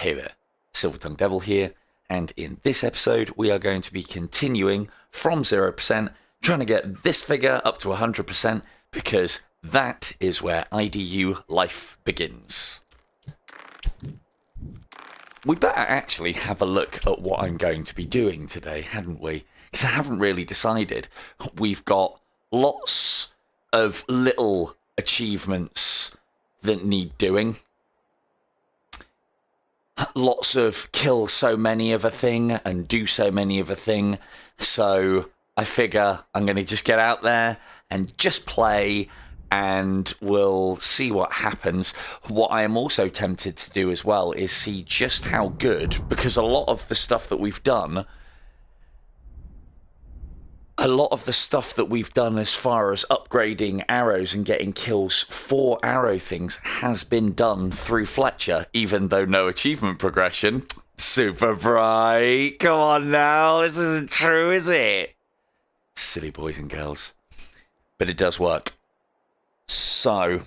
Hey there, Silver-Tongued Devil here, and in this episode we are going to be continuing from 0%, trying to get this figure up to 100%, because that is where IDU life begins. We better actually have a look at what I'm going to be doing today, hadn't we? Because I haven't really decided. We've got lots of little achievements that need doing. Lots of kill so many of a thing and do so many of a thing. So I figure I'm going to just get out there and just play, and we'll see what happens. What I am also tempted to do as well is see just how good, because a lot of the stuff that we've done as far as upgrading arrows and getting kills for arrow things has been done through Fletcher, even though no achievement progression. Super bright. Come on now, this isn't true, is it? Silly boys and girls. But it does work. So,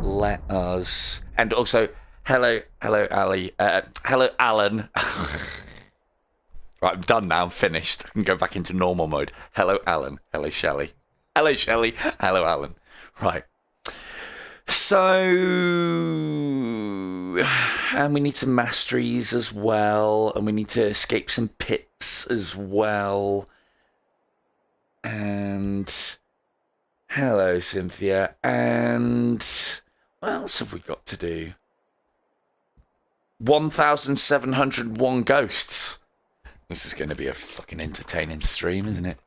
let us... And also, hello, Ali. Hello, Alan. Right, I'm done now. I'm finished. I can go back into normal mode. Hello, Alan. Hello, Shelley. Hello, Shelley. Hello, Alan. Right. So, and we need some masteries as well, and we need to escape some pits as well. And hello, Cynthia. And what else have we got to do? 1,701 ghosts. This is going to be a fucking entertaining stream, isn't it?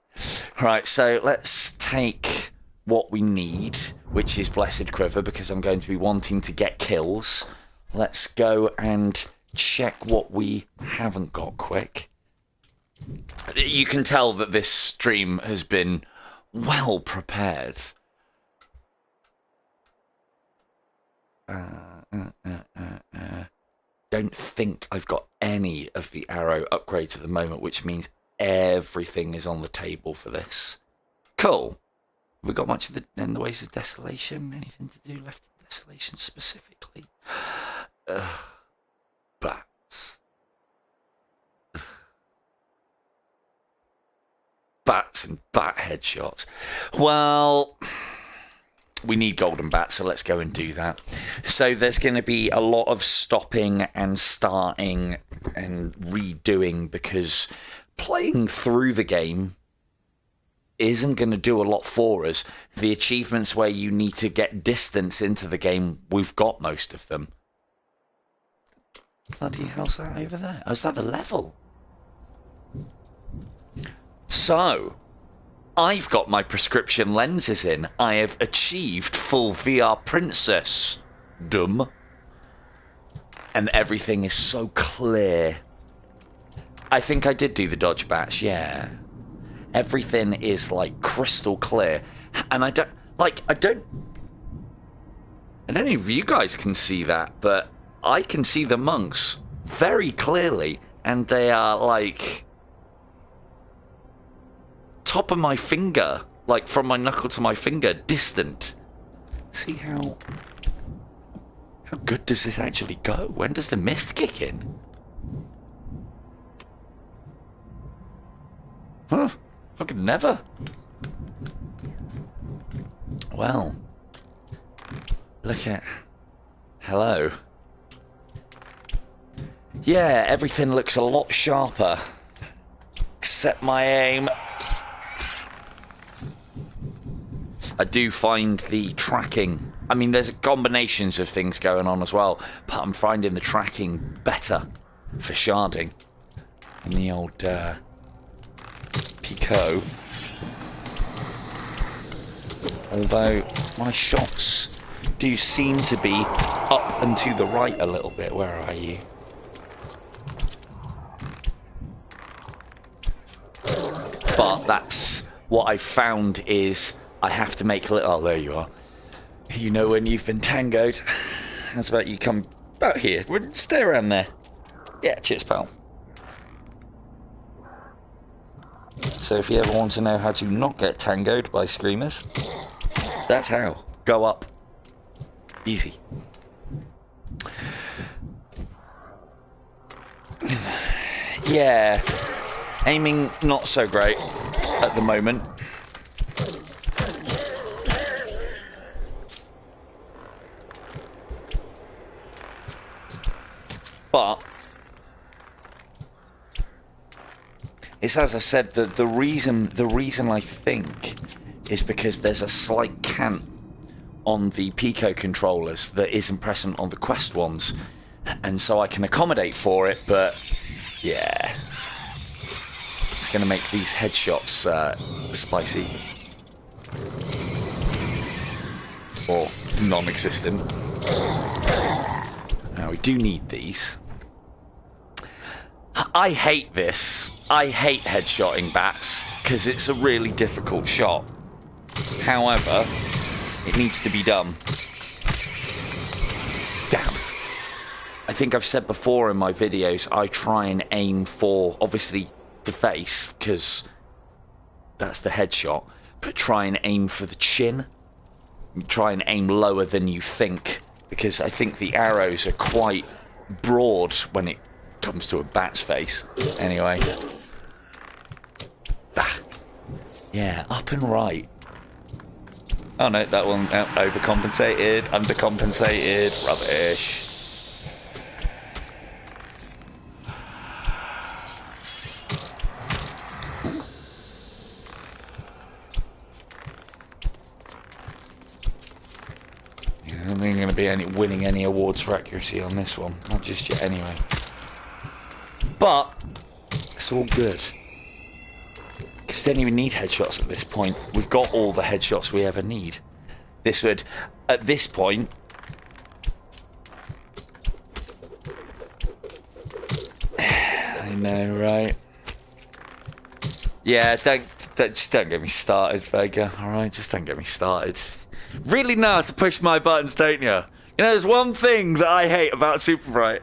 Right, so let's take what we need, which is Blessed Quiver, because I'm going to be wanting to get kills. Let's go and check what we haven't got quick. You can tell that this stream has been well prepared. Don't think I've got any of the arrow upgrades at the moment, which means everything is on the table for this. Cool. Have we got much in the ways of desolation? Anything to do left in desolation specifically? Bats. Bats and bat headshots. Well, we need golden bats, so let's go and do that. So there's going to be a lot of stopping and starting and redoing, because playing through the game isn't going to do a lot for us. The achievements where you need to get distance into the game, we've got most of them. Bloody hell's that over there? Oh, is that the level? So, I've got my prescription lenses in. I have achieved full VR princess. Dumb. And everything is so clear. I think I did do the dodge bats, yeah. Everything is like crystal clear. And I don't know if you guys can see that, but I can see the monks very clearly, and they are like top of my finger, like from my knuckle to my finger, distant. See how good does this actually go? When does the mist kick in? Huh? Fucking never. Well, look at... Hello. Yeah, everything looks a lot sharper. Except my aim. I do find the tracking... I mean, there's combinations of things going on as well, but I'm finding the tracking better for sharding. And the old PICO. Although my shots do seem to be up and to the right a little bit. Where are you? But that's what I found is I have to make little... Oh, there you are. You know when you've been tangoed. How's about you come about here? Stay around there. Yeah, cheers, pal. So if you ever want to know how to not get tangoed by screamers, that's how. Go up. Easy. Yeah. Aiming not so great at the moment. But it's, as I said, the reason I think is because there's a slight cant on the PICO controllers that isn't present on the Quest ones, and so I can accommodate for it, but yeah, it's going to make these headshots spicy or non-existent. Now we do need these. I hate this. I hate headshotting bats because it's a really difficult shot. However, it needs to be done. Damn. I think I've said before in my videos, I try and aim for, obviously, the face, because that's the headshot, but try and aim for the chin. Try and aim lower than you think, because I think the arrows are quite broad when it comes to a bat's face. Anyway. Ah. Yeah, up and right. Oh no, that one overcompensated, undercompensated, rubbish. Yeah, I don't think I'm going to be winning any awards for accuracy on this one, not just yet anyway. But it's all good. Because we don't even need headshots at this point. We've got all the headshots we ever need. This would, at this point... I know, right? Yeah, just don't get me started, Vega. Alright, just don't get me started. Really know how to push my buttons, don't you? You know, there's one thing that I hate about Super Bright.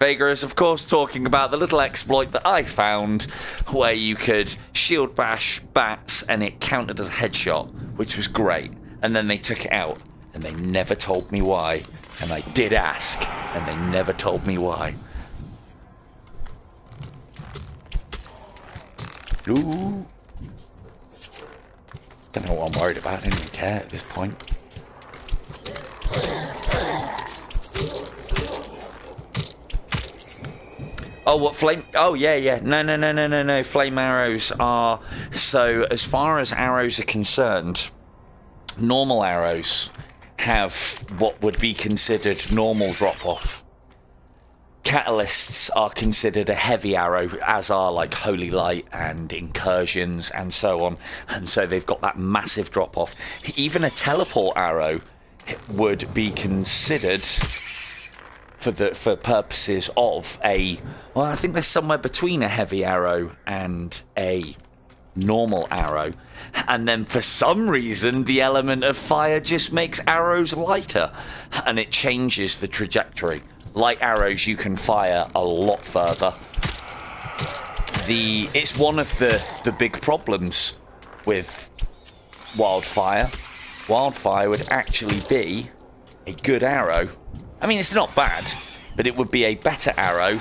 Vega is, of course, talking about the little exploit that I found where you could shield bash bats and it counted as a headshot, which was great. And then they took it out and they never told me why. And I did ask and they never told me why. Ooh. Don't know what I'm worried about. I don't even care at this point. Oh, what flame? Oh, yeah. No. Flame arrows are... So, as far as arrows are concerned, normal arrows have what would be considered normal drop-off. Catalysts are considered a heavy arrow, as are like Holy Light and Incursions and so on. And so they've got that massive drop-off. Even a teleport arrow would be considered... For purposes of a... Well, I think there's somewhere between a heavy arrow and a normal arrow. And then for some reason, the element of fire just makes arrows lighter. And it changes the trajectory. Light arrows you can fire a lot further. It's one of the big problems with wildfire. Wildfire would actually be a good arrow. I mean, it's not bad, but it would be a better arrow.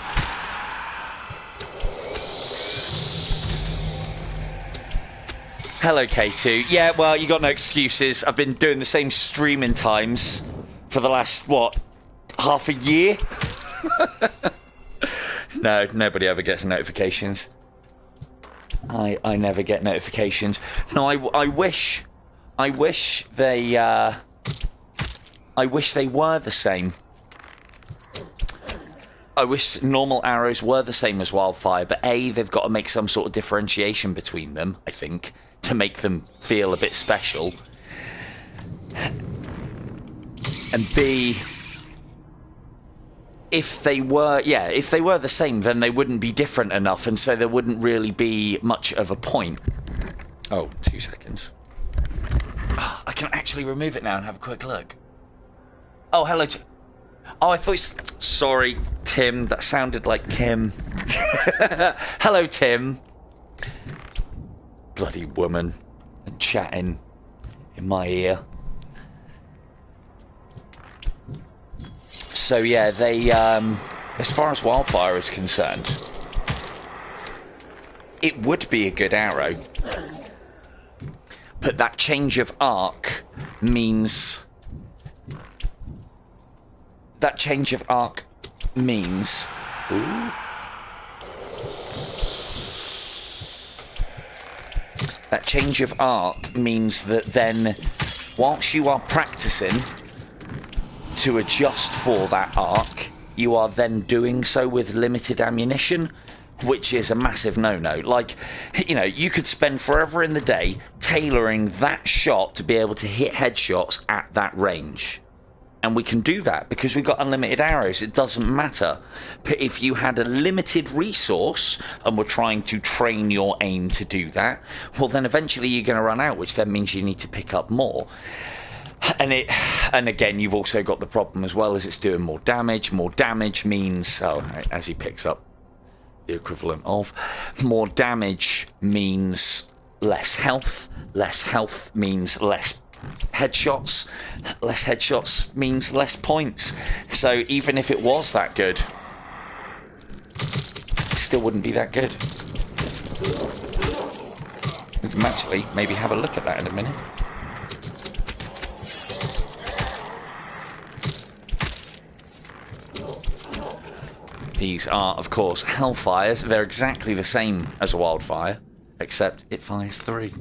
Hello, K2. Yeah, well, you got no excuses. I've been doing the same streaming times for the last, what, half a year? No, nobody ever gets notifications. I never get notifications. No, I wish they were the same. I wish normal arrows were the same as wildfire, but A, they've got to make some sort of differentiation between them, I think, to make them feel a bit special. And B, if they were the same, then they wouldn't be different enough, and so there wouldn't really be much of a point. Oh, 2 seconds. Oh, I can actually remove it now and have a quick look. Oh, hello. Oh, I thought... Sorry, Tim. That sounded like Kim. Hello, Tim. Bloody woman. And chatting in my ear. So yeah, they, as far as wildfire is concerned, it would be a good arrow, but that change of arc means... That change of arc means... Ooh. That change of arc means that then, whilst you are practicing to adjust for that arc, you are then doing so with limited ammunition, which is a massive no-no. Like, you know, you could spend forever in the day tailoring that shot to be able to hit headshots at that range. And we can do that because we've got unlimited arrows. It doesn't matter. But if you had a limited resource and were trying to train your aim to do that, well, then eventually you're going to run out, which then means you need to pick up more. And again, you've also got the problem as well as it's doing more damage. More damage means, as he picks up the equivalent of, more damage means less health. Less health means less headshots. Less headshots means less points. So even if it was that good, it still wouldn't be that good. We can actually maybe have a look at that in a minute. These are, of course, hellfires. They're exactly the same as a wildfire, except it fires 3.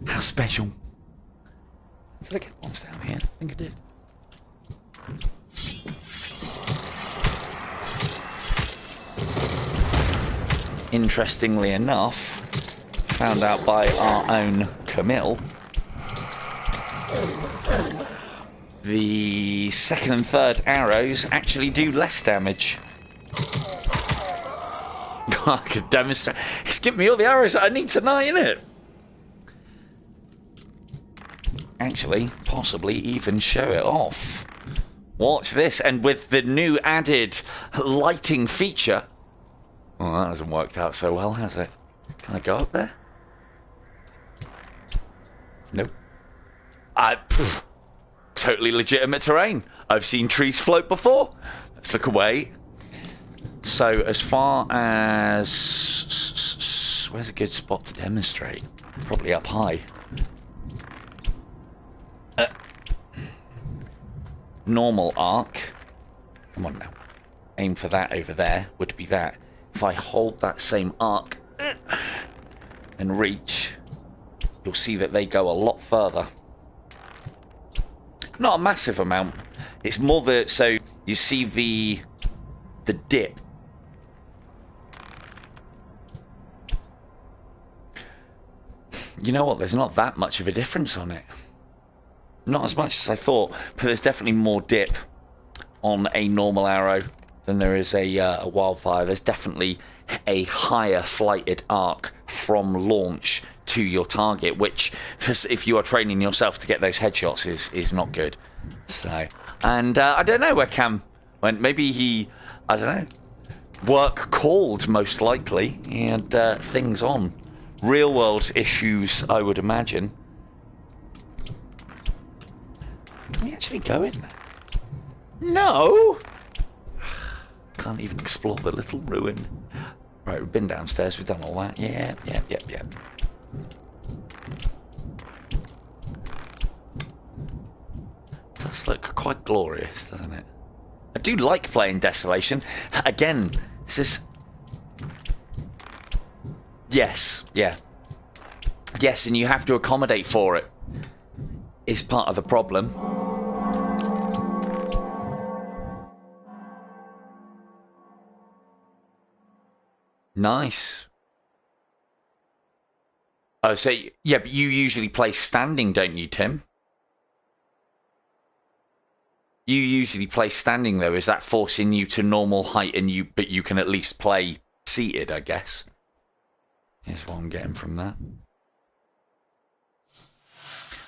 How special. Did I get ones down here? I think I did. Interestingly enough, found out by our own Camille, the second and third arrows actually do less damage. I could demonstrate. It's giving me all the arrows that I need tonight, isn't it? Actually, possibly even show it off. Watch this, and with the new added lighting feature... Well, that hasn't worked out so well, has it? Can I go up there? Nope. Totally legitimate terrain. I've seen trees float before. Let's look away. So, as far as... Where's a good spot to demonstrate? Probably up high. Normal arc. Come on now. Aim for that over there. Would be that. If I hold that same arc and reach, you'll see that they go a lot further. Not a massive amount. It's more the... So, you see the dip. You know what? There's not that much of a difference on it. Not as much as I thought, but there's definitely more dip on a normal arrow than there is a wildfire. There's definitely a higher flighted arc from launch to your target, which, if you are training yourself to get those headshots, is not good. So, and I don't know where Cam went. Maybe he, I don't know, work called, most likely. He had things on. Real world issues, I would imagine. Can we actually go in there? No! Can't even explore the little ruin. Right, we've been downstairs, we've done all that. Yeah. It does look quite glorious, doesn't it? I do like playing Desolation. Again, this is... Yes, yeah. Yes, and you have to accommodate for it. Is part of the problem. Nice. Oh, so yeah, but you usually play standing, don't you, Tim? You usually play standing, though. Is that forcing you to normal height, but you can at least play seated, I guess? Here's what I'm getting from that.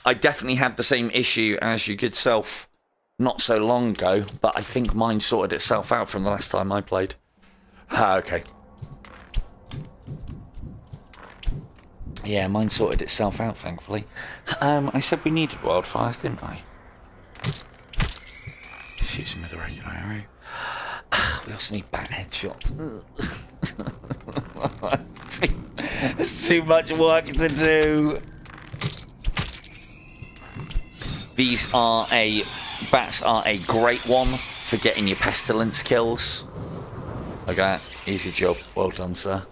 I definitely had the same issue as your good self not so long ago, but I think mine sorted itself out from the last time I played. Okay. Yeah, mine sorted itself out, thankfully. I said we needed wildfires, didn't I? Shoots him with a regular arrow. We also need back headshots. It's too much work to do. Bats are a great one for getting your pestilence kills. Okay, easy job. Well done, sir.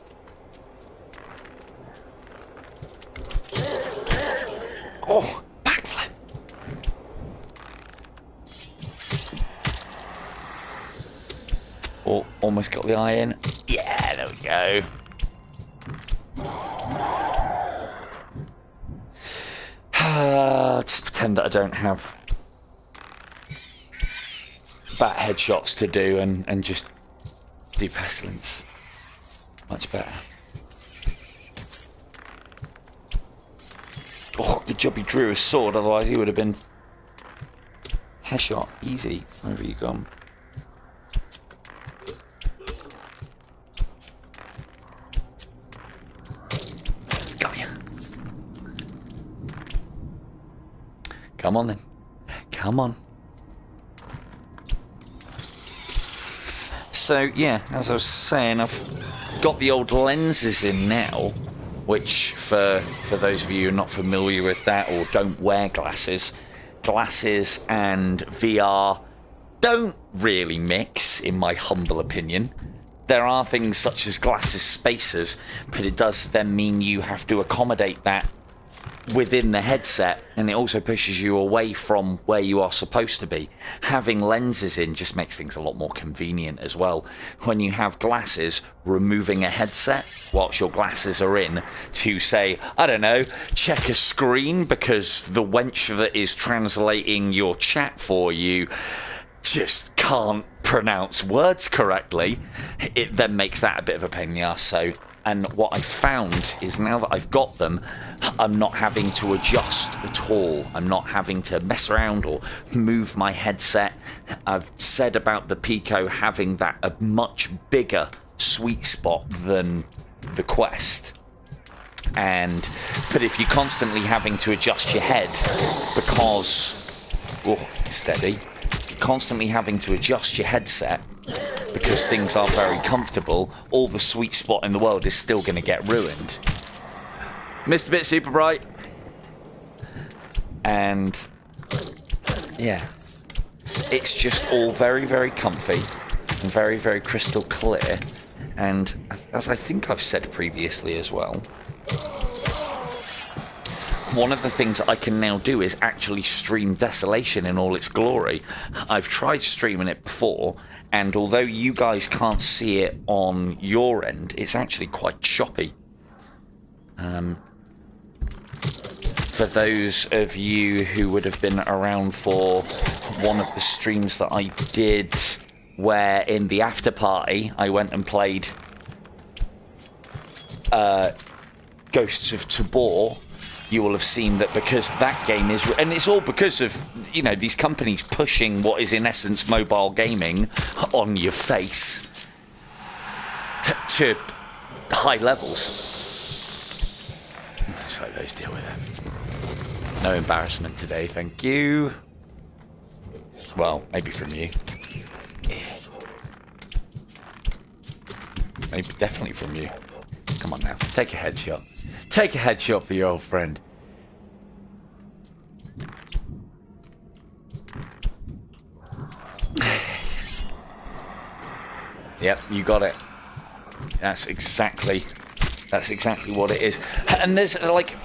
Oh, backflip. Oh, almost got the eye in. Yeah, there we go. Just pretend that I don't have bat headshots to do and just do pestilence. Much better. Oh, good job he drew a sword, otherwise he would have been headshot easy. Wherever you gone. Got ya. Come on then. Come on. So yeah, as I was saying, I've got the old lenses in now, which for those of you who are not familiar with that or don't wear glasses and VR don't really mix, in my humble opinion. There are things such as glasses spacers, but it does then mean you have to accommodate that within the headset, and it also pushes you away from where you are supposed to be. Having lenses in just makes things a lot more convenient as well. When you have glasses, removing a headset whilst your glasses are in to say, I don't know, check a screen because the wench that is translating your chat for you just can't pronounce words correctly, it then makes that a bit of a pain in the arse. So, and what I found is now that I've got them, I'm not having to adjust at all. I'm not having to mess around or move my headset. I've said about the PICO having that a much bigger sweet spot than the Quest. But if you're constantly having to adjust your head because, steady, constantly having to adjust your headset because things are very comfortable, all the sweet spot in the world is still going to get ruined. Missed a bit super bright. And yeah, it's just all very, very comfy and very, very crystal clear. And as I think I've said previously as well, one of the things I can now do is actually stream Desolation in all its glory. I've tried streaming it before, and although you guys can't see it on your end, it's actually quite choppy. For those of you who would have been around for one of the streams that I did, where in the after party I went and played Ghosts of Tabor, you will have seen that because that game is, and it's all because of, you know, these companies pushing what is in essence mobile gaming on your face to high levels. Just let those deal with it. No embarrassment today, thank you. Well, maybe from you. Maybe definitely from you. Come on now, take a headshot. Take a headshot for your old friend. Yep, you got it. That's exactly what it is. And there's like,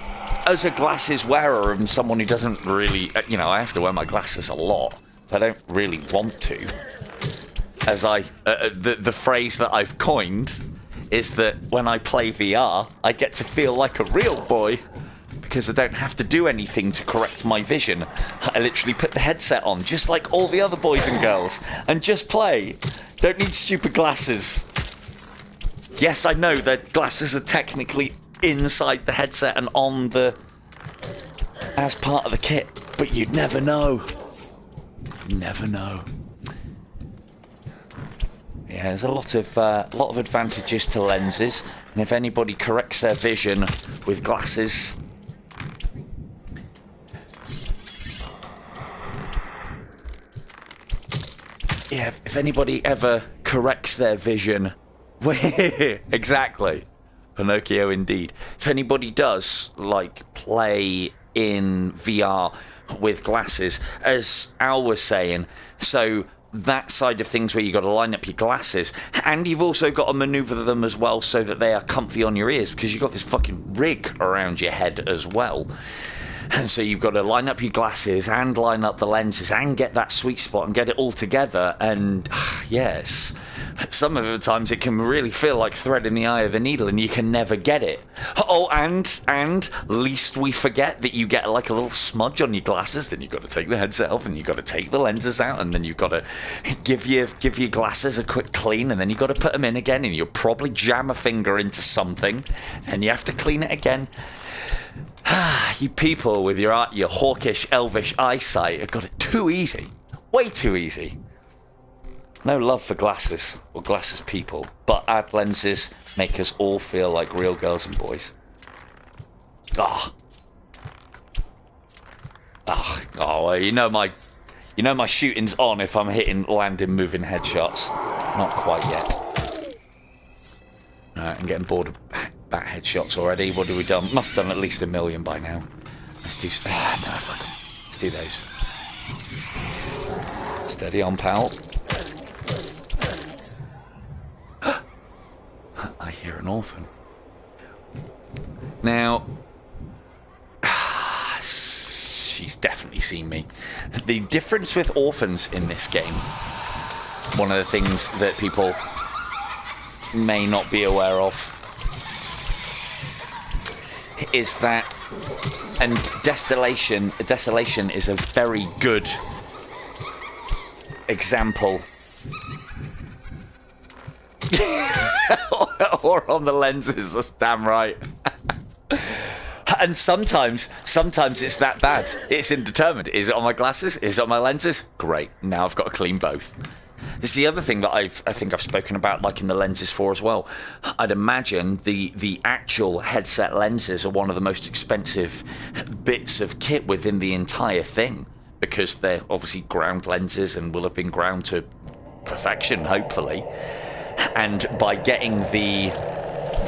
as a glasses wearer and someone who doesn't really, you know, I have to wear my glasses a lot, but I don't really want to. As the phrase that I've coined is that when I play VR, I get to feel like a real boy because I don't have to do anything to correct my vision. I literally put the headset on, just like all the other boys and girls, and just play. Don't need stupid glasses. Yes, I know that glasses are technically inside the headset and on the, as part of the kit, but you'd never know. You never know. Yeah, there's a lot of advantages to lenses, and if anybody corrects their vision with glasses, yeah, if anybody ever corrects their vision, exactly, Pinocchio indeed. If anybody does like play in VR with glasses, as Al was saying, so that side of things where you got to line up your glasses, and you've also got to maneuver them as well so that they are comfy on your ears, because you've got this fucking rig around your head as well. And so you've got to line up your glasses and line up the lenses and get that sweet spot and get it all together. And yes, some of the times it can really feel like thread in the eye of a needle, and you can never get it. Oh, and least we forget that you get like a little smudge on your glasses. Then you've got to take the headset off, and you've got to take the lenses out, and then you've got to give your glasses a quick clean, and then you've got to put them in again, and you'll probably jam a finger into something, and you have to clean it again. You people with your hawkish, elvish eyesight have got it too easy. Way too easy. No love for glasses or glasses people, but ad lenses make us all feel like real girls and boys. Well, you know my shooting's on if I'm landing moving headshots. Not quite yet. Alright, I'm getting bored of back headshots already. What have we done? Must have done at least 1 million by now. Let's do... no, fuck them. Let's do those. Steady on, pal. I hear an orphan. Now... she's definitely seen me. The difference with orphans in this game, one of the things that people may not be aware of, is that, and Desolation is a very good example. Or on the lenses, that's damn right. And sometimes it's that bad. It's indeterminate. Is it on my glasses? Is it on my lenses? Great. Now I've got to clean both. This is the other thing that I think I've spoken about, like in the lenses for as well. I'd imagine the actual headset lenses are one of the most expensive bits of kit within the entire thing, because they're obviously ground lenses and will have been ground to perfection, hopefully. And by getting the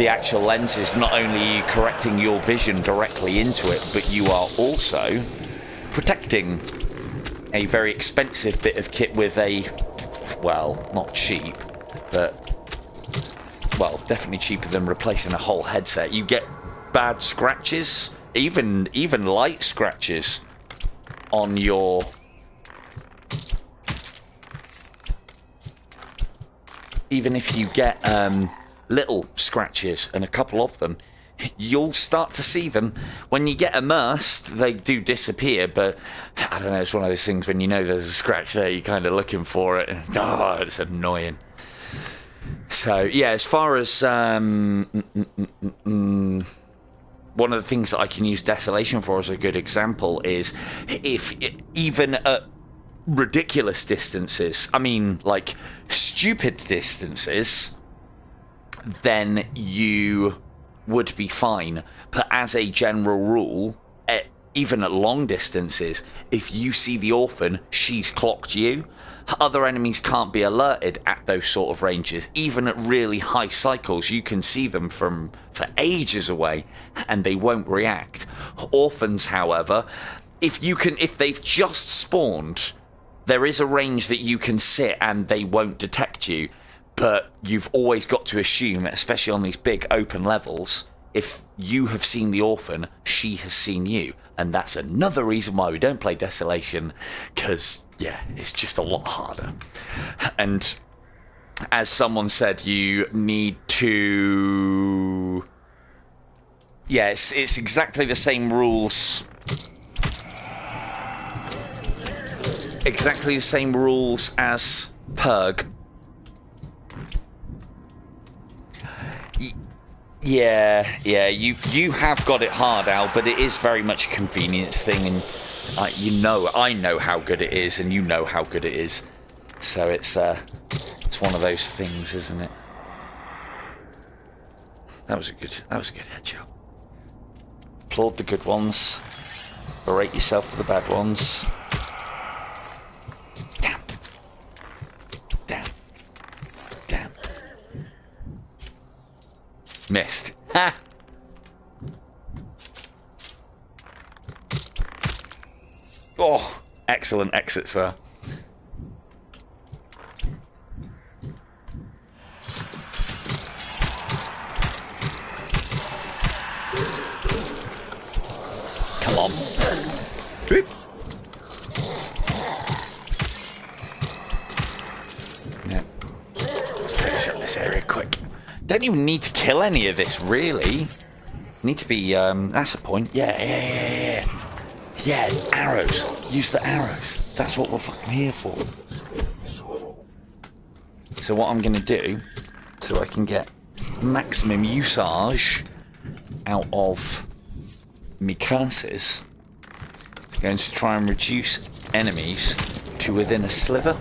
actual lenses, not only are you correcting your vision directly into it, but you are also protecting a very expensive bit of kit with a, well, not cheap, but, well, definitely cheaper than replacing a whole headset. You get bad scratches, even light scratches on your... Even if you get little scratches, and a couple of them, you'll start to see them. When you get immersed, they do disappear, but I don't know, it's one of those things when you know there's a scratch there, you're kind of looking for it, and it's annoying. So yeah, as far as one of the things that I can use Desolation for as a good example is, if even at ridiculous distances, I mean like stupid distances, then you would be fine. But as a general rule, even at long distances, if you see the orphan, she's clocked you. Other enemies can't be alerted at those sort of ranges. Even at really high cycles, you can see them for ages away and they won't react. Orphans, however, if they've just spawned, there is a range that you can sit and they won't detect you. But you've always got to assume, especially on these big open levels, if you have seen the orphan, she has seen you. And that's another reason why we don't play Desolation, because, yeah, it's just a lot harder. And as someone said, you need to... Yeah, it's exactly the same rules. Exactly the same rules as Purg. Yeah, you have got it hard, Al, but it is very much a convenience thing, and I know how good it is, and you know how good it is. So it's one of those things, isn't it? That was a good headshot. Applaud the good ones. Berate yourself for the bad ones. Damn. Missed. Ha! Oh, excellent exit, sir. Come on. Whoop. Yeah. Let's finish up this area quick. Don't even need to kill any of this, really. Need to be, that's a point. Yeah. Yeah, arrows. Use the arrows. That's what we're fucking here for. So what I'm going to do, so I can get maximum usage out of me curses, is going to try and reduce enemies to within a sliver.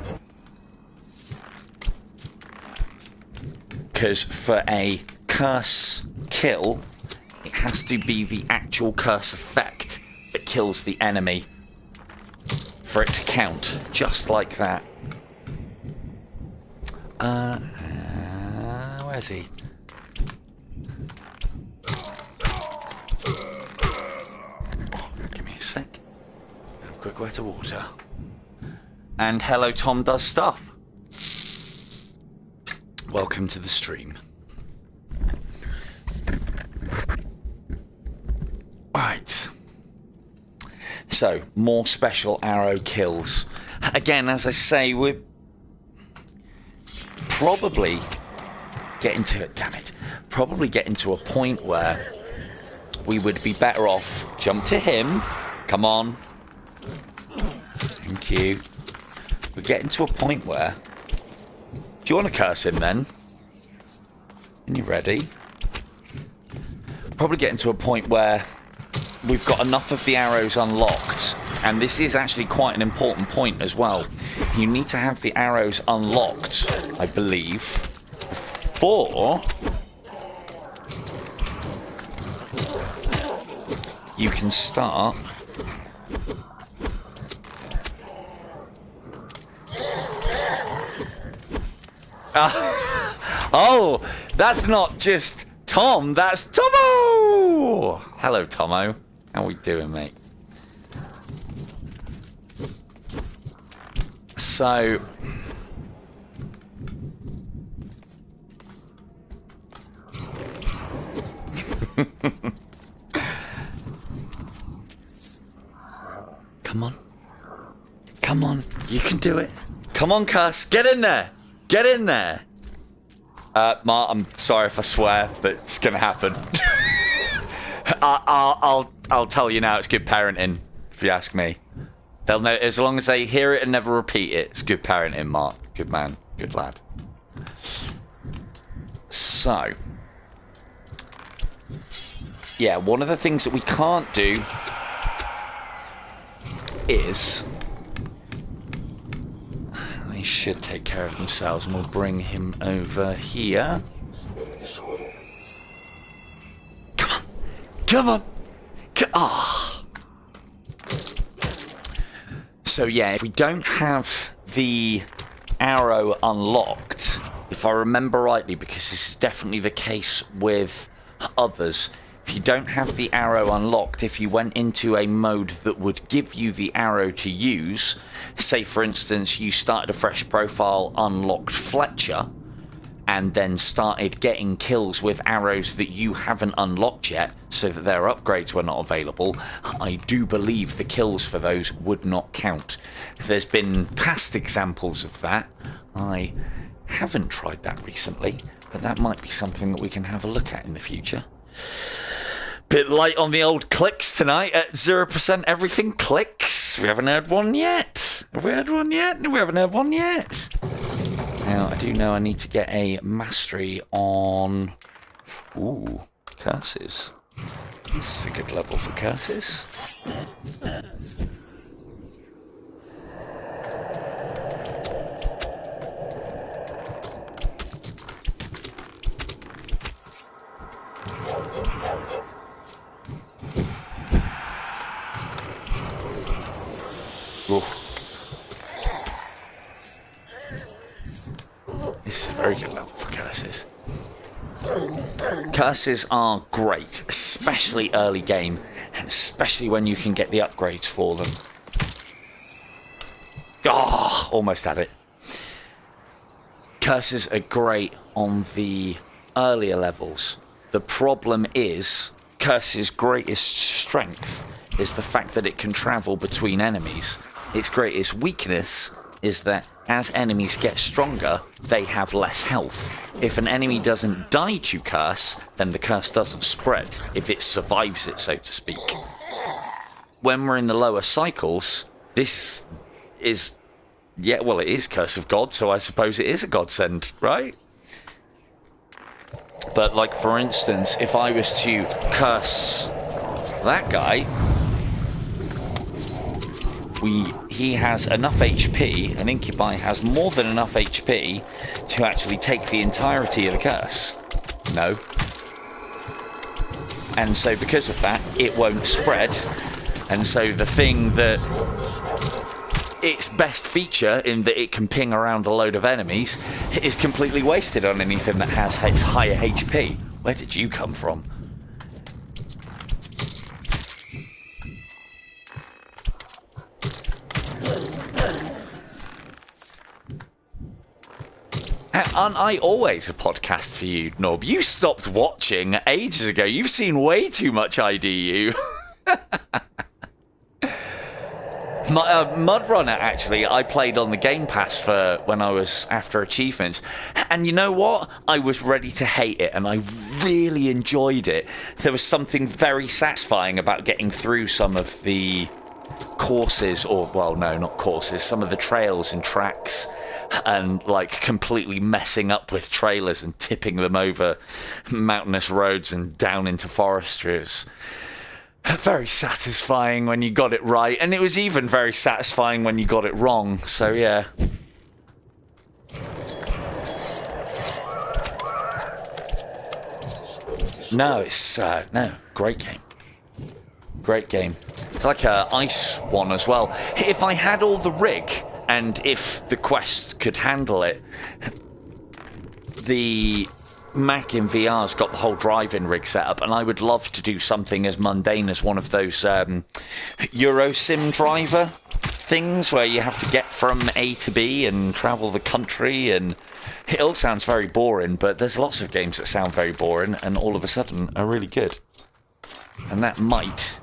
Because for a curse kill, it has to be the actual curse effect that kills the enemy for it to count, just like that. Where's he? Give me a sec. Have a quick wet of water. And hello, Tom does stuff. Welcome to the stream. Right. So, more special arrow kills. Again, as I say, we're probably getting to... Damn it. Probably getting to a point where we would be better off... Jump to him. Come on. Thank you. We're getting to a point where... Do you want to curse him then? Are you ready? Probably getting to a point where we've got enough of the arrows unlocked, and this is actually quite an important point as well. You need to have the arrows unlocked, I believe, before you can start oh, that's not just Tom, that's Tomo! Hello, Tomo. How we doing, mate? So... Come on. Come on. You can do it. Come on, Cuss. Get in there. Get in there. Mark, I'm sorry if I swear, but it's gonna happen. I'll tell you now, it's good parenting, if you ask me. They'll know, as long as they hear it and never repeat it, it's good parenting, Mark. Good man, good lad. So, yeah, one of the things that we can't do is... They should take care of themselves, and we'll bring him over here. Come on! Come on! Ah! So yeah, if we don't have the arrow unlocked, if I remember rightly, because this is definitely the case with others, if you don't have the arrow unlocked, if you went into a mode that would give you the arrow to use, say for instance you started a fresh profile, unlocked Fletcher, and then started getting kills with arrows that you haven't unlocked yet, so that their upgrades were not available, I do believe the kills for those would not count. There's been past examples of that. I haven't tried that recently, but that might be something that we can have a look at in the future. Bit light on the old clicks tonight at 0% everything clicks. We haven't heard one yet. Have we heard one yet? No, we haven't heard one yet. Now, I do know I need to get a mastery on... Ooh, curses. This is a good level for curses. Oof. This is a very good level for curses. Curses are great, especially early game, and especially when you can get the upgrades for them. Ah, almost had it. Curses are great on the earlier levels. The problem is, Curse's greatest strength is the fact that it can travel between enemies. Its greatest weakness is that as enemies get stronger, they have less health. If an enemy doesn't die to Curse, then the Curse doesn't spread, if it survives it, so to speak. When we're in the lower cycles, this is... yeah, well, it is Curse of God, so I suppose it is a godsend, right? But, like, for instance, if I was to curse that guy, he has enough HP, and Incubi has more than enough HP to actually take the entirety of the curse. No. And so because of that, it won't spread. And so the thing that... its best feature, in that it can ping around a load of enemies, is completely wasted on anything that has higher HP. Where did you come from? Aren't I always a podcast for you, Nob? You stopped watching ages ago. You've seen way too much IDU. Mud Runner, actually, I played on the Game Pass for when I was after achievements. And you know what? I was ready to hate it, and I really enjoyed it. There was something very satisfying about getting through some of the courses, or, well, no, not courses, some of the trails and tracks, and, like, completely messing up with trailers and tipping them over mountainous roads and down into forestries. Very satisfying when you got it right, and it was even very satisfying when you got it wrong, so yeah. No, it's, no, great game. Great game. It's like a ice one as well. If I had all the rig, and if the Quest could handle it, the Mac in VR's got the whole driving rig set up, and I would love to do something as mundane as one of those Eurosim driver things where you have to get from A to B and travel the country, and it all sounds very boring, but there's lots of games that sound very boring and all of a sudden are really good. And that might...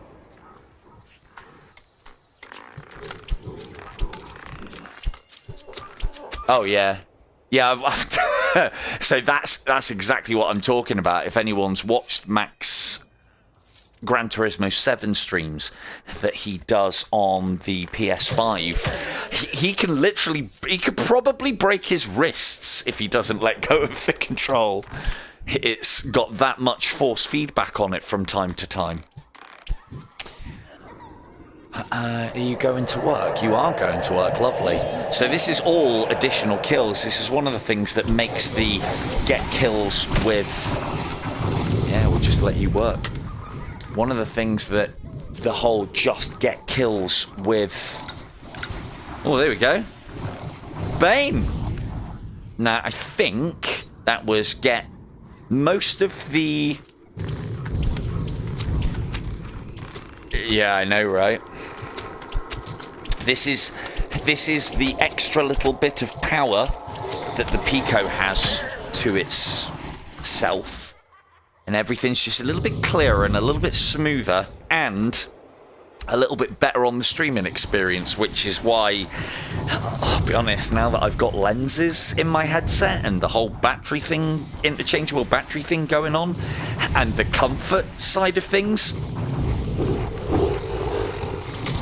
oh yeah. Yeah, so that's exactly what I'm talking about. If anyone's watched Mac's Gran Turismo 7 streams that he does on the PS5, he can literally, he could probably break his wrists if he doesn't let go of the control. It's got that much force feedback on it from time to time. Are you going to work? You are going to work, lovely. So this is all additional kills. This is one of the things that makes the get kills with... yeah, we'll just let you work. One of the things that the whole just get kills with... oh, there we go. Bane! Now, I think that was get most of the... yeah, I know, right? This is the extra little bit of power that the PICO has to its self, and everything's just a little bit clearer and a little bit smoother and a little bit better on the streaming experience, which is why, I'll be honest, now that I've got lenses in my headset and the whole battery thing, interchangeable battery thing going on, and the comfort side of things,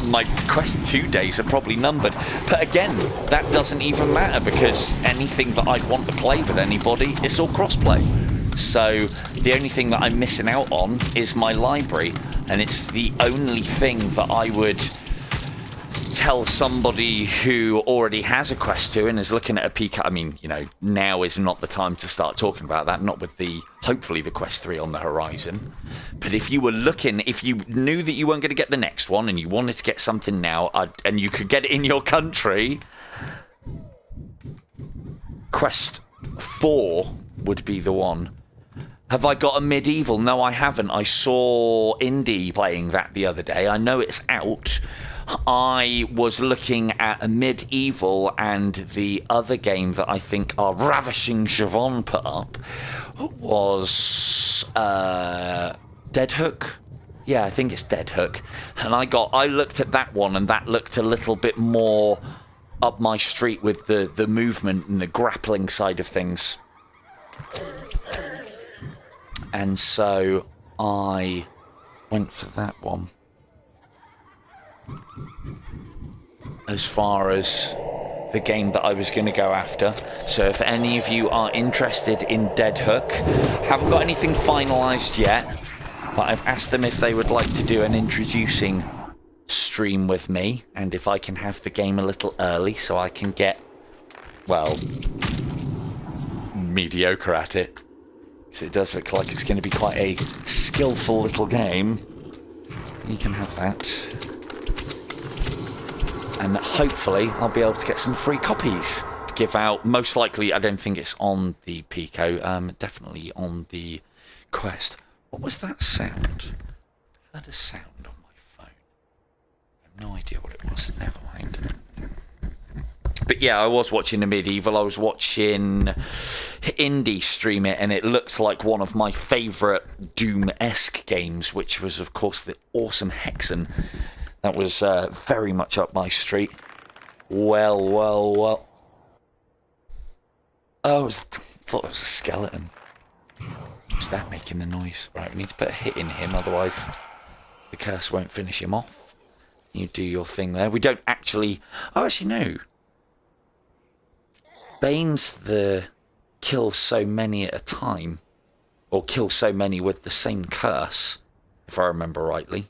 my Quest 2 days are probably numbered. But again, that doesn't even matter, because anything that I'd want to play with anybody, it's all crossplay. So the only thing that I'm missing out on is my library, and it's the only thing that I would tell somebody who already has a Quest 2 and is looking at a PICO. I mean, you know, now is not the time to start talking about that, not with the, hopefully, the Quest 3 on the horizon. But if you were looking, if you knew that you weren't going to get the next one and you wanted to get something now, and you could get it in your country, Quest 4 would be the one. Have I got a medieval? No, I haven't. I saw Indie playing that the other day. I know it's out. I was looking at a medieval, and the other game that I think our Ravishing Siobhan put up was Dead Hook. Yeah, I think it's Dead Hook. And I looked at that one, and that looked a little bit more up my street with the movement and the grappling side of things. And so I went for that one. As far as the game that I was going to go after. So if any of you are interested in Dead Hook, haven't got anything finalised yet, but I've asked them if they would like to do an introducing stream with me, and if I can have the game a little early so I can get, well, mediocre at it. So it does look like it's going to be quite a skillful little game. You can have that. And hopefully I'll be able to get some free copies to give out. Most likely, I don't think it's on the PICO, definitely on the Quest. What was that sound? I heard a sound on my phone. I have no idea what it was. Never mind. But yeah, I was watching the medieval. I was watching Indie stream it, and it looked like one of my favourite Doom-esque games, which was, of course, the awesome Hexen. That was very much up my street. Well. Oh, I thought it was a skeleton. Was that making the noise? Right, we need to put a hit in him, otherwise the curse won't finish him off. You do your thing there. We don't actually... Oh, actually, no. Bane's the kill so many at a time, or kill so many with the same curse, if I remember rightly.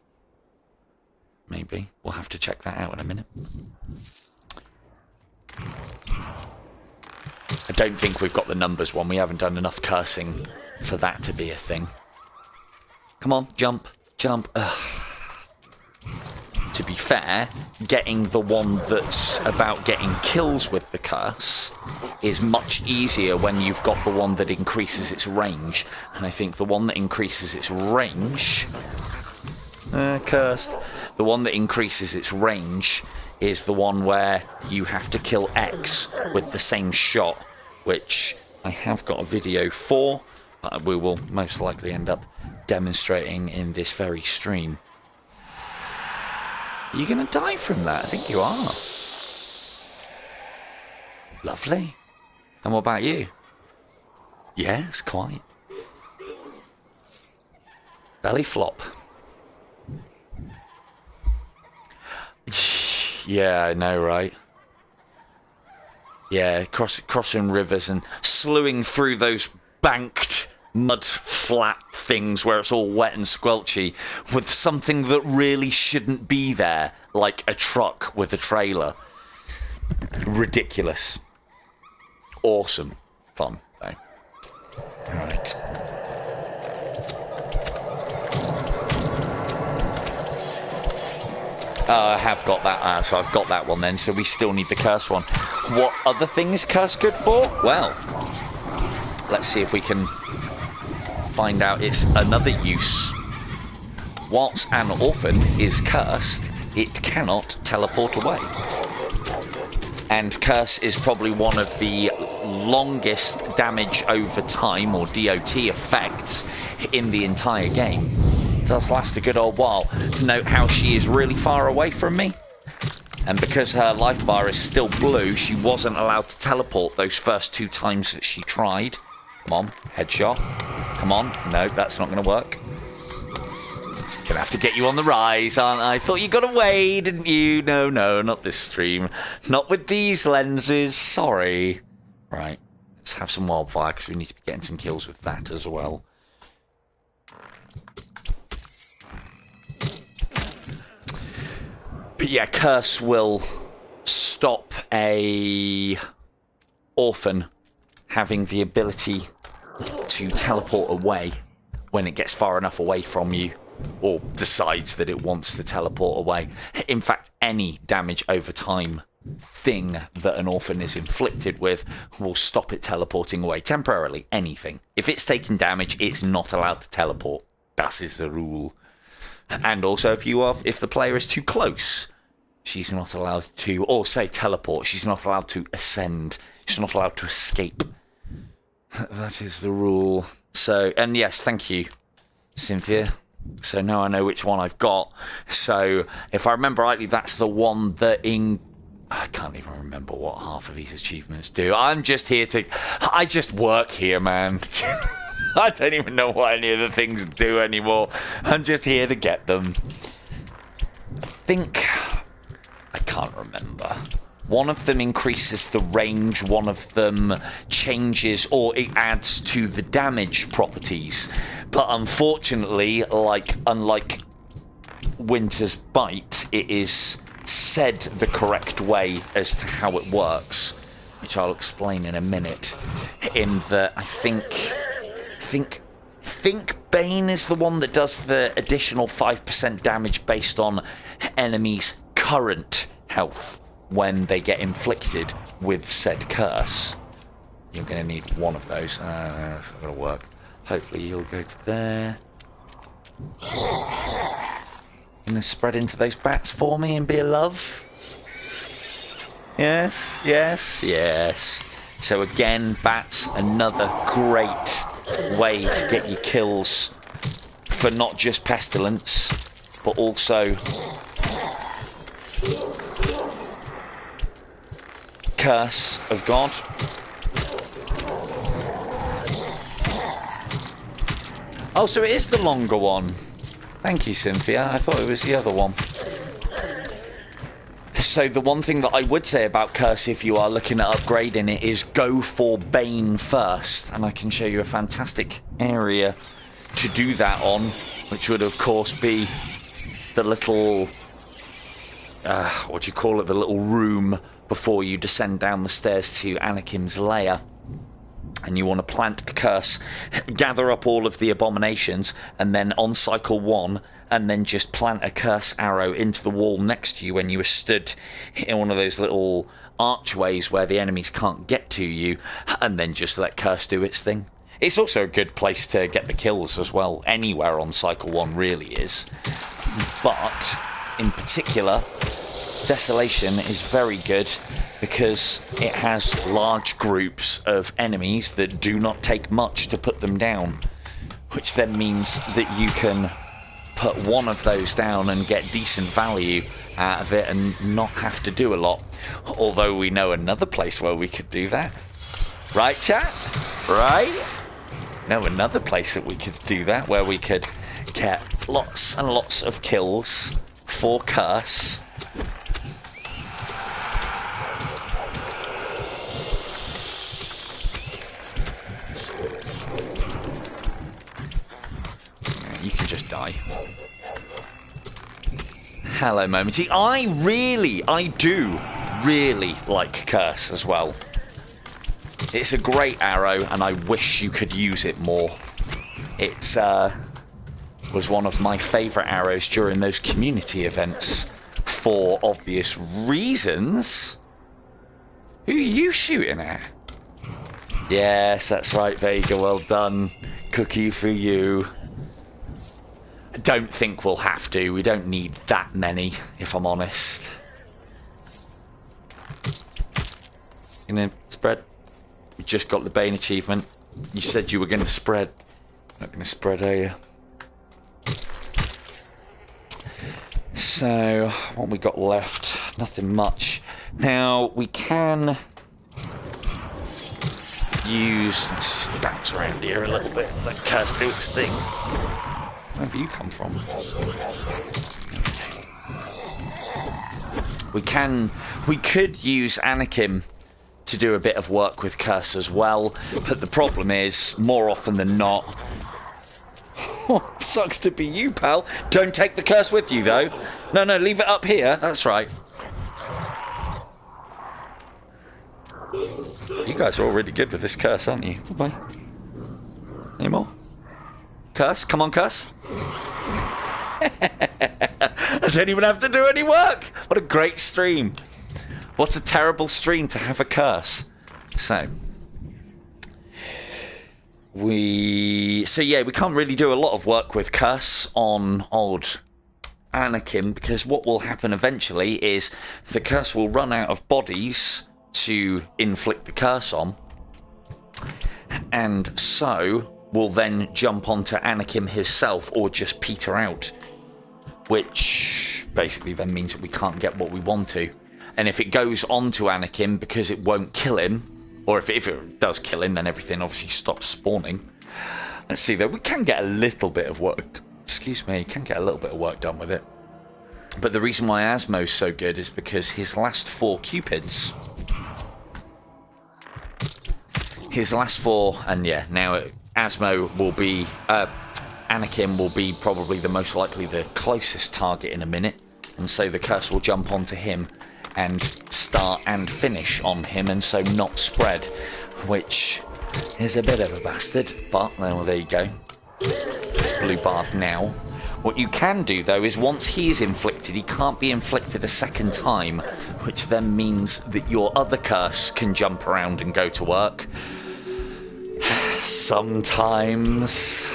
Maybe. We'll have to check that out in a minute. I don't think we've got the numbers one. We haven't done enough cursing for that to be a thing. Come on, jump, jump. Ugh. To be fair, getting the one that's about getting kills with the curse is much easier when you've got the one that increases its range. And I think the one that increases its range... cursed. The one that increases its range is the one where you have to kill X with the same shot, which I have got a video for, but we will most likely end up demonstrating in this very stream. Are you going to die from that? I think you are. Lovely. And what about you? Yes, quite. Belly flop. Yeah, I know, right? Yeah, crossing rivers and slewing through those banked mud flat things where it's all wet and squelchy with something that really shouldn't be there, like a truck with a trailer. Ridiculous. Awesome. Fun, though. Alright. I have got that, so I've got that one then, so we still need the curse one. What other thing is curse good for? Well, let's see if we can find out its another use. Whilst an orphan is cursed, it cannot teleport away. And curse is probably one of the longest damage over time, or DOT effects, in the entire game. Does last a good old while. Note how she is really far away from me, and because her life bar is still blue, she wasn't allowed to teleport those first 2 times that she tried. Come on, headshot. Come on. No, that's not going to work. Gonna have to get you on the rise, aren't I? Thought you got away, didn't you? No, not this stream. Not with these lenses. Sorry. Right, let's have some wildfire, because we need to be getting some kills with that as well. But yeah, curse will stop a orphan having the ability to teleport away when it gets far enough away from you, or decides that it wants to teleport away. In fact, any damage over time thing that an orphan is inflicted with will stop it teleporting away temporarily. Anything. If it's taking damage, it's not allowed to teleport. That is the rule. And also, if the player is too close, she's not allowed to, or say teleport, she's not allowed to ascend. She's not allowed to escape. That is the rule. So, and yes, thank you, Cynthia. So now I know which one I've got. So if I remember rightly, that's the one that I can't even remember what half of these achievements do. I'm just here I just work here, man. I don't even know what any of the things do anymore. I'm just here to get them. I can't remember. One of them increases the range, one of them changes or it adds to the damage properties. But unfortunately, unlike Winter's Bite, it is said the correct way as to how it works, which I'll explain in a minute. In that I think Bane is the one that does the additional 5% damage based on enemies' current health when they get inflicted with said curse. You're going to need one of those. That's not going to work. Hopefully you'll go to there. Gonna spread into those bats for me and be a love. Yes, yes, yes. So again, bats, another great way to get your kills for not just pestilence, but also curse of God. Oh, so it is the longer one. Thank you, Cynthia. I thought it was the other one. So the one thing that I would say about Curse if you are looking at upgrading it is go for Bane first. And I can show you a fantastic area to do that on, which would of course be the little, what do you call it, the little room before you descend down the stairs to Anakin's lair. And you want to plant a curse, gather up all of the abominations, and then on cycle 1, and then just plant a curse arrow into the wall next to you when you are stood in one of those little archways where the enemies can't get to you, and then just let curse do its thing. It's also a good place to get the kills as well. Anywhere on cycle 1 really is. But, in particular, Desolation is very good because it has large groups of enemies that do not take much to put them down, which then means that you can put one of those down and get decent value out of it and not have to do a lot. Although we know another place where we could do that. Right, chat? Right? Know another place that we could do that, where we could get lots and lots of kills for Curse. You can just die. Hello, Momenty. I do really like Curse as well. It's a great arrow, and I wish you could use it more. It was one of my favourite arrows during those community events for obvious reasons. Who are you shooting at? Yes, that's right, Vega. Well done. Cookie for you. I don't think we'll have to. We don't need that many, if I'm honest. Gonna spread. We just got the Bane achievement. You said you were going to spread. Not going to spread, are you? So, what we got left? Nothing much. Now, we can use... Let's just bounce around here a little bit. Let Curse do its thing. Where have you come from? Okay. We could use Anakin to do a bit of work with Curse as well, but the problem is, more often than not... Sucks to be you, pal. Don't take the Curse with you, though. No, leave it up here. That's right. You guys are all really good with this Curse, aren't you? Bye. Any more? Curse? Come on, Curse. I don't even have to do any work. What a great stream. What a terrible stream to have a curse. So we can't really do a lot of work with curse on old Anakin, because what will happen eventually is the curse will run out of bodies to inflict the curse on, and so will then jump onto Anakin himself or just peter out, which basically then means that we can't get what we want to. And if it goes on to Anakin, because it won't kill him, or if it does kill him, then everything obviously stops spawning. Let's see though, we can get a little bit of work, can get a little bit of work done with it. But the reason why Asmo's so good is because his last 4 Cupids, and yeah, now Asmo will be, Anakin will be probably the most likely the closest target in a minute, and so the curse will jump onto him and start and finish on him, and so not spread, which is a bit of a bastard, but well, there you go. It's blue barred now. What you can do though is once he is inflicted, he can't be inflicted a second time, which then means that your other curse can jump around and go to work. Sometimes.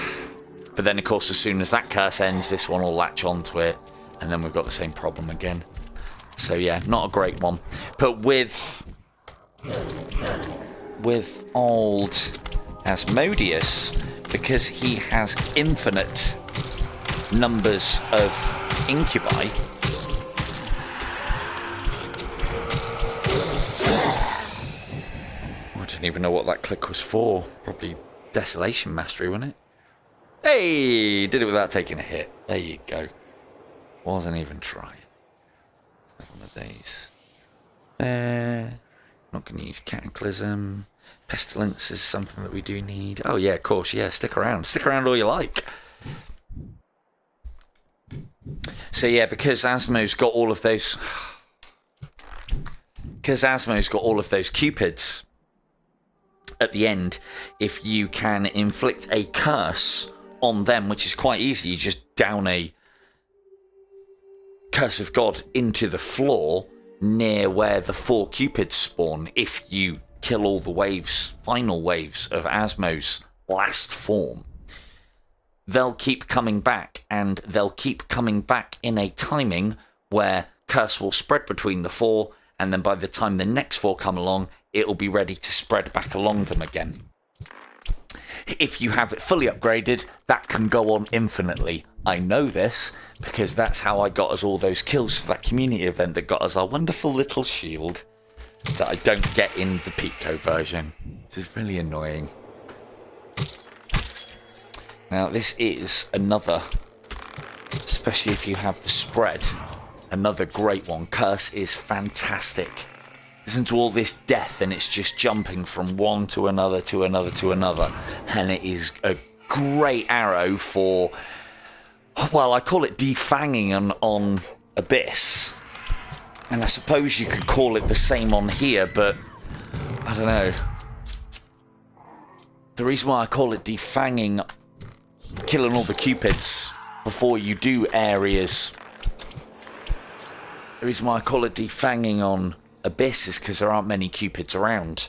But then of course as soon as that curse ends, this one will latch onto it, and then we've got the same problem again. So yeah, not a great one. But with old Asmodeus, because he has infinite numbers of incubi, I don't even know what that click was for. Probably Desolation Mastery, wasn't it? Hey, did it without taking a hit. There you go. Wasn't even trying. One of these. Not going to use Cataclysm. Pestilence is something that we do need. Oh yeah, of course, yeah, stick around. Stick around all you like. So yeah, because Asmo's got all of those... Cupids at the end, if you can inflict a curse on them, which is quite easy, you just down a Curse of God into the floor near where the 4 Cupids spawn. If you kill all the final waves of Asmo's last form, they'll keep coming back, and they'll keep coming back in a timing where curse will spread between the 4, and then by the time the next 4 come along, it'll be ready to spread back along them again. If you have it fully upgraded, that can go on infinitely. I know this because that's how I got us all those kills for that community event that got us our wonderful little shield that I don't get in the PICO version. This is really annoying. Now this is another, especially if you have the spread, another great one. Curse is fantastic. Listen to all this death, and it's just jumping from one to another to another to another, and it is a great arrow for, well, I call it defanging on Abyss, and I suppose you could call it the same on here, but I don't know. The reason why I call it defanging, killing all the Cupids before you do areas, the reason why I call it defanging on Abyss is because there aren't many Cupids around.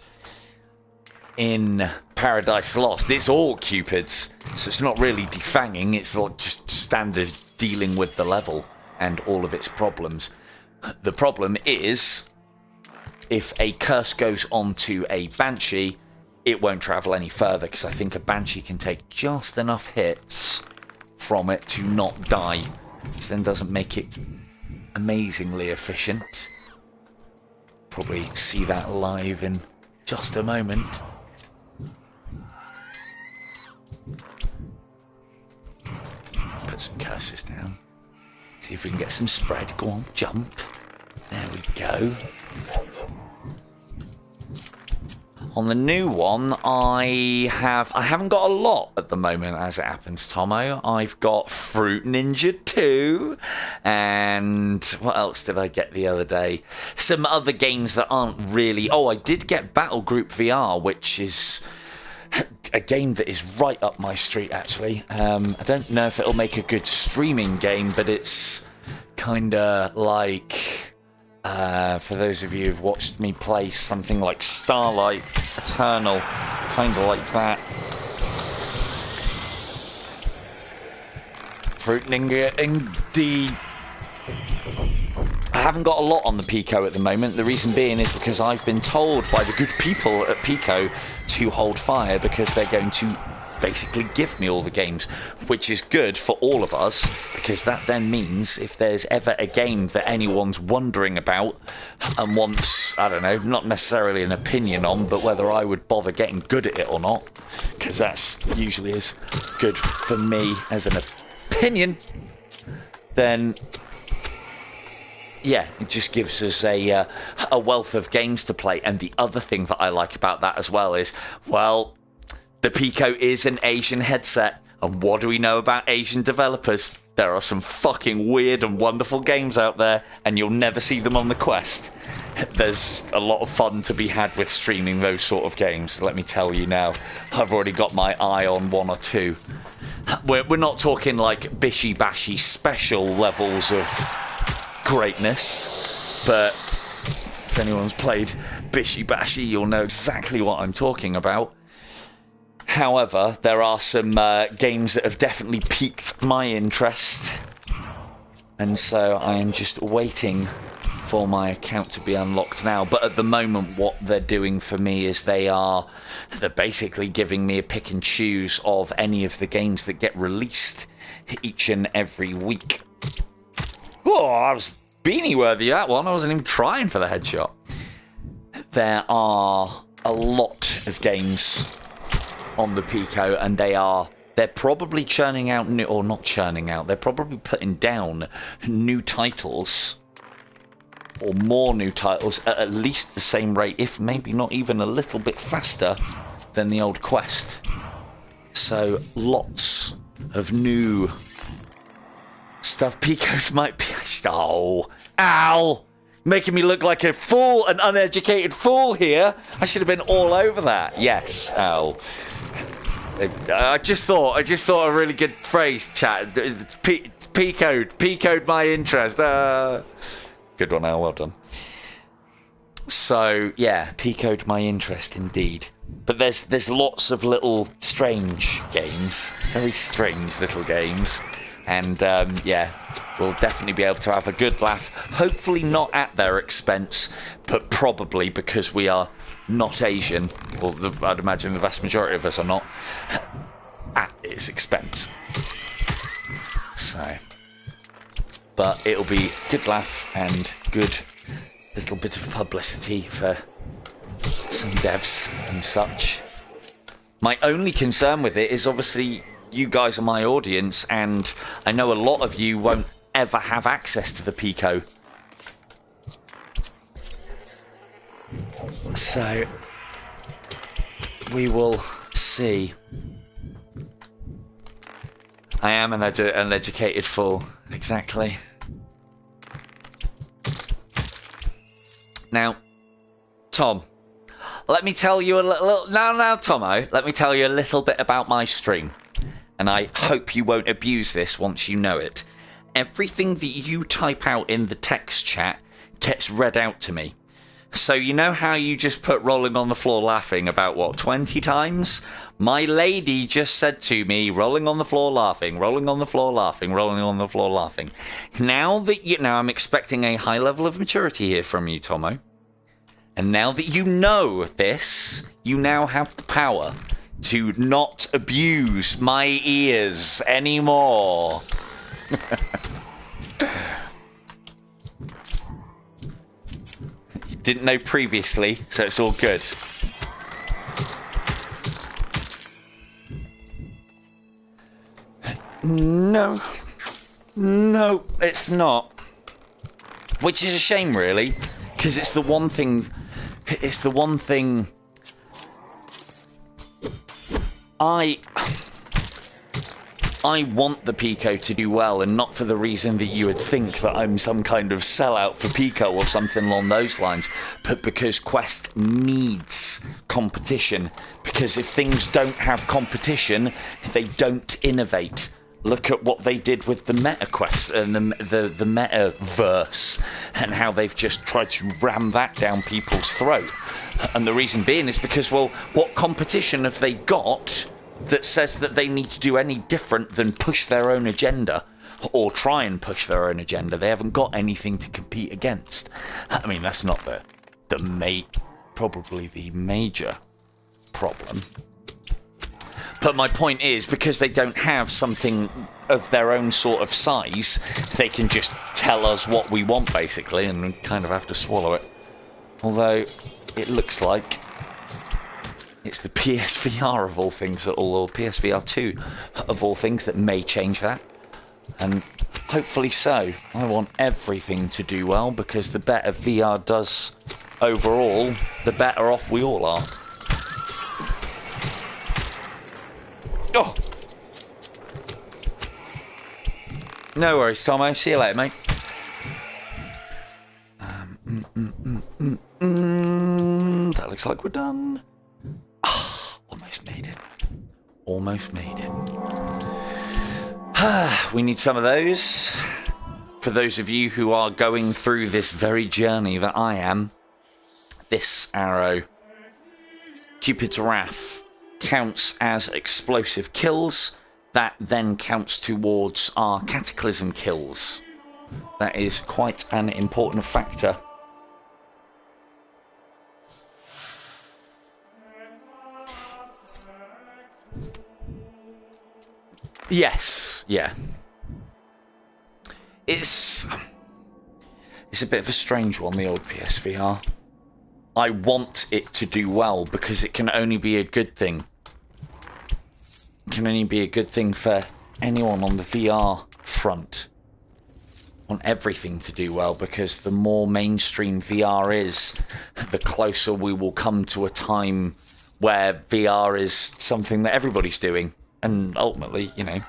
In Paradise Lost, it's all Cupids, so it's not really defanging, it's like just standard dealing with the level and all of its problems. The problem is, if a curse goes onto a Banshee, it won't travel any further, because I think a Banshee can take just enough hits from it to not die, which then doesn't make it amazingly efficient. Probably see that live in just a moment. Put some curses down. See if we can get some spread. Go on, jump. There we go. On the new one, I haven't got a lot at the moment, as it happens, Tomo. I've got Fruit Ninja 2, and what else did I get the other day? Some other games that aren't really... Oh, I did get Battle Group VR, which is a game that is right up my street, actually. I don't know if it'll make a good streaming game, but it's kind of like For those of you who've watched me play something like Starlight, Eternal, kind of like that. Fruit Ninja, indeed. I haven't got a lot on the PICO at the moment. The reason being is because I've been told by the good people at PICO to hold fire because they're going to basically give me all the games, which is good for all of us, because that then means if there's ever a game that anyone's wondering about and wants, I don't know, not necessarily an opinion on, but whether I would bother getting good at it or not, because that's usually as good for me as an opinion, then yeah, it just gives us a wealth of games to play. And the other thing that I like about that as well is, well, the PICO is an Asian headset, and what do we know about Asian developers? There are some fucking weird and wonderful games out there, and you'll never see them on the Quest. There's a lot of fun to be had with streaming those sort of games, let me tell you now. I've already got my eye on one or two. We're not talking like bishy-bashy special levels of greatness, but if anyone's played bishy-bashy, you'll know exactly what I'm talking about. However, there are some games that have definitely piqued my interest, and so I am just waiting for my account to be unlocked now. But at the moment, what they're doing for me is they're basically giving me a pick and choose of any of the games that get released each and every week. Oh, I was beanie worthy that one. I wasn't even trying for the headshot. There are a lot of games on the PICO, and they're probably churning out new, or not churning out, they're probably putting down new titles, or more new titles, at least the same rate, if maybe not even a little bit faster than the old Quest. So lots of new stuff. PICO might be... Oh, ow! Making me look like a fool, an uneducated fool here. I should have been all over that. Yes, ow. I just thought a really good phrase, chat. PICO'd my interest. Good one, Al. Well done. So yeah, PICO'd my interest indeed. But there's lots of little strange games, very strange little games, and yeah, we'll definitely be able to have a good laugh. Hopefully not at their expense, but probably because we are not Asian, or I'd imagine the vast majority of us are not, at its expense. So, but it'll be good laugh and good little bit of publicity for some devs and such. My only concern with it is obviously you guys are my audience, and I know a lot of you won't ever have access to the PICO. So we will see. I am an educated fool, exactly. Now, Tom, let me tell you a little... Now, Tomo, let me tell you a little bit about my stream. And I hope you won't abuse this once you know it. Everything that you type out in the text chat gets read out to me. So you know how you just put rolling on the floor laughing about, what, 20 times? My lady just said to me, rolling on the floor laughing, rolling on the floor laughing, rolling on the floor laughing. Now I'm expecting a high level of maturity here from you, Tomo. And now that you know this, you now have the power to not abuse my ears anymore. You didn't know previously, so it's all good. No, it's not. Which is a shame, really, because it's the one thing. It's the one thing. I want the PICO to do well, and not for the reason that you would think that I'm some kind of sellout for PICO or something along those lines, but because Quest needs competition. Because if things don't have competition, they don't innovate. look at what they did with the meta quest and the metaverse, and how they've just tried to ram that down people's throat. And the reason being is because, well, what competition have they got that says that they need to do any different than push their own agenda, or try and push their own agenda? They haven't got anything to compete against. I mean, that's not probably the major problem. But my point is, because they don't have something of their own sort of size, they can just tell us what we want, basically, and we kind of have to swallow it. Although, it looks like it's the PSVR of all things, or PSVR 2 of all things, that may change that. And hopefully so. I want everything to do well, because the better VR does overall, the better off we all are. Oh! No worries, Tomo. See you later, mate. That looks like we're done. Almost made it. Almost made it. We need some of those. For those of you who are going through this very journey that I am, this arrow, Cupid's Wrath, counts as explosive kills. That then counts towards our cataclysm kills. That is quite an important factor. Yes, yeah. It's a bit of a strange one, the old PSVR. I want it to do well, because it can only be a good thing. It can only be a good thing for anyone on the VR front. I want everything to do well, because the more mainstream VR is, the closer we will come to a time where VR is something that everybody's doing. And ultimately, you know,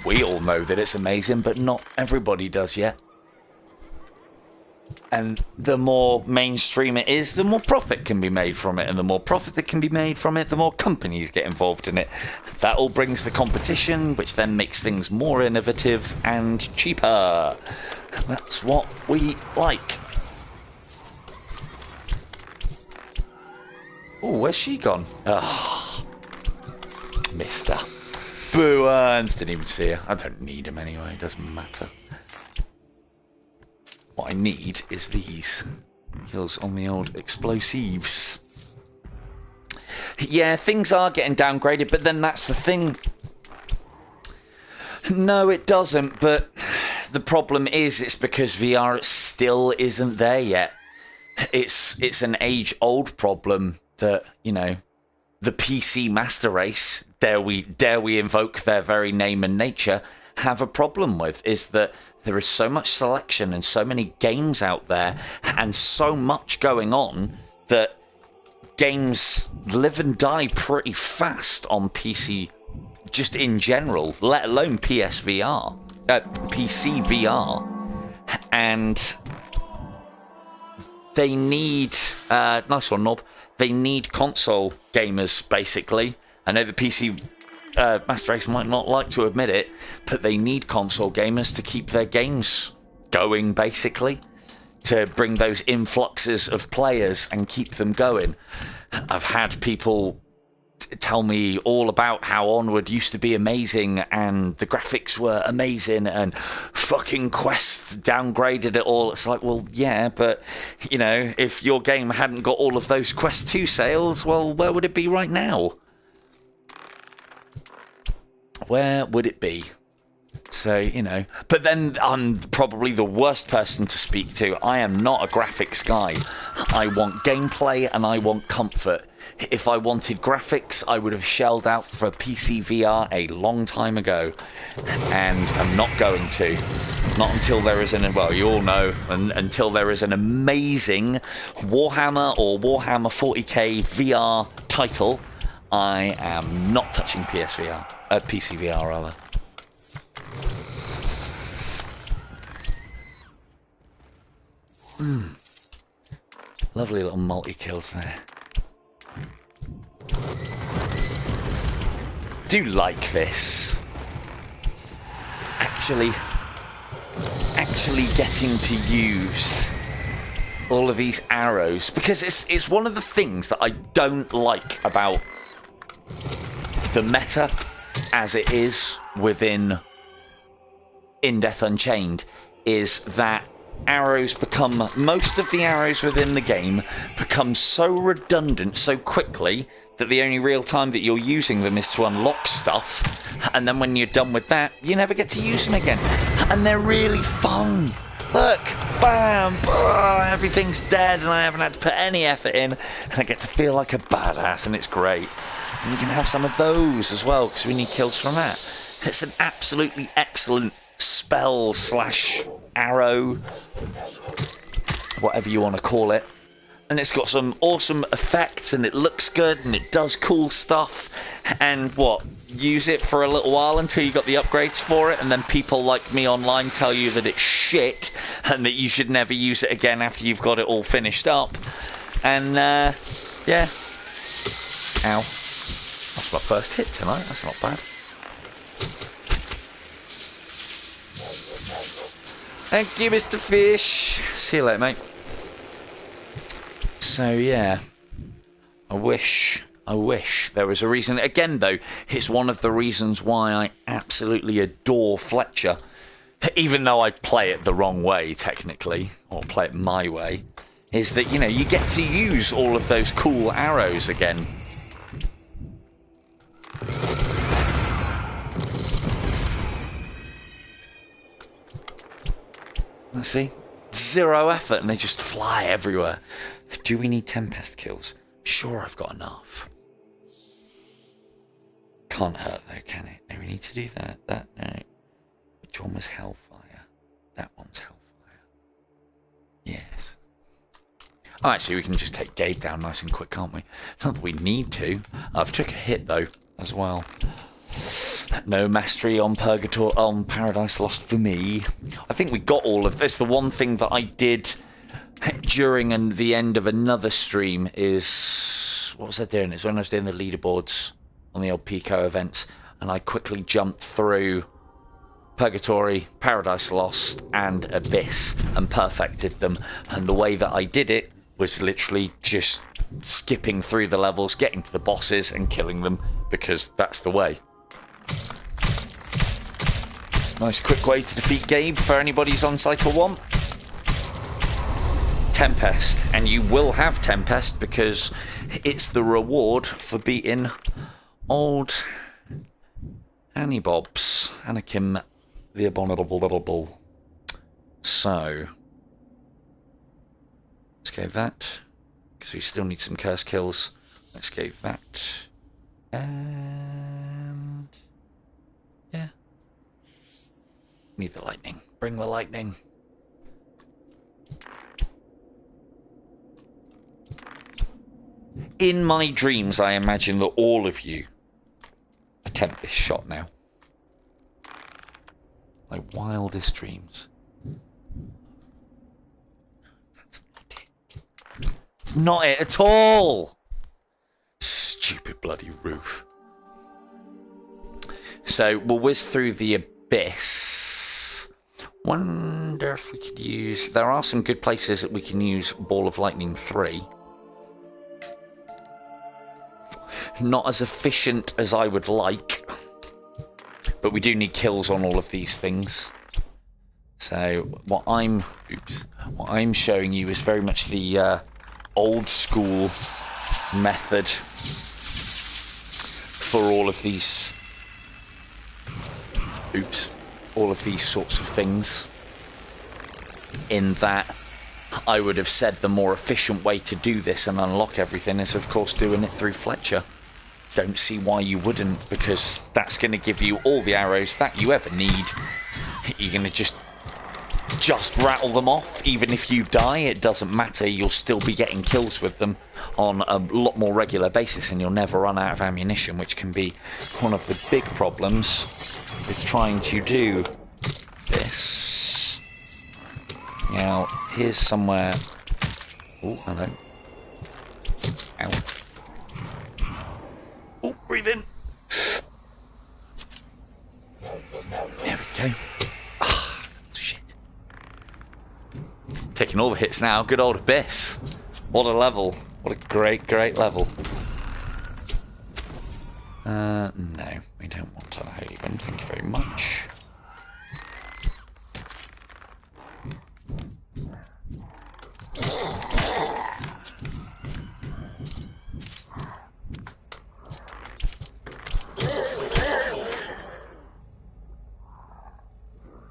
we all know that it's amazing, but not everybody does yet. And the more mainstream it is, the more profit can be made from it. And the more profit that can be made from it, the more companies get involved in it. That all brings the competition, which then makes things more innovative and cheaper. That's what we like. Oh, where's she gone? Ah, Mister. Boo Earns. Didn't even see her. I don't need him anyway. It doesn't matter. What I need is these kills on the old explosives. Yeah, things are getting downgraded, but then that's the thing. No, it doesn't, but the problem is it's because VR still isn't there yet. It's an age-old problem that, you know, the PC master race, dare we invoke their very name and nature, have a problem with, is that there is so much selection and so many games out there and so much going on that games live and die pretty fast on PC, just in general, let alone PC VR. And they need, nice one, Nob, they need console gamers, basically. I know the PC Master Race might not like to admit it, but they need console gamers to keep their games going, basically, to bring those influxes of players and keep them going. I've had people tell me all about how Onward used to be amazing and the graphics were amazing and fucking Quest downgraded it all. It's like, well, yeah, but, you know, if your game hadn't got all of those Quest 2 sales, well, where would it be right now? Where would it be? So, you know, but then I'm probably the worst person to speak to. I am not a graphics guy. I want gameplay and I want comfort. If I wanted graphics, I would have shelled out for PC VR a long time ago. And I'm not going to. Not until there is well, you all know, until there is an amazing Warhammer or Warhammer 40k VR title, I am not touching PSVR. PC VR, rather. Lovely little multi-kills there. Do like this. actually getting to use all of these arrows, because it's one of the things that I don't like about the meta as it is within In Death Unchained, is that most of the arrows within the game become so redundant so quickly that the only real time that you're using them is to unlock stuff, and then when you're done with that, you never get to use them again. And they're really fun. Look, bam, everything's dead, and I haven't had to put any effort in, and I get to feel like a badass, and it's great. And you can have some of those as well, because we need kills from that. It's an absolutely excellent spell / arrow, whatever you want to call it. And it's got some awesome effects, and it looks good, and it does cool stuff. And use it for a little while until you got the upgrades for it, and then people like me online tell you that it's shit and that you should never use it again after you've got it all finished up. And yeah, ow, that's my first hit tonight. That's not bad. Thank you, Mr. Fish. See you later, mate. So yeah, I wish there was a reason. Again, though, it's one of the reasons why I absolutely adore Fletcher, even though I play it the wrong way technically, or play it my way, is that, you know, you get to use all of those cool arrows again. Let's see, 0 effort, and they just fly everywhere. Do we need Tempest kills? Sure, I've got enough. Can't hurt though, can it? No, we need to do that. No. Which one was Hellfire? That one's Hellfire. Yes. Oh, actually, we can just take Gabe down nice and quick, can't we? Not that we need to. I've took a hit though, as well. No mastery on Paradise Lost for me. I think we got all of this. The one thing that I did during the end of another stream is, what was I doing? It's when I was doing the leaderboards on the old PICO events, and I quickly jumped through Purgatory, Paradise Lost, and Abyss and perfected them. And the way that I did it was literally just skipping through the levels, getting to the bosses and killing them, because that's the way. Nice quick way to defeat Gabe for anybody who's on Cycle 1. Tempest, and you will have Tempest because it's the reward for beating old Annie Bobs, Anakim the Abominable Little Bull. So let's go that, because we still need some curse kills. Let's go that, and yeah, need the lightning. Bring the lightning. In my dreams, I imagine that all of you attempt this shot now. My wildest dreams. That's not it. It's not it at all! Stupid bloody roof. So, we'll whiz through the Abyss. Wonder if we could use... There are some good places that we can use Ball of Lightning 3. Not as efficient as I would like, but we do need kills on all of these things. So what I'm showing you is very much the old school method for all of these all of these sorts of things, in that I would have said the more efficient way to do this and unlock everything is, of course, doing it through Fletcher. Don't see why you wouldn't, because that's going to give you all the arrows that you ever need. You're going to just rattle them off. Even if you die, it doesn't matter. You'll still be getting kills with them on a lot more regular basis, and you'll never run out of ammunition, which can be one of the big problems with trying to do this. Now, here's somewhere... Oh, hello. Ow. Oh, breathe in. There we go. taking all the hits now. Good old Abyss. What a level. What a great, great level. No, we don't want a holy gun. Thank you very much.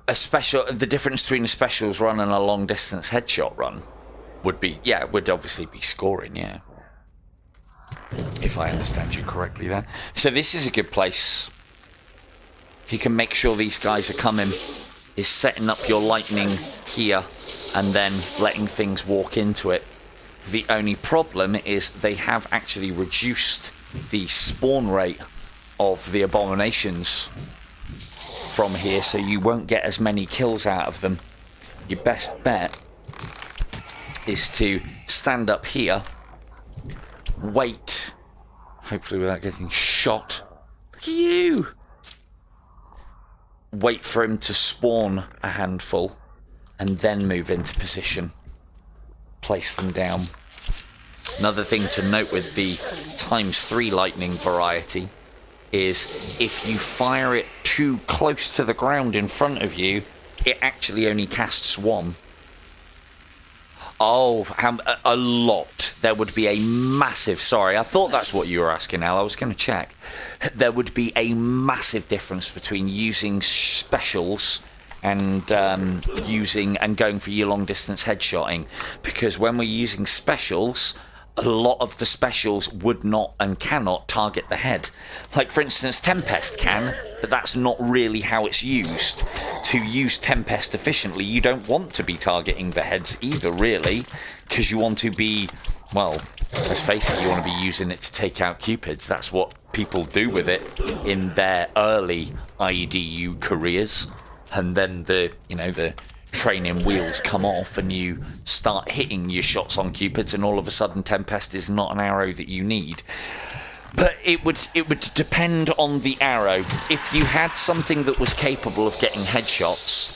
A special, the difference between a specials run and a long distance headshot run would be, yeah, would obviously be scoring, yeah. If I understand you correctly there. So this is a good place. If you can make sure these guys are coming, is setting up your lightning here and then letting things walk into it. The only problem is they have actually reduced the spawn rate of the abominations from here, so you won't get as many kills out of them. Your best bet is to stand up here, wait, hopefully without getting shot. Look at you! Wait for him to spawn a handful and then move into position. Place them down. Another thing to note with the ×3 lightning variety is if you fire it too close to the ground in front of you, it actually only casts one. Oh, a lot. There would be a massive... Sorry, I thought that's what you were asking, Al. I was going to check. There would be a massive difference between using specials and going for your long-distance headshotting. Because when we're using specials, a lot of the specials would not and cannot target the head. Like, for instance, Tempest can, but that's not really how it's used. To use Tempest efficiently, you don't want to be targeting the heads either, really, because you want to be, well, let's face it, you want to be using it to take out Cupids. That's what people do with it in their early IDU careers. And then the training wheels come off and you start hitting your shots on Cupids, and all of a sudden Tempest is not an arrow that you need. But it would depend on the arrow. If you had something that was capable of getting headshots,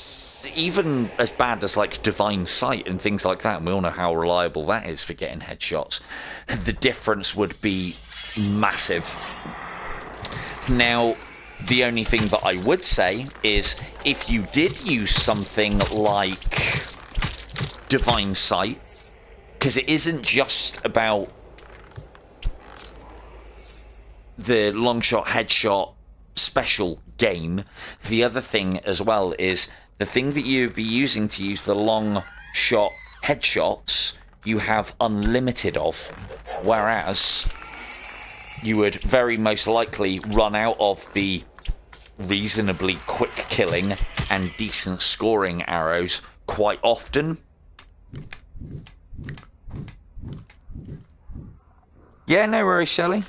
even as bad as like Divine Sight and things like that, and we all know how reliable that is for getting headshots, the difference would be massive. Now, the only thing that I would say is if you did use something like Divine Sight, because it isn't just about the long shot, headshot, special game. The other thing as well is the thing that you'd be using to use the long shot headshots, you have unlimited of, whereas you would very most likely run out of the reasonably quick killing and decent scoring arrows quite often. Yeah, no worries, Shelley.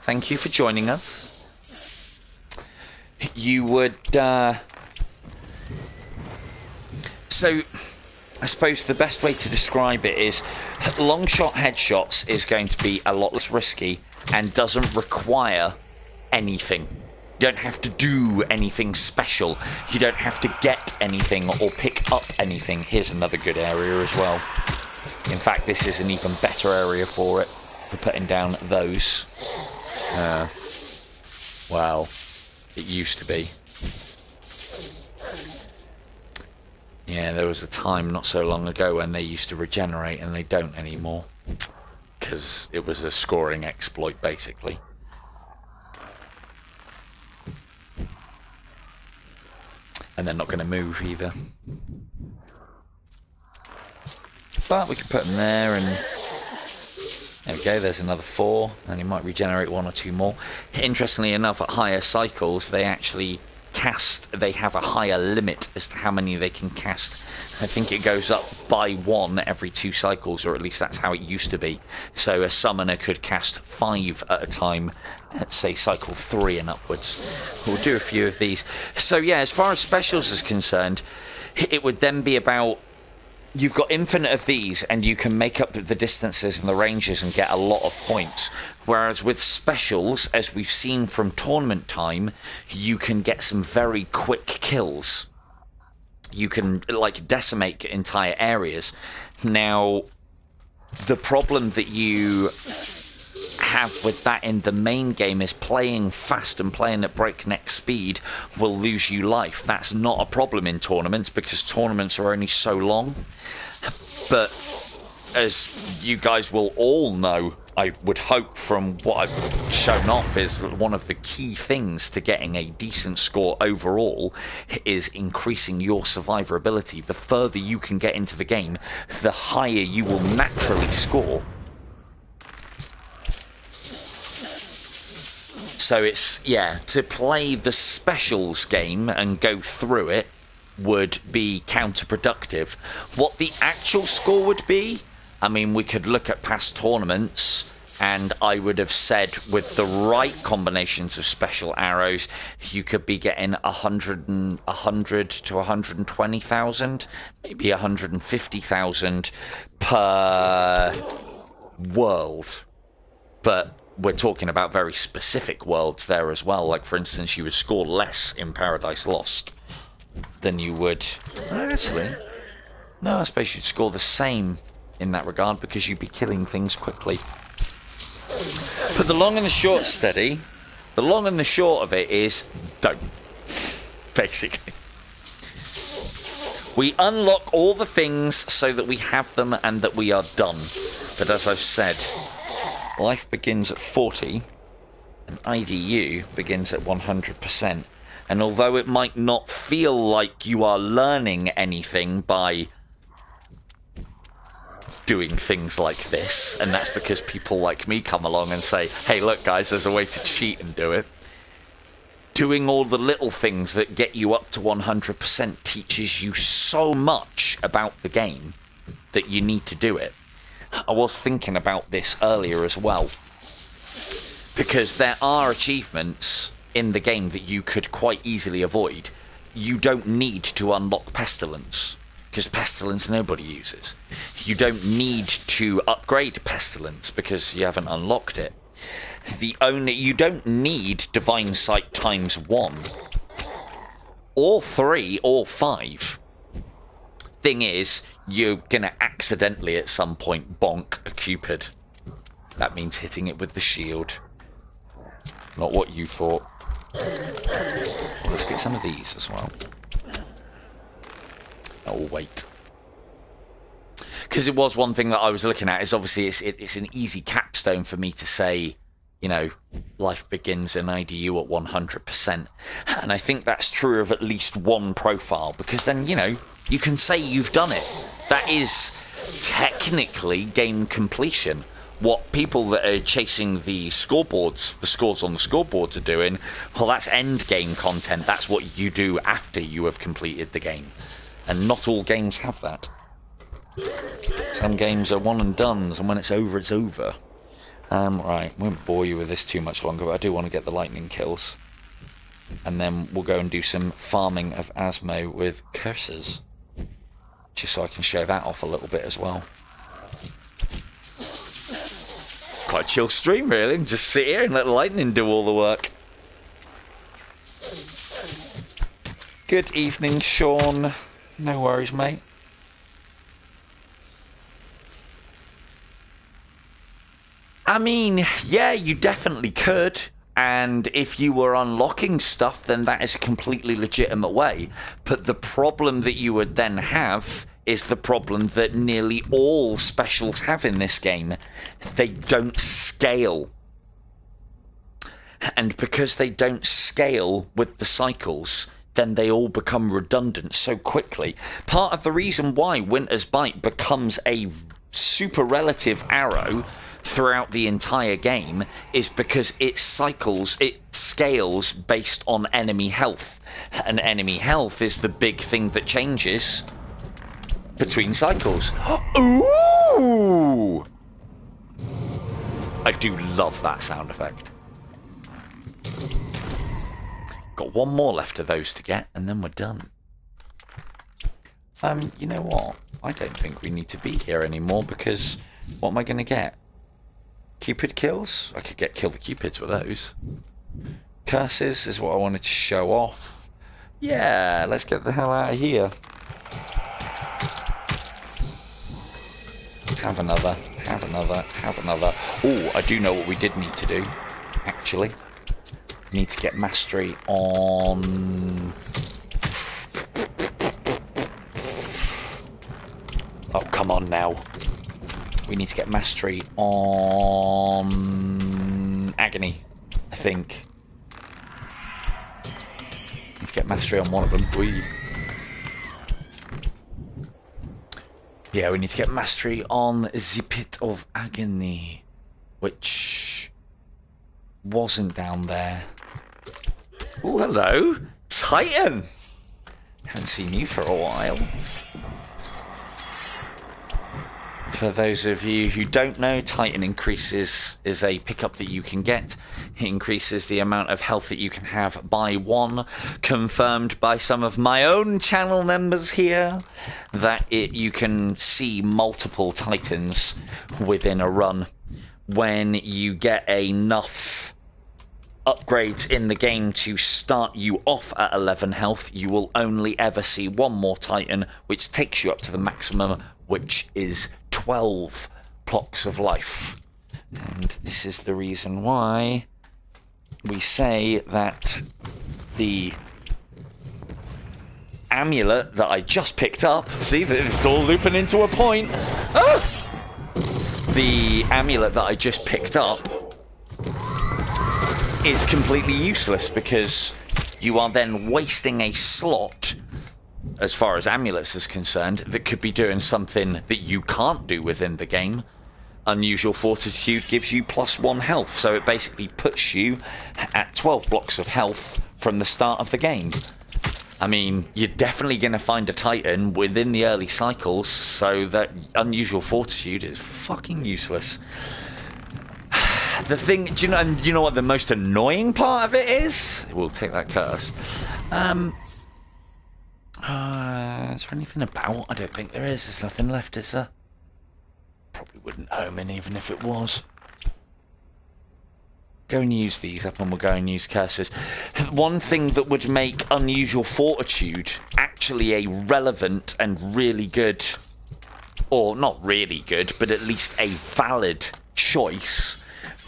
Thank you for joining us. You would so I suppose the best way to describe it is long shot headshots is going to be a lot less risky and doesn't require anything. You don't have to do anything special. You don't have to get anything or pick up anything. Here's another good area as well. In fact, this is an even better area for it, for putting down those. Well, it used to be. Yeah, there was a time not so long ago when they used to regenerate and they don't anymore. Because it was a scoring exploit, basically. And they're not going to move either. But we can put them there, and there we go, there's another 4, and you might regenerate 1 or 2 more. Interestingly enough, at higher cycles, they actually they have a higher limit as to how many they can cast. I think it goes up by 1 every 2 cycles, or at least that's how it used to be. So a summoner could cast 5 at a time, let's say cycle 3 and upwards. We'll do a few of these. So yeah, as far as specials is concerned, it would then be about, you've got infinite of these and you can make up the distances and the ranges and get a lot of points. Whereas with specials, as we've seen from tournament time, you can get some very quick kills. You can, like, decimate entire areas. Now, the problem that you have with that in the main game is playing fast and playing at breakneck speed will lose you life. That's not a problem in tournaments because tournaments are only so long. But as you guys will all know, I would hope from what I've shown off, is one of the key things to getting a decent score overall is increasing your survivability. The further you can get into the game, the higher you will naturally score. So it's, yeah, to play the specials game and go through it would be counterproductive. What the actual score would be, I mean, we could look at past tournaments, and I would have said with the right combinations of special arrows, you could be getting 100 to 120,000, maybe 150,000 per world. But we're talking about very specific worlds there as well. Like, for instance, you would score less in Paradise Lost than you would... Actually, no, I suppose you'd score the same in that regard because you'd be killing things quickly. But the long and the short, Steady, the long and the short of it is don't. Basically. We unlock all the things so that we have them and that we are done. But as I've said, life begins at 40 and IDU begins at 100%. And although it might not feel like you are learning anything by doing things like this, and that's because people like me come along and say, hey, look, guys, there's a way to cheat and do it. Doing all the little things that get you up to 100% teaches you so much about the game that you need to do it. I was thinking about this earlier as well, because there are achievements in the game that you could quite easily avoid. You don't need to unlock Pestilence, because Pestilence nobody uses. You don't need to upgrade Pestilence because you haven't unlocked it. You don't need Divine Sight times 1 or 3 or 5. Thing is, you're gonna accidentally at some point bonk a Cupid. That means hitting it with the shield. Not what you thought. Well, let's get some of these as well. Oh, wait. Because it was one thing that I was looking at, is obviously it's an easy capstone for me to say, you know, life begins in IDU at 100%. And I think that's true of at least one profile, because then, you know, you can say you've done it. That is technically game completion. What people that are chasing the scoreboards, the scores on the scoreboards are doing, well, that's end game content. That's what you do after you have completed the game. And not all games have that. Some games are one and done, and when it's over, it's over. Right, won't bore you with this too much longer, but I do want to get the lightning kills. And then we'll go and do some farming of Asmo with curses. Just so I can show that off a little bit as well. Quite a chill stream, really. Just sit here and let the lightning do all the work. Good evening, Sean. No worries, mate. I mean, yeah, you definitely could. And if you were unlocking stuff, then that is a completely legitimate way. But the problem that you would then have is the problem that nearly all specials have in this game. They don't scale. And because they don't scale with the cycles, then they all become redundant so quickly. Part of the reason why Winter's Bite becomes a super relative arrow throughout the entire game is because it scales based on enemy health. And enemy health is the big thing that changes between cycles. Ooh! I do love that sound effect. Got one more left of those to get, and then we're done. You know what? I don't think we need to be here anymore, because what am I going to get? Cupid kills? I could kill the Cupids with those. Curses is what I wanted to show off. Yeah, let's get the hell out of here. Have another. Have another. Have another. Oh, I do know what we did need to do, actually. We need to get mastery on... Oh, come on now. We need to get mastery on... agony, I think. Need to get mastery on one of them. Yeah, we need to get mastery on the Pit of Agony, which wasn't down there. Oh, hello, Titan. Haven't seen you for a while. For those of you who don't know, Titan increases is a pickup that you can get. It increases the amount of health that you can have by 1, confirmed by some of my own channel members here, that you can see multiple Titans within a run. When you get enough upgrades in the game to start you off at 11 health, you will only ever see one more Titan, which takes you up to the maximum, which is 12 blocks of life. And this is the reason why we say that the amulet that I just picked up, see, it's all looping into a point. Ah! The amulet that I just picked up is completely useless because you are then wasting a slot, as far as amulets is concerned, that could be doing something that you can't do within the game. Unusual Fortitude gives you +1 health, so it basically puts you at 12 blocks of health from the start of the game. I mean, you're definitely going to find a Titan within the early cycles, so that Unusual Fortitude is fucking useless. The thing, do you know what the most annoying part of it is? We'll take that curse. Is there anything about? I don't think there is. There's nothing left, is there? Probably wouldn't home in even if it was. Go and use these up and we'll go and use curses. One thing that would make Unusual Fortitude actually a relevant and really good, or not really good, but at least a valid choice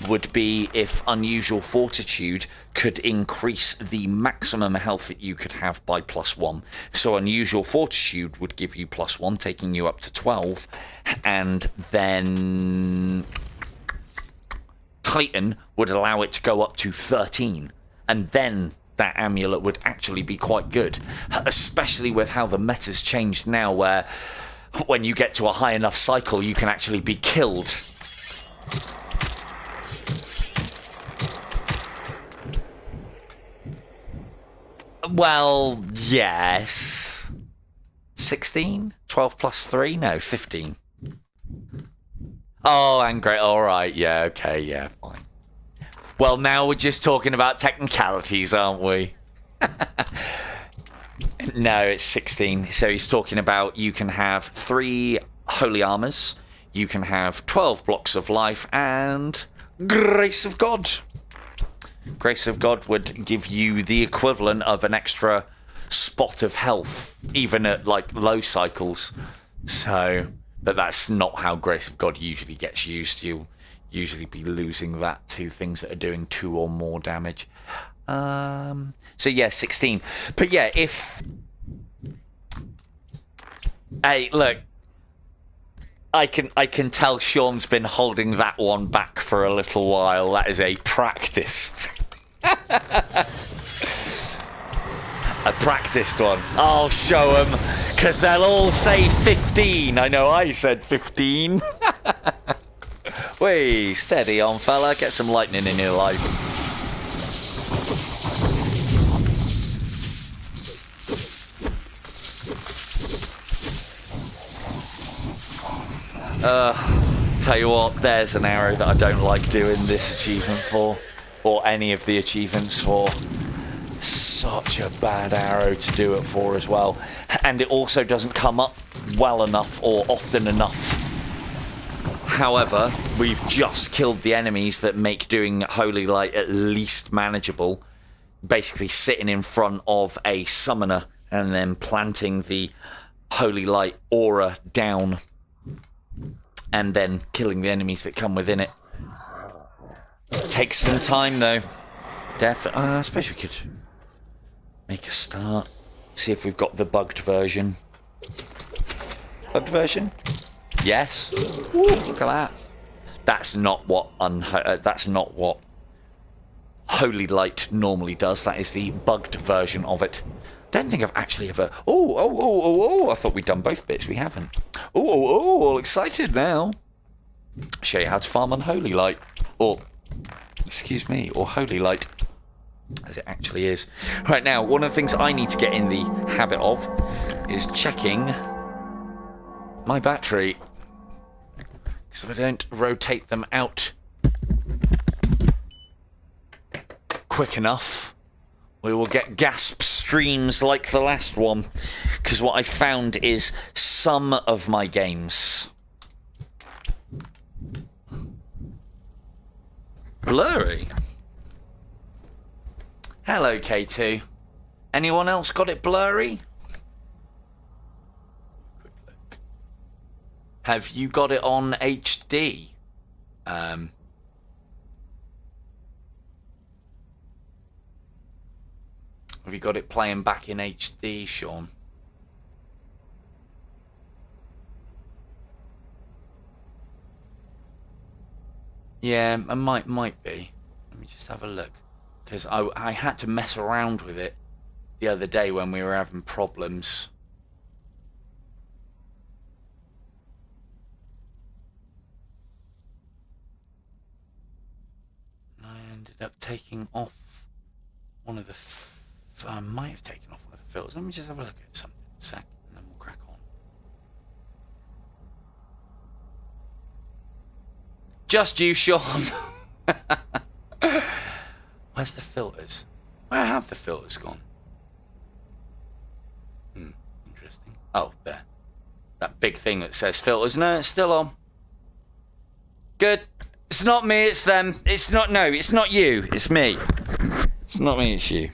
would be if Unusual Fortitude could increase the maximum health that you could have by +1. So Unusual Fortitude would give you +1, taking you up to 12, and then Titan would allow it to go up to 13, and then that amulet would actually be quite good, especially with how the meta's changed now, where when you get to a high enough cycle you can actually be killed. Well, yes. 16? 12 plus 3? No, 15. Oh, and great. All right. Yeah, okay. Yeah, fine. Well, now we're just talking about technicalities, aren't we? No, it's 16. So he's talking about you can have 3 holy armors, you can have 12 blocks of life, and Grace of God. Grace of God would give you the equivalent of an extra spot of health, even at like low cycles. So, but that's not how Grace of God usually gets used. You'll usually be losing that to things that are doing 2 or more damage. So yeah, 16. But yeah, if... Hey, look. I can tell Sean's been holding that one back for a little while. That is a practiced. A practiced one. I'll show them, because they'll all say 15. I know I said 15. Wait, steady on, fella. Get some lightning in your life. Tell you what, there's an arrow that I don't like doing this achievement for, or any of the achievements for. Such a bad arrow to do it for as well, and it also doesn't come up well enough or often enough. However, we've just killed the enemies that make doing Holy Light at least manageable, basically sitting in front of a summoner and then planting the Holy Light aura down. and then killing the enemies that come within it. Takes some time though. Definitely. I suppose we could make a start. See if we've got the bugged version. Bugged version? Yes. Ooh, look at that. That's not what Holy Light normally does. That is the bugged version of it. Don't think I've actually ever... Oh, I thought we'd done both bits. We haven't. Oh, all excited now. Show you how to farm on Holy Light. Or, excuse me, or Holy Light, as it actually is. Right, now, one of the things I need to get in the habit of is checking my battery. So I don't rotate them out quick enough, we will get gasp streams like the last one. Because what I found is some of my games blurry. Hello, K2. Anyone else got it blurry? Quick look. Have you got it on HD? Have you got it playing back in HD, Sean? Yeah, it might be. Let me just have a look. Because I had to mess around with it the other day when we were having problems. And I ended up taking off one of the... I might have taken off one of the filters. Let me just have a look at something in a sec, and then we'll crack on. Just you, Sean. Where's the filters? Where have the filters gone? Interesting. Oh, there. That big thing that says filters. No, it's still on. Good. It's not me, it's them. It's not you. It's me. It's not me, it's you.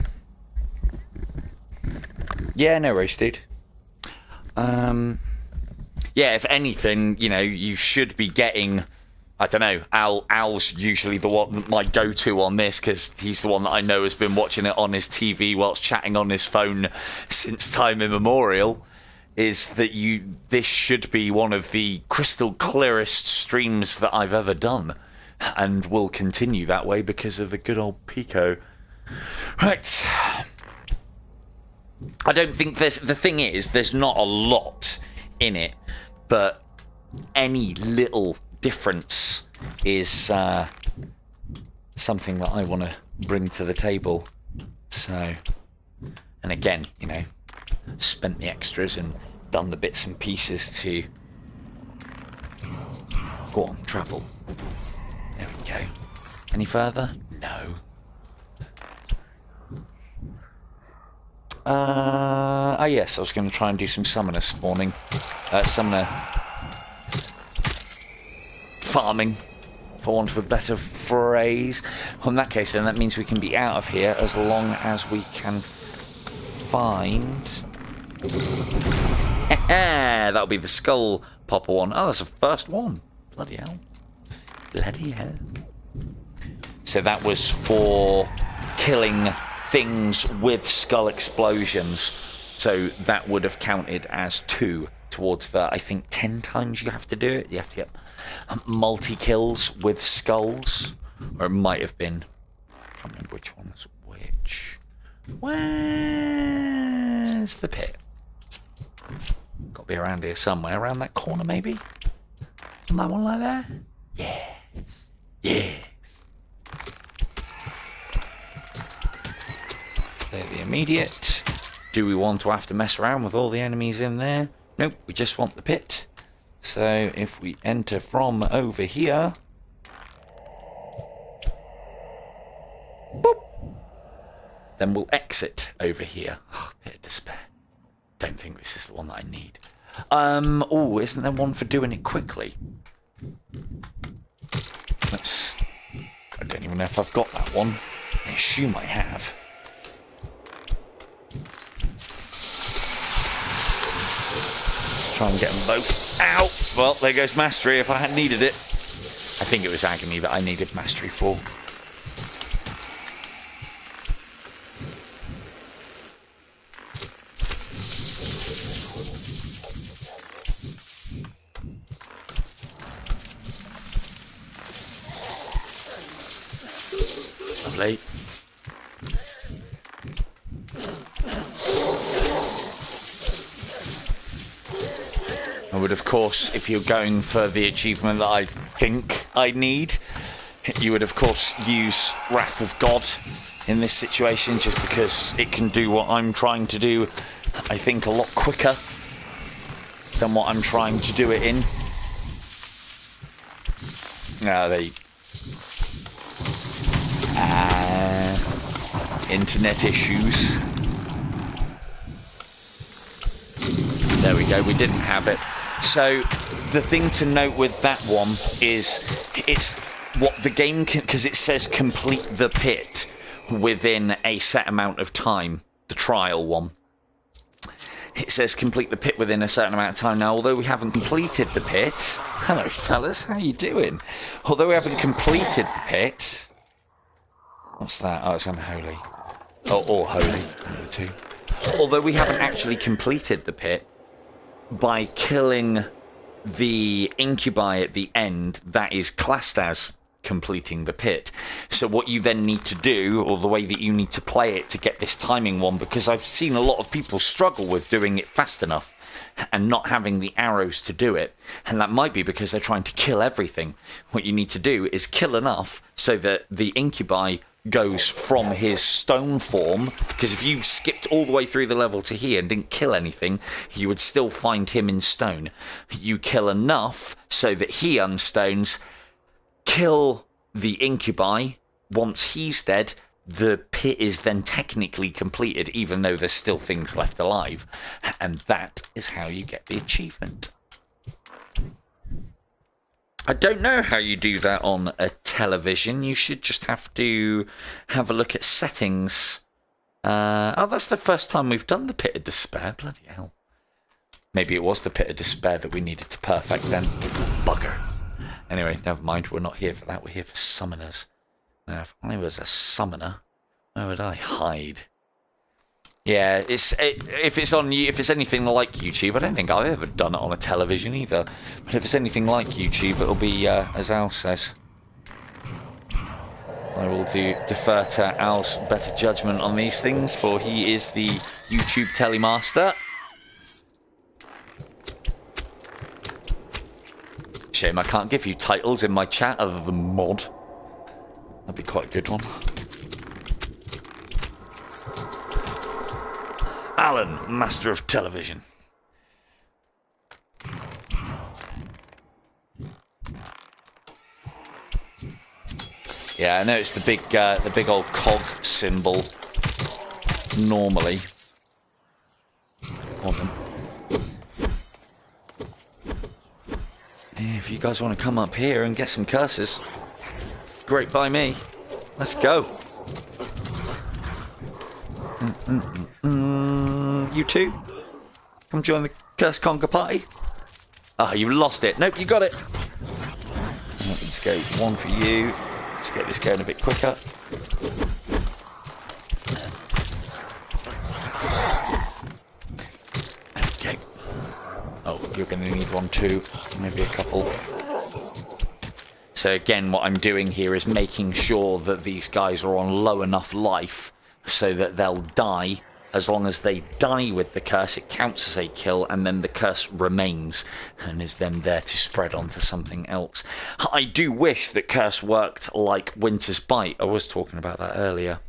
Yeah, no worries, dude. Yeah, if anything, you know, you should be getting... I don't know, Al's usually the one, my go-to on this, because he's the one that I know has been watching it on his TV whilst chatting on his phone since time immemorial, is that this should be one of the crystal clearest streams that I've ever done, and will continue that way because of the good old PICO. Right. I don't think the thing is, there's not a lot in it, but any little difference is something that I want to bring to the table. So, and again, you know, spent the extras and done the bits and pieces to go on, travel. There we go. Any further? No. Yes, I was going to try and do some summoner spawning. Summoner farming, for want of a better phrase. Well, in that case, then that means we can be out of here as long as we can find... That'll be the skull popper one. Oh, that's the first one. Bloody hell. Bloody hell. So that was for killing things with skull explosions. So that would have counted as 2 towards the, I think, 10 times you have to do it. You have to get multi-kills with skulls. Or it might have been... I can't remember which one was which. Where's the pit? Got to be around here somewhere. Around that corner, maybe? On that one like that? Yes. Yes. They're the immediate. Do we want to have to mess around with all the enemies in there? Nope, we just want the pit. So if we enter from over here... Boop, then we'll exit over here. Oh, pit of despair. Don't think this is the one that I need. Oh, isn't there one for doing it quickly? Let's... I don't even know if I've got that one. I assume I have. Try and get them both. Ow! Well, there goes mastery if I hadn't needed it. I think it was agony that I needed mastery for. Lovely. I would, of course, if you're going for the achievement that I think I need, you would, of course, use Wrath of God in this situation, just because it can do what I'm trying to do, I think, a lot quicker than what I'm trying to do it in. Internet issues. There we go, we didn't have it. So the thing to note with that one is it's what the game can, because it says complete the pit within a set amount of time, the trial one. It says complete the pit within a certain amount of time. Now, although we haven't completed the pit... Hello, fellas, how you doing? Although we haven't completed the pit... What's that? Oh, it's unholy. Oh, or holy, one of the two. Although we haven't actually completed the pit, by killing the incubi at the end, that is classed as completing the pit. So what you then need to do, or the way that you need to play it to get this timing one, because I've seen a lot of people struggle with doing it fast enough and not having the arrows to do it, and that might be because they're trying to kill everything. What you need to do is kill enough so that the incubi goes from his stone form, because if you skipped all the way through the level to here and didn't kill anything, you would still find him in stone. You kill enough so that he unstones, kill the incubi. Once he's dead, the pit is then technically completed, even though there's still things left alive, and that is how you get the achievement. I don't know how you do that on a television. You should just have to have a look at settings. Oh, that's the first time we've done the Pit of Despair. Bloody hell. Maybe it was the Pit of Despair that we needed to perfect then. Bugger. Anyway, never mind. We're not here for that. We're here for summoners. Now, if I was a summoner, where would I hide? Yeah, if it's anything like YouTube, I don't think I've ever done it on a television either. But if it's anything like YouTube, it'll be as Al says. I will defer to Al's better judgment on these things, for he is the YouTube telemaster. Shame I can't give you titles in my chat other than mod. That'd be quite a good one. Alan, Master of Television. Yeah, I know it's the big old cog symbol. Normally. Hold on. Yeah, if you guys want to come up here and get some curses, great by me. Let's go. You two? Come join the Curse Conquer party? Ah, you lost it. Nope, you got it. Let's go one for you. Let's get this going a bit quicker. Okay. Oh, you're going to need one too. Maybe a couple. So again, what I'm doing here is making sure that these guys are on low enough life so that they'll die. As long as they die with the curse, it counts as a kill, and then the curse remains and is then there to spread onto something else. I do wish that curse worked like Winter's Bite. I was talking about that earlier.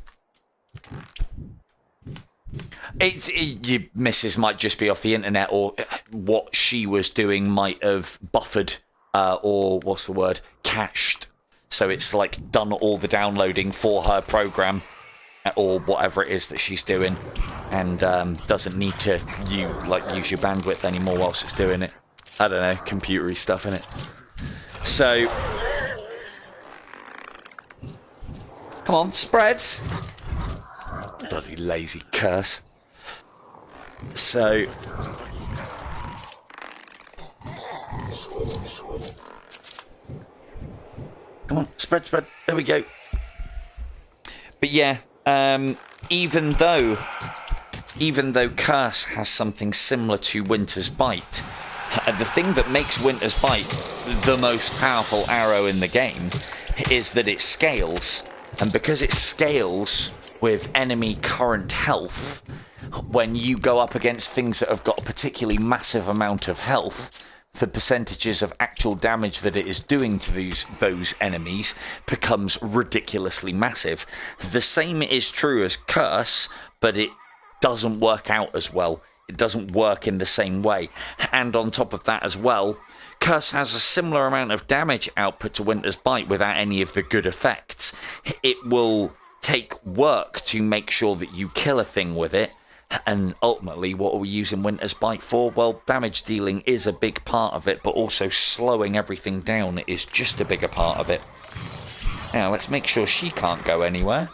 Your missus might just be off the internet, or what she was doing might have buffered, or what's the word, cached. So it's like done all the downloading for her program, or whatever it is that she's doing, and doesn't need to use your bandwidth anymore whilst it's doing it. I don't know, computery stuff, innit? So, come on, spread. Bloody lazy curse. So, Come on, spread, spread. There we go. But yeah, even though Curse has something similar to Winter's Bite, the thing that makes Winter's Bite the most powerful arrow in the game is that it scales. And because it scales with enemy current health, when you go up against things that have got a particularly massive amount of health, the percentages of actual damage that it is doing to those enemies becomes ridiculously massive. The same is true as Curse, but it doesn't work out as well. It doesn't work in the same way. And on top of that as well, Curse has a similar amount of damage output to Winter's Bite without any of the good effects. It will take work to make sure that you kill a thing with it. And ultimately, what are we using Winter's Bite for? Well, damage dealing is a big part of it, but also slowing everything down is just a bigger part of it. Now, let's make sure she can't go anywhere.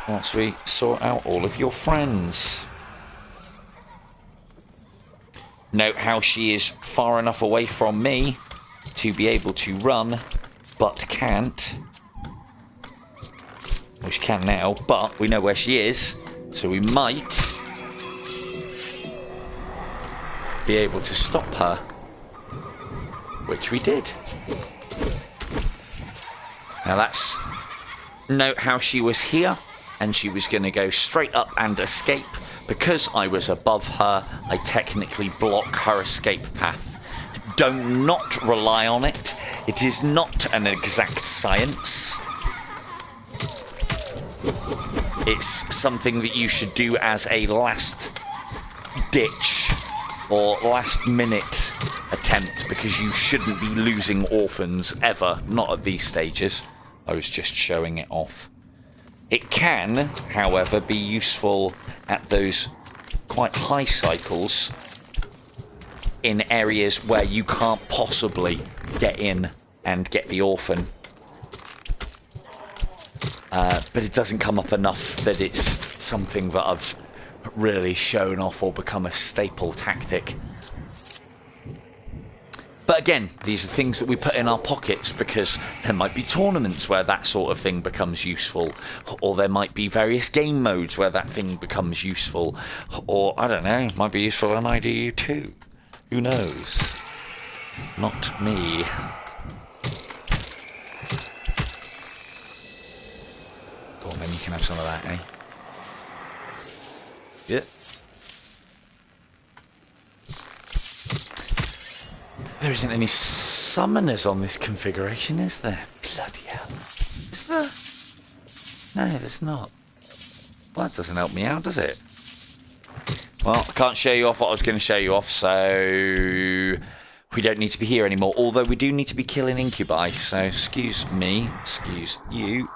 Once we sort out all of your friends. Note how she is far enough away from me to be able to run, but can't. Well, she can now, but we know where she is, so we might be able to stop her, which we did. Now that's... Note how she was here, and she was going to go straight up and escape. Because I was above her, I technically block her escape path. Do not rely on it. It is not an exact science. It's something that you should do as a last ditch or last minute attempt, because you shouldn't be losing orphans ever, not at these stages. I was just showing it off. It can, however, be useful at those quite high cycles in areas where you can't possibly get in and get the orphan. But it doesn't come up enough that it's something that I've really shown off or become a staple tactic. But again, these are things that we put in our pockets because there might be tournaments where that sort of thing becomes useful, or there might be various game modes where that thing becomes useful, or, I don't know, it might be useful in IDU too. Who knows? Not me. Go on then, you can have some of that, eh? Yeah. There isn't any summoners on this configuration, is there? Bloody hell. Is there? No, there's not. Well, that doesn't help me out, does it? Well, I can't show you off what I was going to show you off, so we don't need to be here anymore. Although we do need to be killing incubi, so excuse me, excuse you.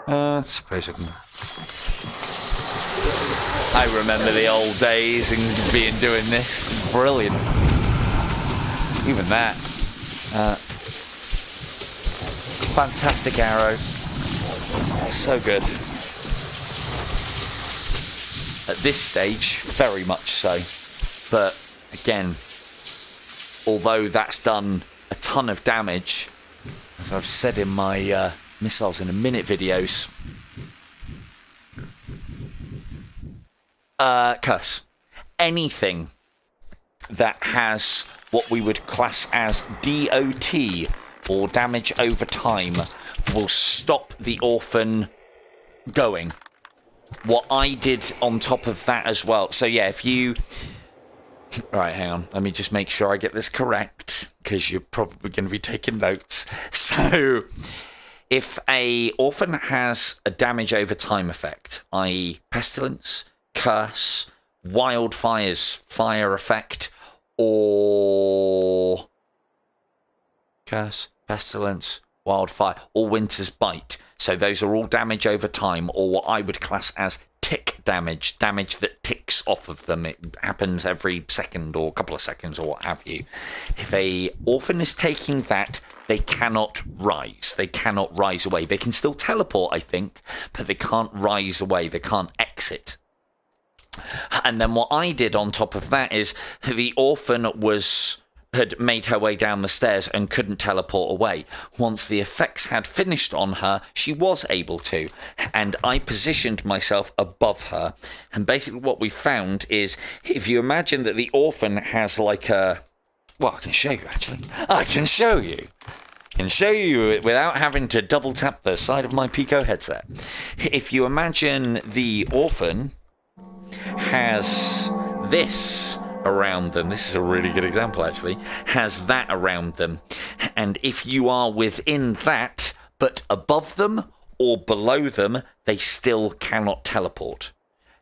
Suppose I can... I remember the old days and being doing this. Brilliant. Even that. Fantastic arrow. So good. At this stage, very much so. But again, although that's done a ton of damage, as I've said in my missiles in a minute videos, Curse. Anything that has what we would class as DOT, or damage over time, will stop the orphan going. What I did on top of that as well. So yeah, if you... Right, hang on. Let me just make sure I get this correct, because you're probably going to be taking notes. So, if a orphan has a damage over time effect, i.e. pestilence, curse, wildfire's fire effect, or curse, pestilence, wildfire, or winter's bite. So those are all damage over time, or what I would class as tick damage, damage that ticks off of them. It happens every second or couple of seconds or what have you. If a orphan is taking that, they cannot rise. They cannot rise away. They can still teleport, I think, but they can't rise away. They can't exit. And then what I did on top of that is the orphan had made her way down the stairs and couldn't teleport away. Once the effects had finished on her, she was able to. And I positioned myself above her. And basically what we found is, if you imagine that the orphan has like a... Well, I can show you, actually. I can show you. I can show you without having to double tap the side of my PICO headset. If you imagine the orphan has this around them, this is a really good example actually, has that around them, and if you are within that but above them or below them, they still cannot teleport.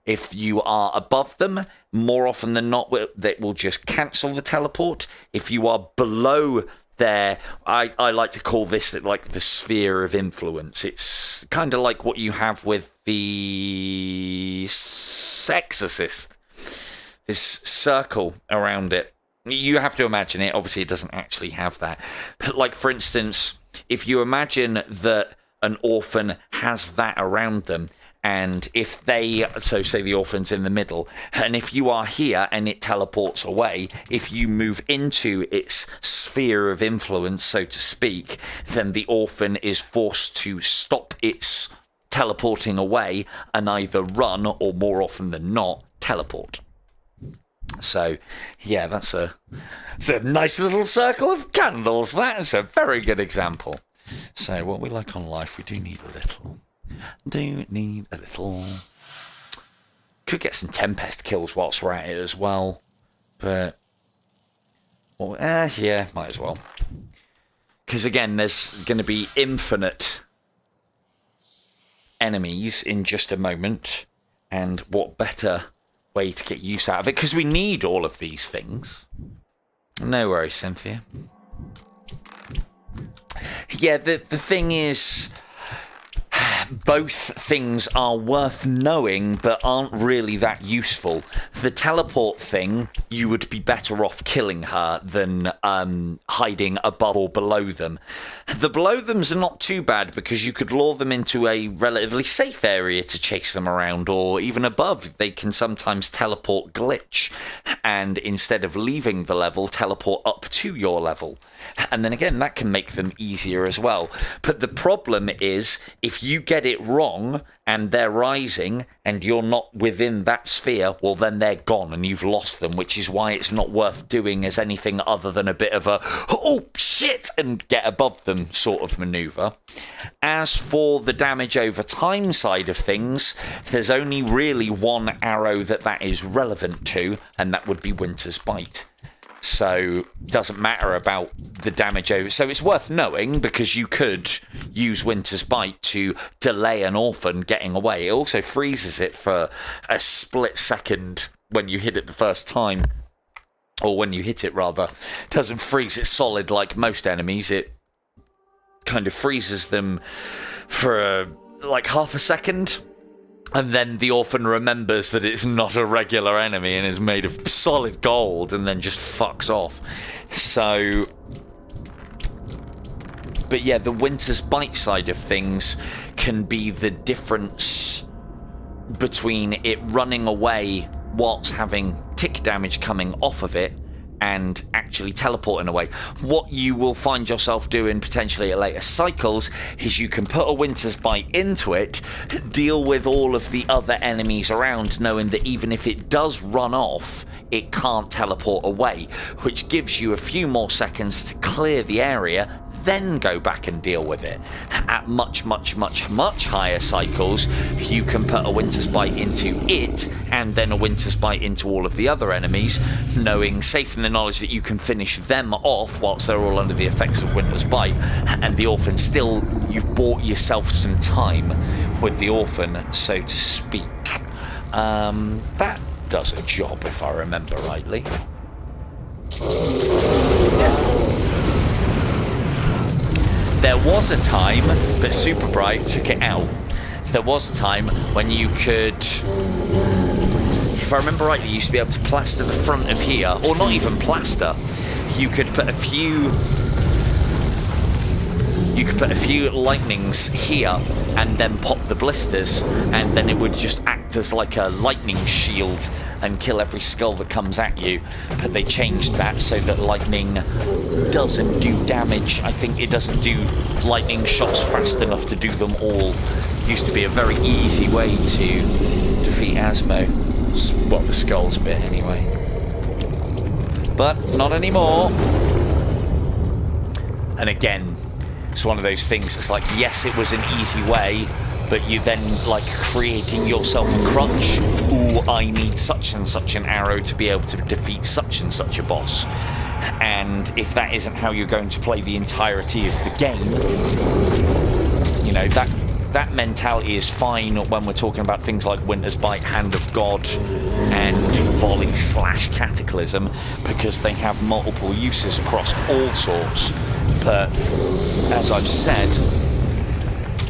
If you are above them, more often than not that will just cancel the teleport. If you are below there, I like to call this like the sphere of influence. It's kind of like what you have with the exorcist, this circle around it. You have to imagine it. Obviously, it doesn't actually have that. But like, for instance, if you imagine that an orphan has that around them, and if they, so say the orphan's in the middle, and if you are here and it teleports away, if you move into its sphere of influence, so to speak, then the orphan is forced to stop its teleporting away and either run or, more often than not, teleport. So, yeah, it's a nice little circle of candles. That is a very good example. So, what we like on life, we do need a little. Could get some Tempest kills whilst we're at it as well. But, well, yeah, might as well. Because, again, there's going to be infinite enemies in just a moment. And what better way to get use out of it, because we need all of these things. No worries, Cynthia. Yeah, the thing is, both things are worth knowing but aren't really that useful. The teleport thing, you would be better off killing her than hiding above or below them. The below them's are not too bad because you could lure them into a relatively safe area to chase them around, or even above. They can sometimes teleport glitch and instead of leaving the level, teleport up to your level. And then again, that can make them easier as well. But the problem is, if you get it wrong and they're rising and you're not within that sphere, well, then they're gone and you've lost them, which is why it's not worth doing as anything other than a bit of a, oh, shit, and get above them sort of maneuver. As for the damage over time side of things, there's only really one arrow that is relevant to, and that would be Winter's Bite. So doesn't matter about the damage over. So it's worth knowing because you could use Winter's Bite to delay an orphan getting away. It also freezes it for a split second when you hit it the first time, or when you hit it rather. It doesn't freeze it solid like most enemies. It kind of freezes them for like half a second. And then the orphan remembers that it's not a regular enemy and is made of solid gold and then just fucks off. So, but yeah, the Winter's Bite side of things can be the difference between it running away whilst having tick damage coming off of it and actually teleporting away. What you will find yourself doing potentially at later cycles is you can put a Winter's Bite into it, deal with all of the other enemies around, knowing that even if it does run off, it can't teleport away, which gives you a few more seconds to clear the area, then go back and deal with it. At much higher cycles, you can put a Winter's Bite into it and then a Winter's Bite into all of the other enemies, knowing, safe in the knowledge that you can finish them off whilst they're all under the effects of Winter's Bite, and the orphan still, you've bought yourself some time with the orphan, so to speak. That does a job, if I remember rightly. Yeah. There was a time, but Super Bright took it out. There was a time when you could, if I remember rightly, you used to be able to plaster the front of here, or not even plaster. You could put a few lightnings here and then pop the blisters, and then it would just act there's like a lightning shield and kill every skull that comes at you, but they changed that so that lightning doesn't do damage. I think it doesn't do lightning shots fast enough to do them all. Used to be a very easy way to defeat Asmo. Well, the skulls bit anyway. But not anymore. And again, it's one of those things, it's like, yes, it was an easy way, but you then, like, creating yourself a crutch. Ooh, I need such and such an arrow to be able to defeat such and such a boss. And if that isn't how you're going to play the entirety of the game, you know, that mentality is fine when we're talking about things like Winter's Bite, Hand of God, and Volley / Cataclysm, because they have multiple uses across all sorts. But, as I've said,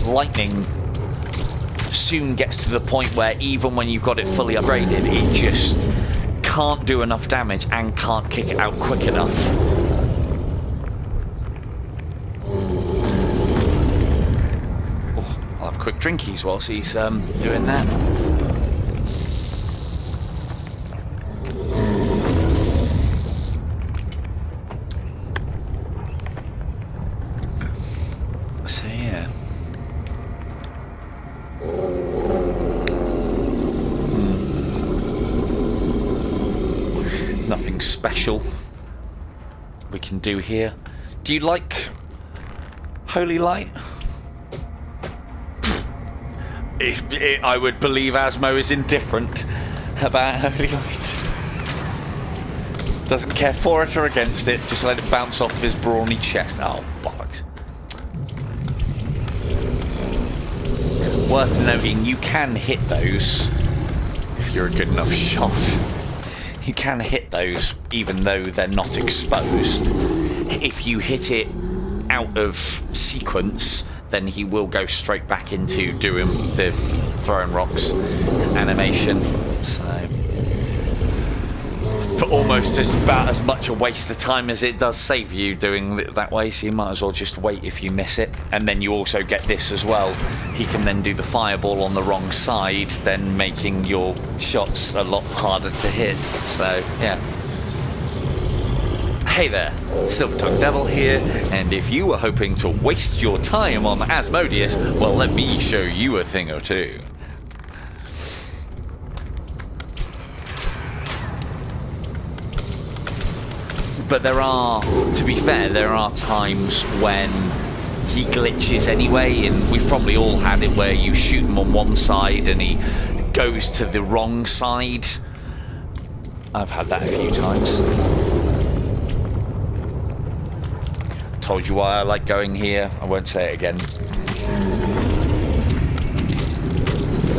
Lightning soon gets to the point where even when you've got it fully upgraded, it just can't do enough damage and can't kick it out quick enough. Oh, I'll have quick drinkies whilst he's doing that. So yeah. Nothing special we can do here. Do you like Holy Light? I would believe Asmo is indifferent about Holy Light. Doesn't care for it or against it, just let it bounce off his brawny chest. Oh, bollocks. Worth noting, you can hit those if you're a good enough shot. You can hit those even though they're not exposed. If you hit it out of sequence, then he will go straight back into doing the throwing rocks animation. So, but almost just about as much a waste of time as it does save you doing it that way, so you might as well just wait if you miss it. And then you also get this as well. He can then do the fireball on the wrong side, then making your shots a lot harder to hit. So, yeah. Hey there, Silver-Tongued Devil here, and if you were hoping to waste your time on Asmodeus, well, let me show you a thing or two. But there are, to be fair, there are times when he glitches anyway, and we've probably all had it where you shoot him on one side and he goes to the wrong side. I've had that a few times. Told you why I like going here. I won't say it again.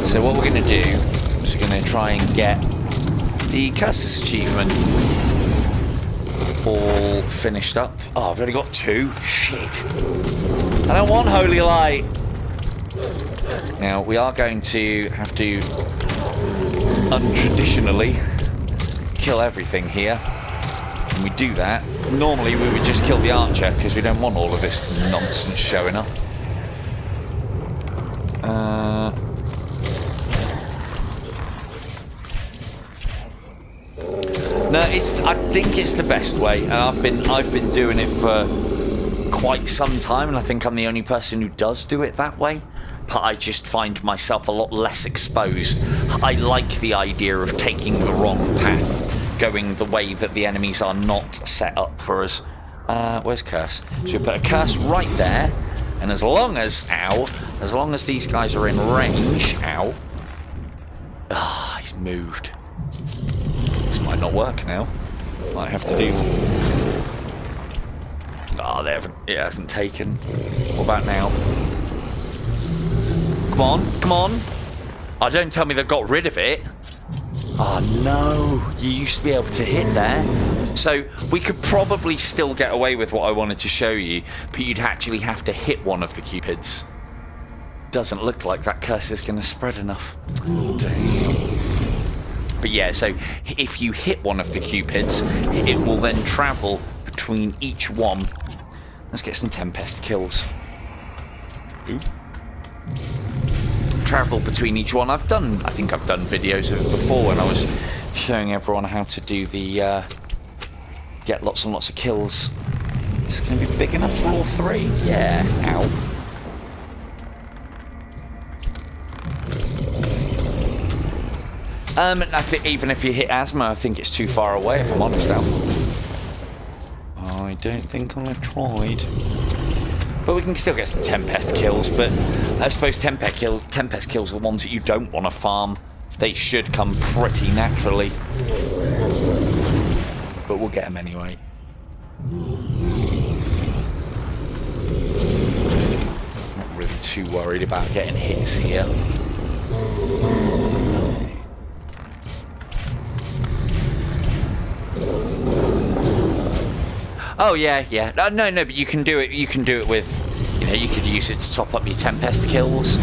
So what we're going to do is we're going to try and get the Curses achievement all finished up. Oh, I've only got 2. Shit. I don't want Holy Light. Now, we are going to have to untraditionally kill everything here. And we do that. Normally, we would just kill the archer because we don't want all of this nonsense showing up. No, I think it's the best way, and I've been doing it for quite some time, and I think I'm the only person who does do it that way. But I just find myself a lot less exposed. I like the idea of taking the wrong path, going the way that the enemies are not set up for us. Where's Curse? So we put a Curse right there, and as long as these guys are in range, he's moved. This might not work now. Might have to do. It hasn't taken. What about now? Come on, come on. Oh, don't tell me they've got rid of it. Oh no, you used to be able to hit there. So we could probably still get away with what I wanted to show you, but you'd actually have to hit one of the cupids. Doesn't look like that curse is going to spread enough. Damn. But yeah, so if you hit one of the cupids, it will then travel between each one. Let's get some Tempest kills. Ooh. travel between each one. I think I've done videos of it before when I was showing everyone how to do the get lots and lots of kills. It's going to be big enough for all three. Yeah. Ow. I think even if you hit asthma, I think it's too far away, if I'm honest now. I don't think I've tried. But we can still get some Tempest kills, but I suppose Tempest kills are the ones that you don't want to farm. They should come pretty naturally. But we'll get them anyway. Not really too worried about getting hits here. Oh yeah. No, but you can do it. You can do it with, you could use it to top up your Tempest kills.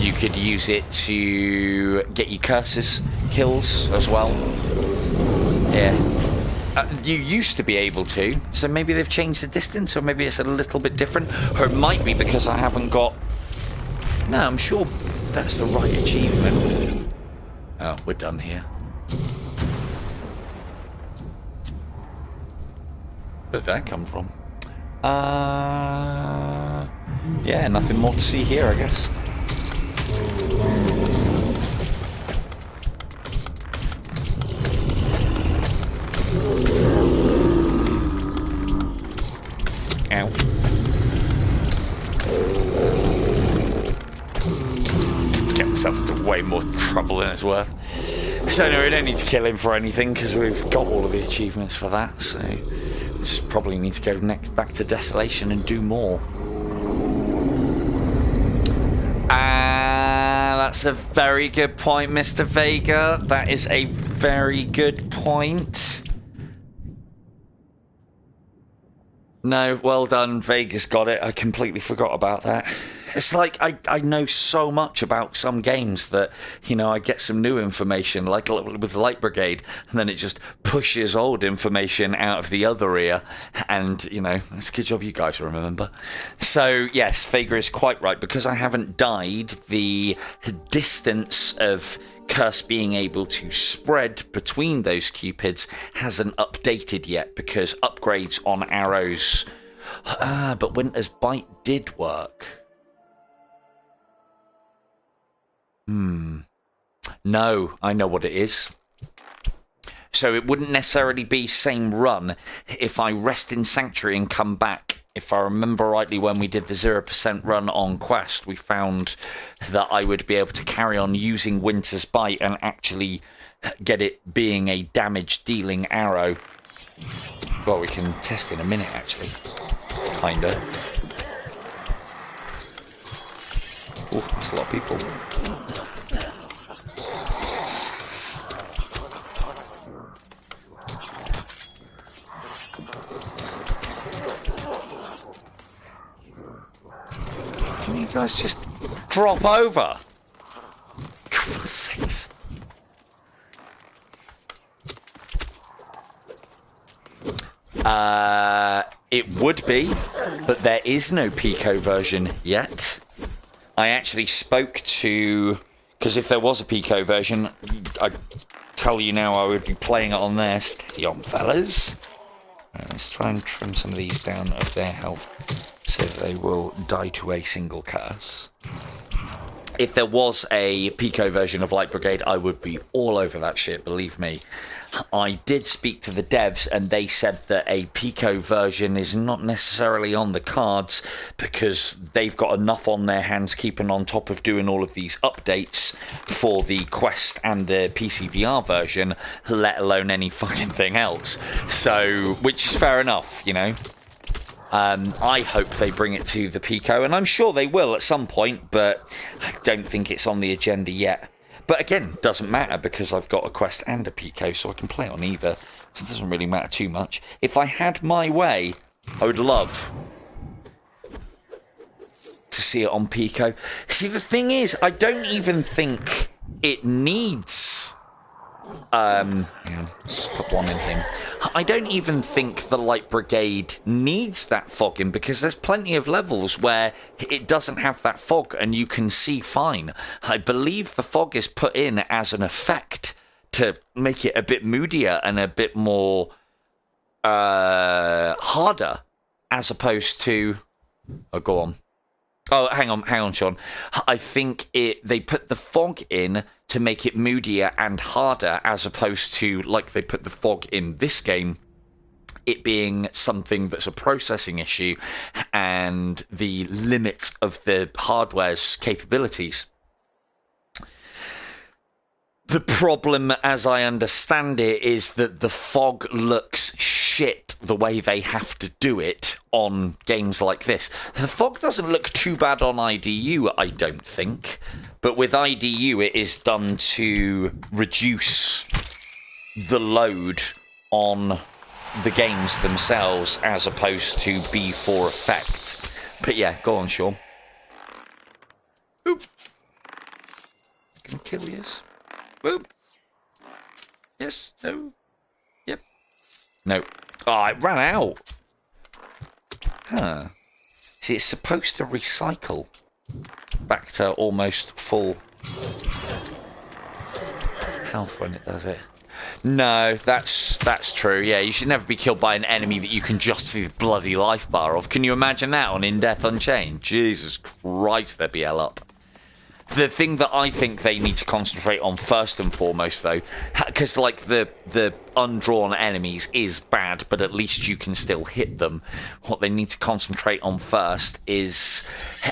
You could use it to get your curses kills as well. Yeah. You used to be able to, so maybe they've changed the distance, or maybe it's a little bit different, or it might be because I haven't got. No, I'm sure that's the right achievement. Oh, we're done here. Where did that come from? Yeah, nothing more to see here, I guess. Ow. Get myself into way more trouble than it's worth. So no, we don't need to kill him for anything because we've got all of the achievements for that, so just probably need to go back to Desolation and do more. That's a very good point, Mr. Vega. That is a very good point. No, well done. Vega's got it. I completely forgot about that. It's like I know so much about some games that, I get some new information, like with Light Brigade, and then it just pushes old information out of the other ear. And, it's a good job you guys remember. So, yes, Vega is quite right. Because I haven't died, the distance of Curse being able to spread between those cupids hasn't updated yet, because upgrades on arrows. But Winter's Bite did work. No, I know what it is. So it wouldn't necessarily be same run if I rest in Sanctuary and come back. If I remember rightly, when we did the 0% run on Quest, we found that I would be able to carry on using Winter's Bite and actually get it being a damage-dealing arrow. Well, we can test in a minute, actually. Kinda. Oh, that's a lot of people. Can you guys just drop over? For sakes. It would be, but there is no PICO version yet. I actually spoke to, because if there was a PICO version, I'd tell you now I would be playing it on there. Steady on, fellas. Let's try and trim some of these down of their health so that they will die to a single curse. If there was a PICO version of Light Brigade, I would be all over that shit, believe me. I did speak to the devs, and they said that a PICO version is not necessarily on the cards because they've got enough on their hands keeping on top of doing all of these updates for the Quest and the PCVR version, let alone any fucking thing else. So, which is fair enough, I hope they bring it to the PICO, and I'm sure they will at some point, but I don't think it's on the agenda yet. But again, doesn't matter because I've got a Quest and a PICO, so I can play on either. So it doesn't really matter too much. If I had my way, I would love to see it on PICO. See, the thing is, I don't even think it needs... yeah, let's just put one in him. I don't even think the Light Brigade needs that fogging, because there's plenty of levels where it doesn't have that fog and you can see fine. I believe the fog is put in as an effect to make it a bit moodier and a bit more harder, as opposed to... Oh, go on. Oh, hang on, Sean. I think they put the fog in to make it moodier and harder, as opposed to, like they put the fog in this game, it being something that's a processing issue and the limit of the hardware's capabilities. The problem, as I understand it, is that the fog looks shit the way they have to do it on games like this. The fog doesn't look too bad on IDU, I don't think. But with IDU, it is done to reduce the load on the games themselves, as opposed to be for effect. But yeah, go on, Sean. Oop. Can kill yous. Boom. Yes. No. Yep. No. Oh, it ran out. Huh. See, it's supposed to recycle back to almost full health when it does it. No, that's true. Yeah, you should never be killed by an enemy that you can just see the bloody life bar of. Can you imagine that on In Death Unchained? Jesus Christ, there'd be hell up. The thing that I think they need to concentrate on first and foremost, though, because like the undrawn enemies is bad, but at least you can still hit them. What they need to concentrate on first is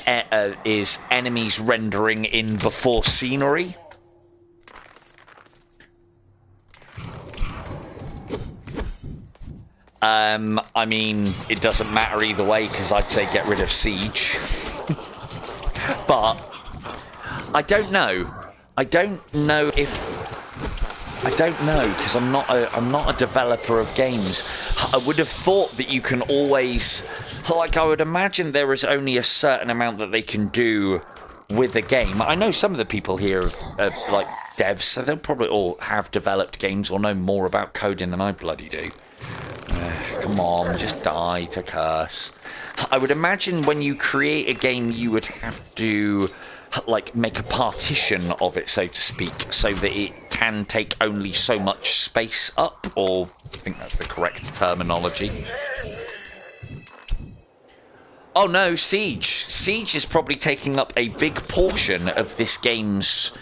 enemies rendering in before scenery. I mean, it doesn't matter either way, because I'd say get rid of siege. But I don't know. I don't know, because I'm not a developer of games. I would have thought that you can always, like, I would imagine there is only a certain amount that they can do with a game. I know some of the people here are like devs, so they'll probably all have developed games or know more about coding than I bloody do. Come on, just die to curse. I would imagine when you create a game, you would have to like make a partition of it, so to speak, so that it can take only so much space up, or I think that's the correct terminology. Oh no, Siege. Siege is probably taking up a big portion of this game's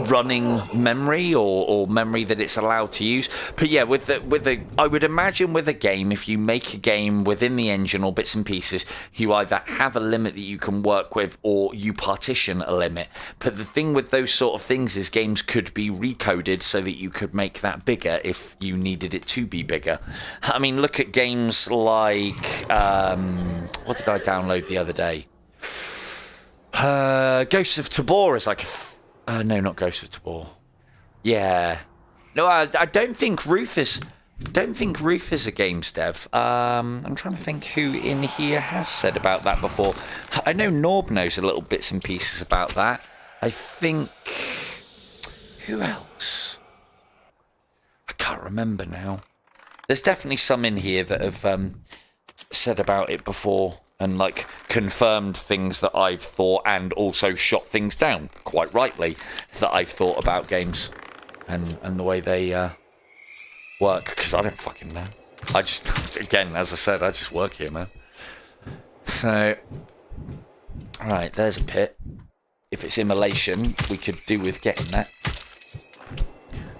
running memory, or memory that it's allowed to use. But yeah, with the I would imagine with a game, if you make a game within the engine or bits and pieces, you either have a limit that you can work with, or you partition a limit. But the thing with those sort of things is games could be recoded so that you could make that bigger if you needed it to be bigger. I mean, look at games like what did I download the other day? Ghosts of Tabor is like no, not Ghost of Tabor. Yeah. No, I don't think Ruth is... don't think Ruth is a games dev. I'm trying to think who in here has said about that before. I know Norb knows a little bits and pieces about that. I think... who else? I can't remember now. There's definitely some in here that have said about it before, and like confirmed things that I've thought, and also shot things down, quite rightly, that I've thought about games and the way they work, because I don't fucking know. I just, again, as I said, I just work here, man. So, right, there's a pit. If it's immolation, we could do with getting that.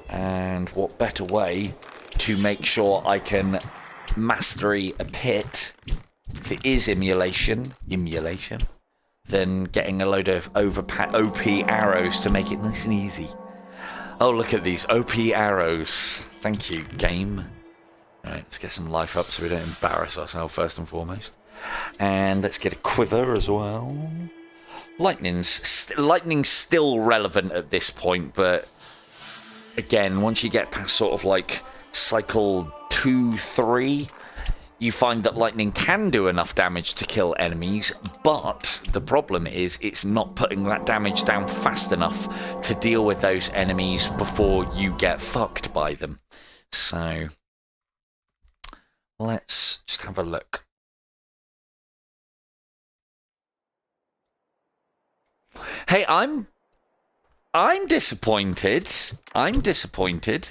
And what better way to make sure I can mastery a pit, if it is emulation, then getting a load of OP arrows to make it nice and easy. Oh, look at these OP arrows. Thank you, game. Alright, let's get some life up so we don't embarrass ourselves first and foremost. And let's get a quiver as well. Lightning's still relevant at this point, but again, once you get past sort of like cycle 2, 3, you find that lightning can do enough damage to kill enemies, but the problem is it's not putting that damage down fast enough to deal with those enemies before you get fucked by them. So, Let's just have a look. Hey, I'm disappointed. I'm disappointed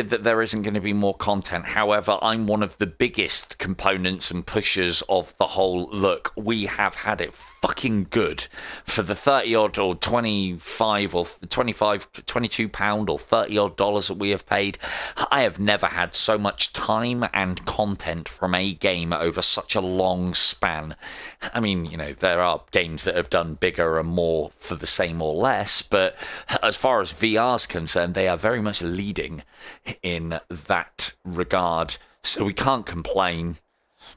that there isn't going to be more content. However, I'm one of the biggest components and pushers of the whole, look, we have had it fucking good for the 30 odd or 25 or 25, 22 pound or 30 odd dollars that we have paid. I have never had so much time and content from a game over such a long span. I mean, you know, there are games that have done bigger and more for the same or less, but as far as VR is concerned, they are very much leading in that regard, so we can't complain.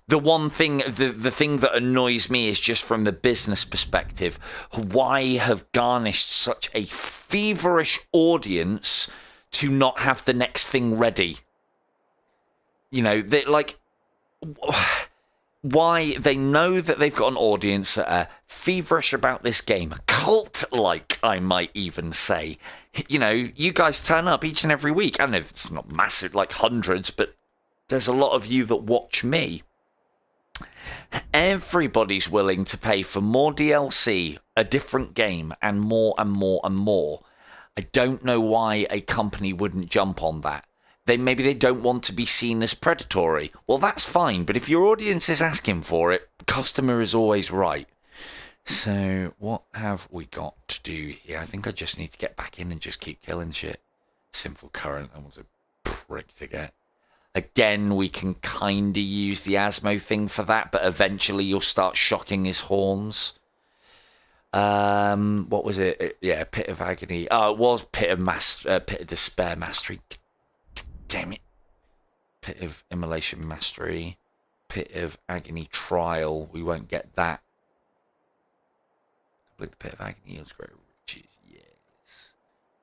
The one thing, the thing that annoys me is just from the business perspective, why have garnished such a feverish audience to not have the next thing ready? You know, they like, why they know that they've got an audience that are feverish about this game, cult-like, I might even say. You know, you guys turn up each and every week. I know it's not massive, like hundreds, but there's a lot of you that watch me. Everybody's willing to pay for more DLC, a different game, and more and more and more. I don't know why a company wouldn't jump on that. Maybe they don't want to be seen as predatory. Well, that's fine, but if your audience is asking for it, the customer is always right. So, what have we got to do here? I think I just need to get back in and just keep killing shit. Sinful Current, that was a prick to get. Again, we can kind of use the Asmo thing for that, but eventually you'll start shocking his horns. What was it? Yeah, Pit of Agony. Oh, it was Pit of Despair Mastery. Damn it. Pit of Immolation Mastery. Pit of Agony Trial. We won't get that. I believe the Pit of Agony yields great riches. Yes.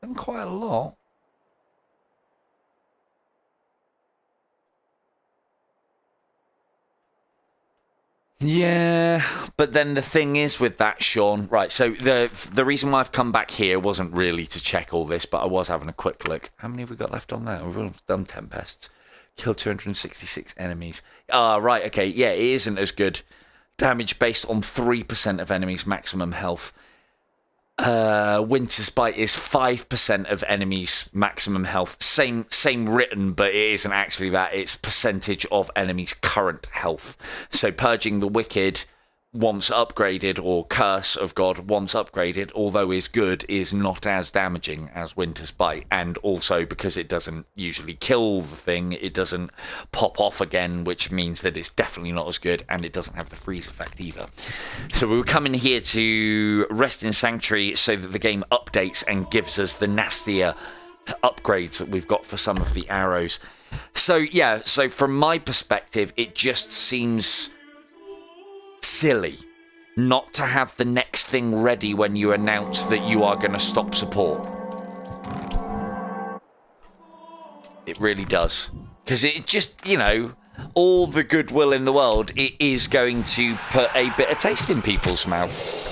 Done quite a lot. Yeah, but then the thing is with that, Sean, right, so the reason why I've come back here wasn't really to check all this, but I was having a quick look. How many have we got left on there? We've done Tempests. Killed 266 enemies. Ah, right, okay, yeah, it isn't as good. Damage based on 3% of enemies' maximum health. Winter's Bite is 5% of enemies' maximum health. Same written, but it isn't actually that. It's percentage of enemies' current health. So Purging the Wicked, once upgraded, or Curse of God, once upgraded, although is good, is not as damaging as Winter's Bite. And also, because it doesn't usually kill the thing, it doesn't pop off again, which means that it's definitely not as good, and it doesn't have the freeze effect either. So we were coming here to Rest in Sanctuary so that the game updates and gives us the nastier upgrades that we've got for some of the arrows. So yeah, so from my perspective, it just seems silly not to have the next thing ready when you announce that you are going to stop support. It really does. Because it just, you know, all the goodwill in the world, it is going to put a bitter taste in people's mouths.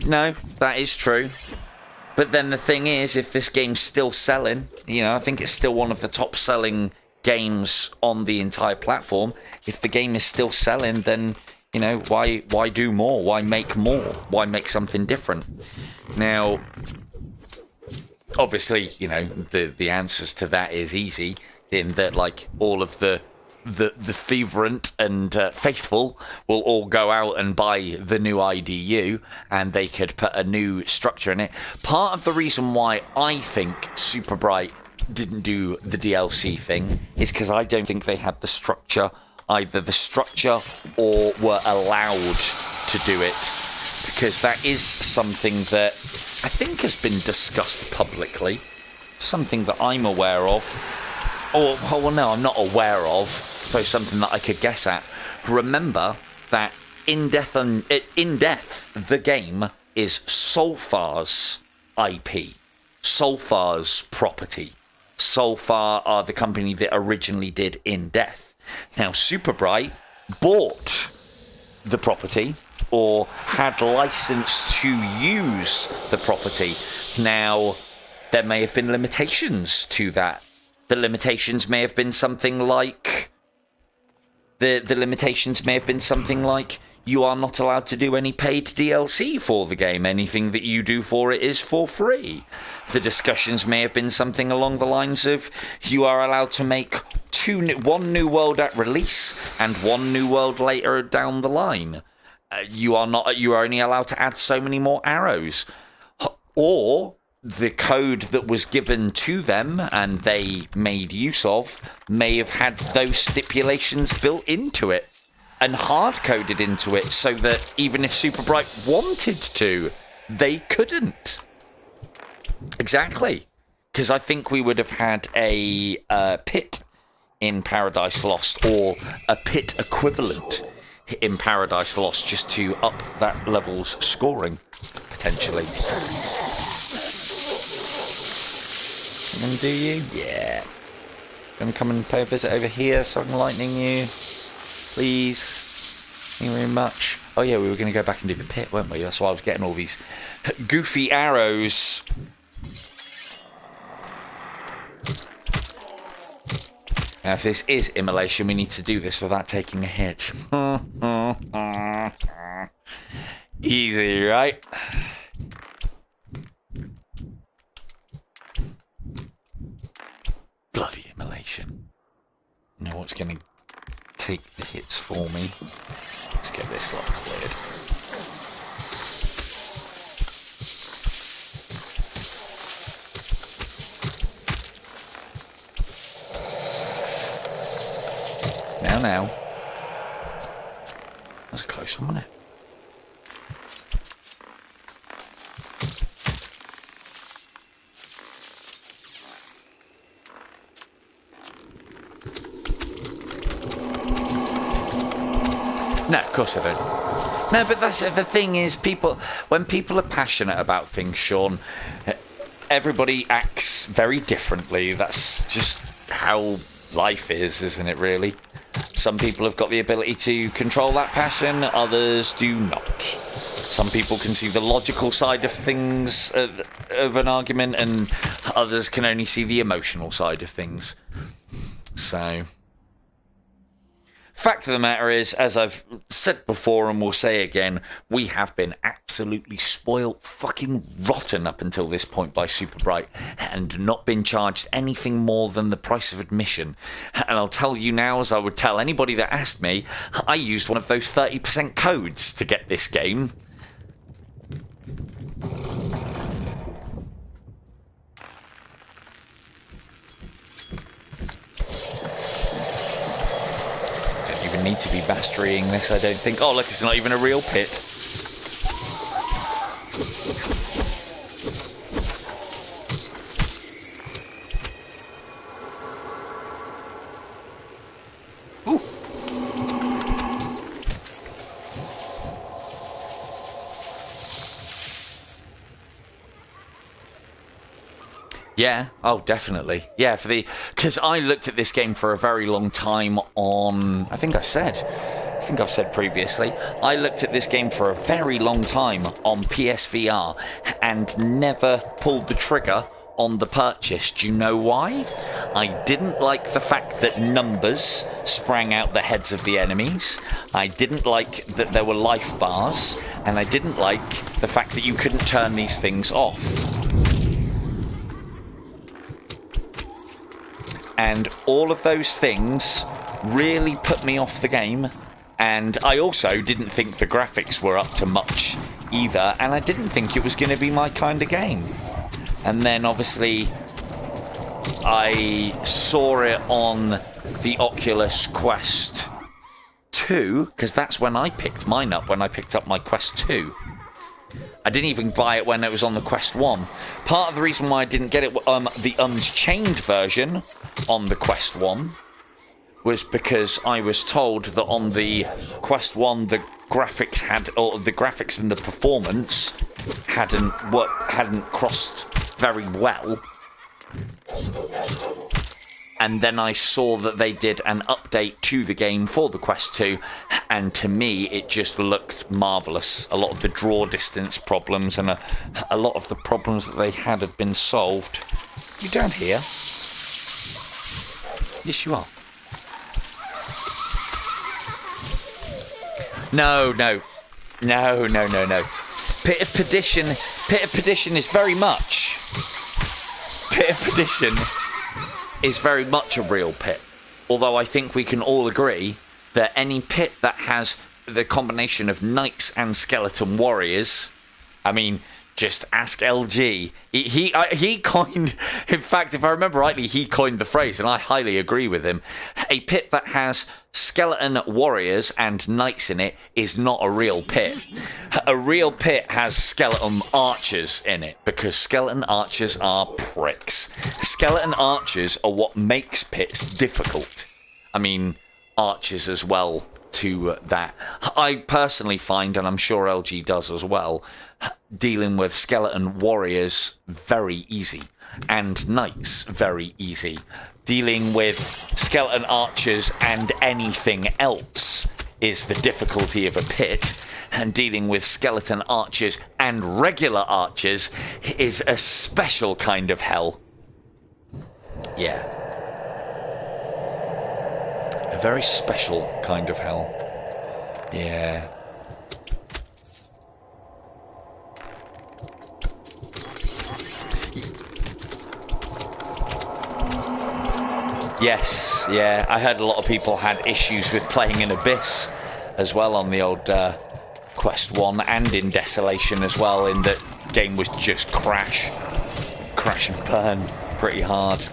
No, that is true. But then the thing is, if this game's still selling, you know, I think it's still one of the top selling games on the entire platform. If the game is still selling, then, you know, why do more? Why make more? Why make something different? Now, obviously, you know, the answers to that is easy, in that, like, all of the fervent and faithful will all go out and buy the new IDU, and they could put a new structure in it. Part of the reason why I think Super Bright didn't do the DLC thing is because I don't think they had the structure, either the structure or were allowed to do it, because that is something that I think has been discussed publicly, something that I'm aware of. Or, well, no, I'm not aware of. I suppose something that I could guess at. Remember that In Death, the game, is Solfar's IP. Solfar's property. Solfar are the company that originally did In Death. Now, Super Bright bought the property or had license to use the property. Now, there may have been limitations to that. The limitations may have been something like... The limitations may have been something like you are not allowed to do any paid DLC for the game. Anything that you do for it is for free. The discussions may have been something along the lines of you are allowed to make one new world at release and one new world later down the line. You are only allowed to add so many more arrows. Or the code that was given to them and they made use of may have had those stipulations built into it and hard-coded into it so that even if Super Bright wanted to, they couldn't. Exactly. Because I think we would have had a pit in Paradise Lost, or a pit equivalent in Paradise Lost, just to up that level's scoring, potentially. And do you? Yeah. Gonna come and pay a visit over here so I can lightning you. Please. Thank you very much. Oh yeah, we were gonna go back and do the pit, weren't we? That's why I was getting all these goofy arrows. Now if this is immolation, we need to do this without taking a hit. Easy, right? Bloody immolation. You know what's going to take the hits for me? Let's get this lot cleared. Now. That's a close one, wasn't it? No, of course I don't. No, but that's the thing is, when people are passionate about things, Sean, everybody acts very differently. That's just how life is, isn't it, really? Some people have got the ability to control that passion, others do not. Some people can see the logical side of things, of an argument, and others can only see the emotional side of things. So... fact of the matter is, as I've said before and will say again, we have been absolutely spoiled fucking rotten up until this point by Super Bright and not been charged anything more than the price of admission. And I'll tell you now, as I would tell anybody that asked me, I used one of those 30% codes to get this game. Need to be masterying this, I don't think. Oh, look, it's not even a real pit. Ooh. Yeah, oh, definitely. Yeah, because I looked at this game for a very long time on, I think I've said previously, I looked at this game for a very long time on PSVR and never pulled the trigger on the purchase. Do you know why? I didn't like the fact that numbers sprang out the heads of the enemies. I didn't like that there were life bars, and I didn't like the fact that you couldn't turn these things off. And all of those things really put me off the game. And I also didn't think the graphics were up to much either. And I didn't think it was going to be my kind of game. And then obviously I saw it on the Oculus Quest 2. Because that's when I picked mine up, when I picked up my Quest 2. I didn't even buy it when it was on the Quest 1. Part of the reason why I didn't get it, the Unchained version on the Quest 1, was because I was told that on the Quest 1 the graphics and the performance hadn't crossed very well. And then I saw that they did an update to the game for the Quest 2, and to me it just looked marvellous. A lot of the draw distance problems and a lot of the problems that they had been solved. You down here? Yes, you are. No. Pit of Perdition is very much... Pit of Perdition is very much a real pit. Although I think we can all agree that any pit that has the combination of knights and skeleton warriors... I mean, just ask LG. He coined... In fact, if I remember rightly, he coined the phrase, and I highly agree with him. A pit that has skeleton warriors and knights in it is not a real pit. A real pit has skeleton archers in it, because skeleton archers are pricks. Skeleton archers are what makes pits difficult. I mean, archers as well to that. I personally find, and I'm sure LG does as well, dealing with skeleton warriors very easy, and knights very easy. Dealing with skeleton archers and anything else is the difficulty of a pit, and dealing with skeleton archers and regular archers is a special kind of hell. Yeah. A very special kind of hell. Yeah. Yes, yeah. I heard a lot of people had issues with playing in Abyss as well on the old Quest 1 and in Desolation as well, in that game was just crash and burn pretty hard.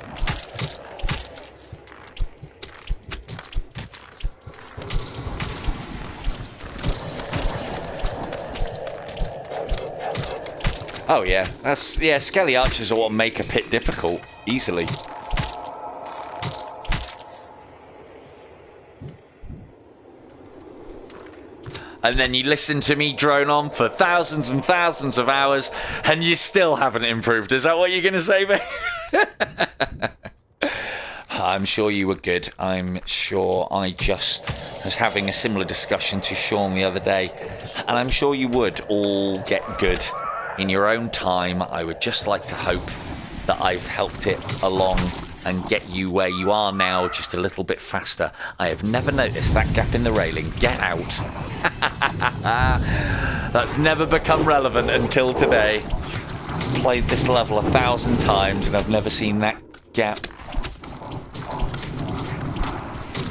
Oh yeah, Skelly Archers are what make a pit difficult, easily. And then you listen to me drone on for thousands and thousands of hours, and you still haven't improved. Is that what you're going to say, mate? I'm sure you were good. I'm sure I just was having a similar discussion to Sean the other day, and I'm sure you would all get good in your own time. I would just like to hope that I've helped it along and get you where you are now just a little bit faster. I have never noticed that gap in the railing. Get out. That's never become relevant until today. Played this level 1,000 times and I've never seen that gap.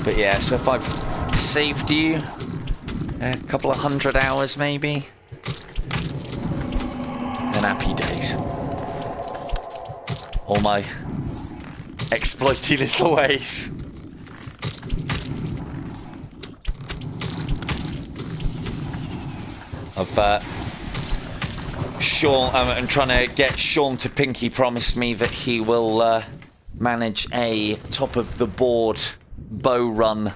But yeah, so if I've saved you a couple of 100 hours maybe, then happy days. All my exploity little ways. Sean, I'm trying to get Sean to Pinky promise me that he will manage a top of the board bow run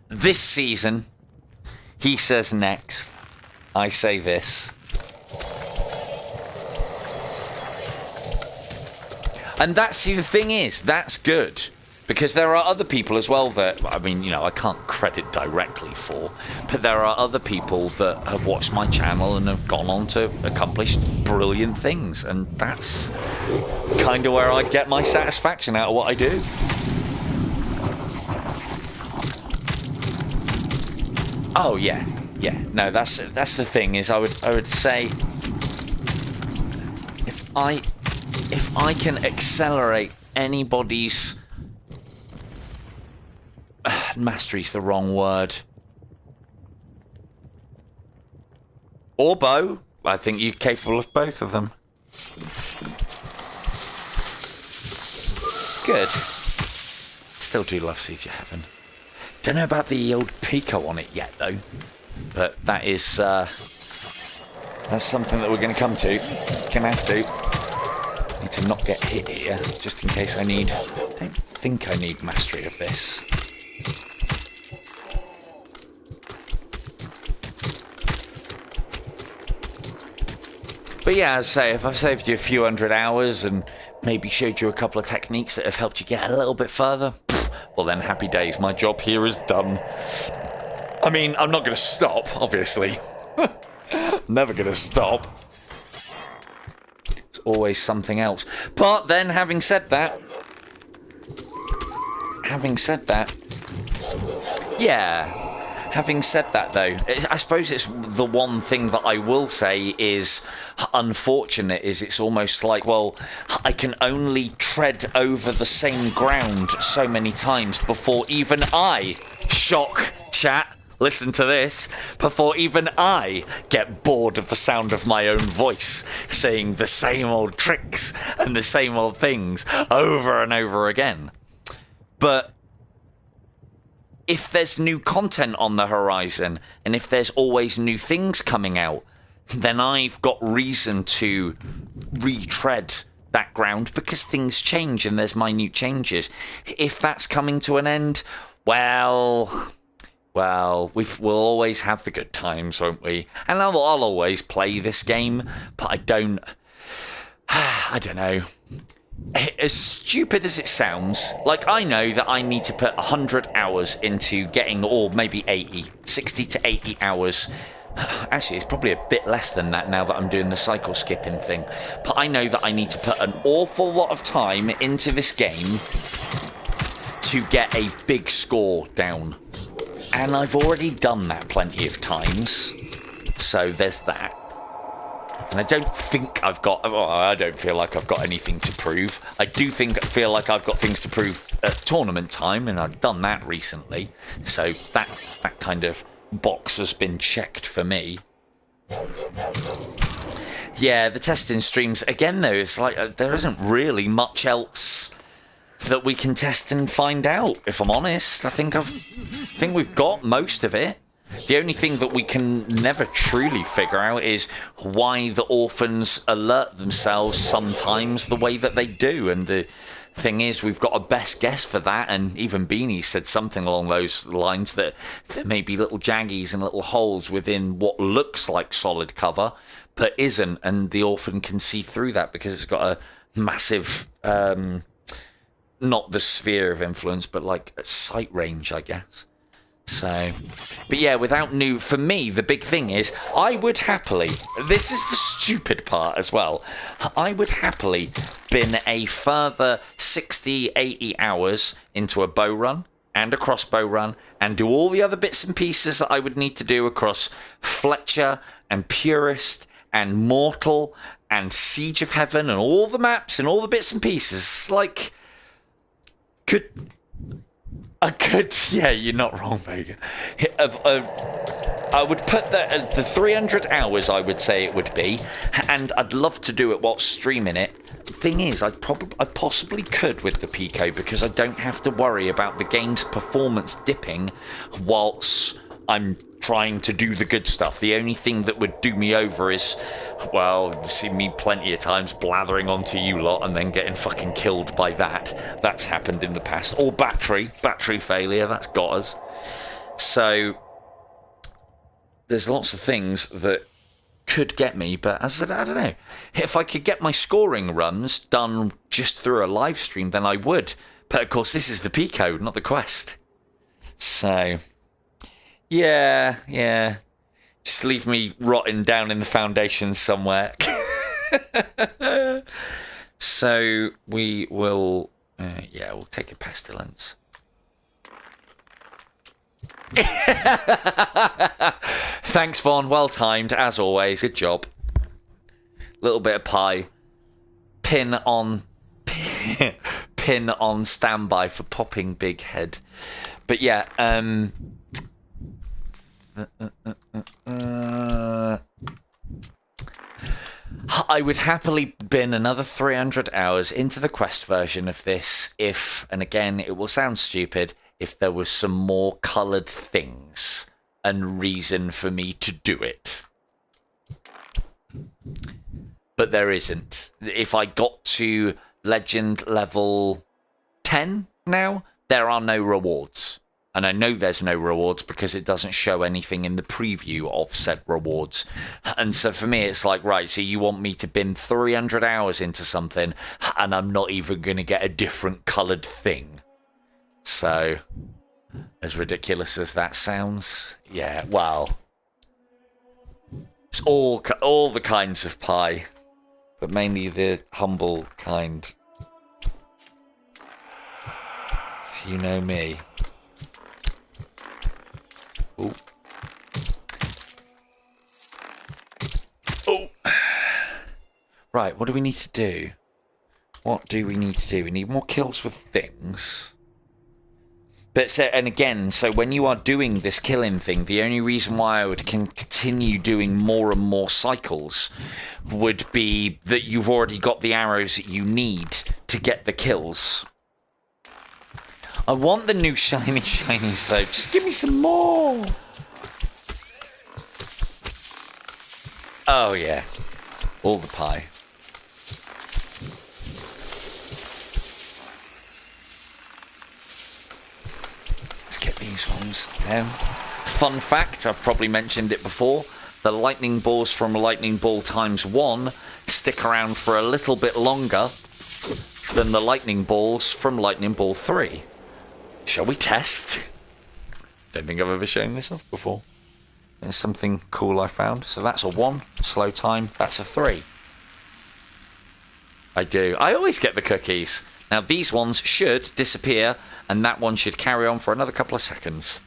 this season. He says next. I say this. And that's the thing is, that's good. Because there are other people as well that, I mean, you know, I can't credit directly for, but there are other people that have watched my channel and have gone on to accomplish brilliant things. And that's kind of where I get my satisfaction out of what I do. Oh, yeah. Yeah. No, that's the thing is I would say if I can accelerate anybody's mastery's the wrong word. Or bow. I think you're capable of both of them. Good. Still do love Siege of Heaven. Don't know about the old PICO on it yet though. But that is that's something that we're going to come to. Gonna have to. Need to not get hit here, just in case I need... I don't think I need mastery of this. But yeah, as I say, if I've saved you a few hundred hours and maybe showed you a couple of techniques that have helped you get a little bit further, well then, happy days. My job here is done. I mean, I'm not going to stop, obviously. Never going to stop. It's always something else. But then, having said that, yeah. Having said that, though, I suppose it's the one thing that I will say is unfortunate is it's almost like, well, I can only tread over the same ground so many times before even I, shock, chat, listen to this, before even I get bored of the sound of my own voice saying the same old tricks and the same old things over and over again. But if there's new content on the horizon, and if there's always new things coming out, then I've got reason to retread that ground because things change and there's minute changes. If that's coming to an end, well, we'll always have the good times, won't we? And I'll always play this game, but I don't know. As stupid as it sounds, like I know that I need to put 100 hours into getting, or maybe 60 to 80 hours. Actually, it's probably a bit less than that now that I'm doing the cycle skipping thing. But I know that I need to put an awful lot of time into this game to get a big score down. And I've already done that plenty of times. So there's that. And I don't think I don't feel like I've got anything to prove. I do feel like I've got things to prove at tournament time, and I've done that recently. So that kind of box has been checked for me. Yeah, the testing streams, again though, it's like there isn't really much else that we can test and find out, if I'm honest. I think we've got most of it. The only thing that we can never truly figure out is why the orphans alert themselves sometimes the way that they do. And the thing is, we've got a best guess for that. And even Beanie said something along those lines, that there may be little jaggies and little holes within what looks like solid cover, but isn't. And the orphan can see through that because it's got a massive, not the sphere of influence, but like a sight range, I guess. So, but yeah, for me, the big thing is, I would happily, this is the stupid part as well, I would happily bin a further 60, 80 hours into a bow run and a crossbow run and do all the other bits and pieces that I would need to do across Fletcher and Purist and Mortal and Siege of Heaven and all the maps and all the bits and pieces. Like, yeah, you're not wrong, Vega. I would put the 300 hours, I would say it would be, and I'd love to do it while streaming it. The thing is, I possibly could with the PICO because I don't have to worry about the game's performance dipping whilst I'm trying to do the good stuff. The only thing that would do me over is, well, you've seen me plenty of times blathering onto you lot and then getting fucking killed by that. That's happened in the past. Or battery failure, that's got us. So there's lots of things that could get me, but as I said, I don't know. If I could get my scoring runs done just through a live stream, then I would. But of course, this is the PICO, not the Quest. So yeah. Just leave me rotting down in the foundation somewhere. So we will, we'll take a pestilence. Thanks, Vaughn. Well timed, as always. Good job. Little bit of pie. Pin on standby for popping big head. But yeah, I would happily bin another 300 hours into the Quest version of this if, and again, it will sound stupid, if there was some more coloured things and reason for me to do it. But there isn't. If I got to Legend level 10 now, there are no rewards. And I know there's no rewards because it doesn't show anything in the preview of said rewards. And so for me, it's like, right, so you want me to bin 300 hours into something and I'm not even going to get a different coloured thing. So, as ridiculous as that sounds, yeah, well, it's all the kinds of pie, but mainly the humble kind. So you know me. Oh. Oh. Right, what do we need to do? What do we need to do? We need more kills with things. But so, and again, so when you are doing this killing thing, the only reason why I would continue doing more and more cycles would be that you've already got the arrows that you need to get the kills. I want the new shiny shinies though. Just give me some more. Oh yeah, all the pie. Let's get these ones down. Fun fact, I've probably mentioned it before. The lightning balls from Lightning Ball ×1 stick around for a little bit longer than the lightning balls from Lightning Ball 3. Shall we test? Don't think I've ever shown this off before. There's something cool I found. So that's a 1. Slow time. That's a 3. I do. I always get the cookies. Now these ones should disappear and that one should carry on for another couple of seconds.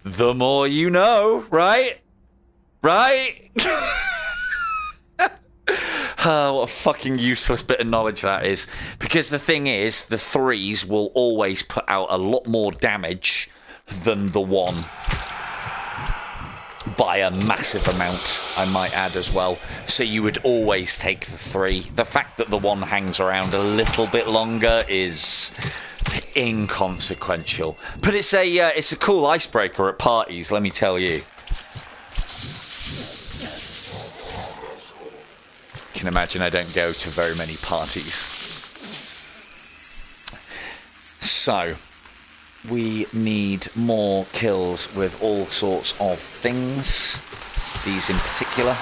The more you know, right? Right? Oh, what a fucking useless bit of knowledge that is. Because the thing is, the 3s will always put out a lot more damage than the 1. By a massive amount, I might add as well. So you would always take the 3. The fact that the 1 hangs around a little bit longer is inconsequential. But it's a cool icebreaker at parties, let me tell you. I can imagine I don't go to very many parties. So, we need more kills with all sorts of things. These in particular.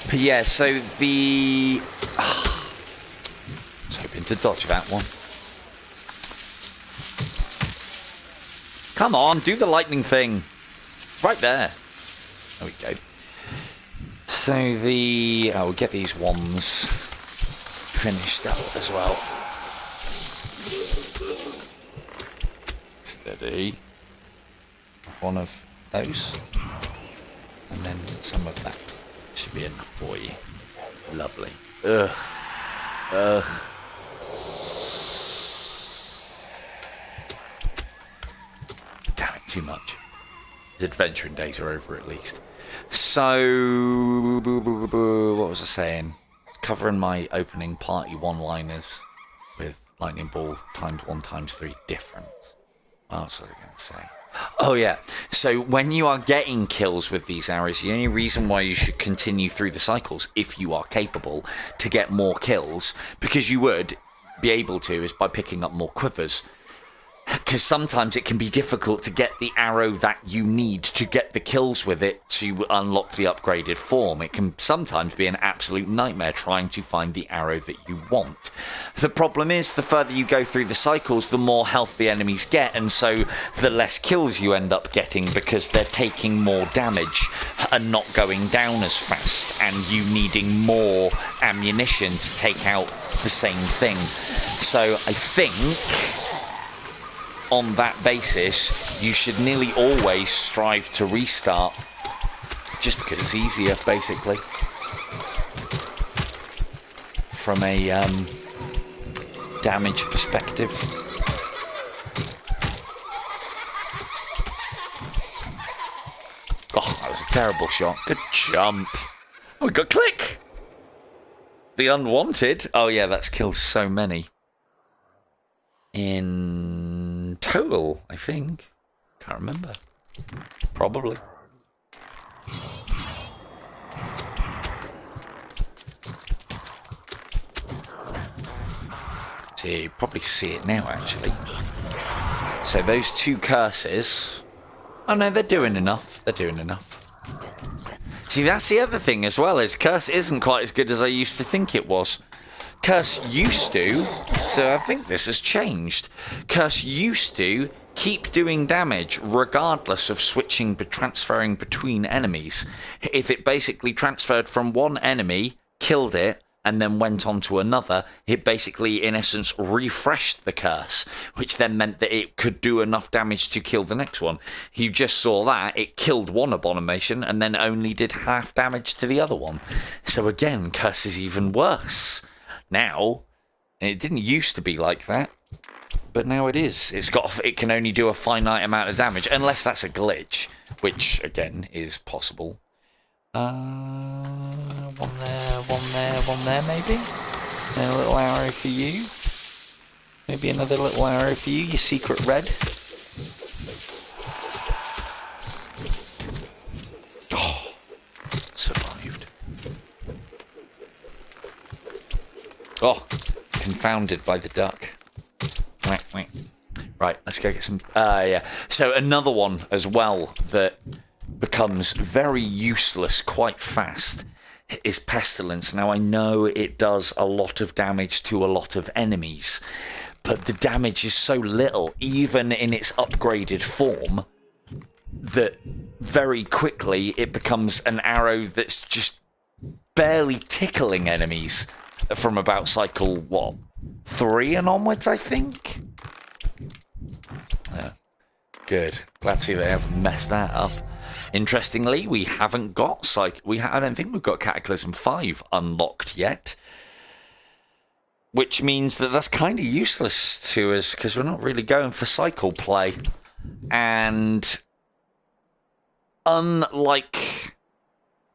But yeah, so the... I was hoping to dodge that one. Come on, do the lightning thing. Right there. There we go. So we'll get these ones finished up as well. Steady. One of those. And then some of that should be enough for you. Lovely. Ugh. Ugh. Damn it, too much. His adventuring days are over at least. So, what was I saying? Covering my opening party one-liners with Lightning Ball ×1 ×3 difference. What else was I going to say? Oh yeah, so when you are getting kills with these arrows, the only reason why you should continue through the cycles, if you are capable, to get more kills, because you would be able to, is by picking up more quivers. Because sometimes it can be difficult to get the arrow that you need to get the kills with it to unlock the upgraded form. It can sometimes be an absolute nightmare trying to find the arrow that you want. The problem is, the further you go through the cycles, the more health the enemies get, and so the less kills you end up getting because they're taking more damage and not going down as fast, and you needing more ammunition to take out the same thing. So I think, on that basis, you should nearly always strive to restart, just because it's easier, basically, from a damage perspective. Oh, that was a terrible shot. Good jump. Oh, we got click! The unwanted. Oh yeah, that's killed so many. In total, I think. Can't remember. Probably. to probably see it now, actually. So those 2 curses... Oh no, they're doing enough. They're doing enough. See, that's the other thing as well, is curse isn't quite as good as I used to think it was. Curse used to, so I think this has changed. Curse used to keep doing damage regardless of transferring between enemies. If it basically transferred from one enemy, killed it, and then went on to another, it basically, in essence, refreshed the curse, which then meant that it could do enough damage to kill the next one. You just saw that, it killed one abomination, and then only did half damage to the other one. So again, curse is even worse. Now, it didn't used to be like that, but now it is. It can only do a finite amount of damage, unless that's a glitch, which, again, is possible. One there, maybe? And a little arrow for you. Maybe another little arrow for you, your secret red. Oh, survived. Oh, confounded by the duck. Wait. Right, let's go get some... yeah. So another one as well that becomes very useless quite fast is Pestilence. Now, I know it does a lot of damage to a lot of enemies, but the damage is so little, even in its upgraded form, that very quickly it becomes an arrow that's just barely tickling enemies from about cycle, 3 and onwards, I think? Good. Glad to see they haven't messed that up. Interestingly, we haven't got I don't think we've got Cataclysm 5 unlocked yet, which means that that's kind of useless to us because we're not really going for cycle play. And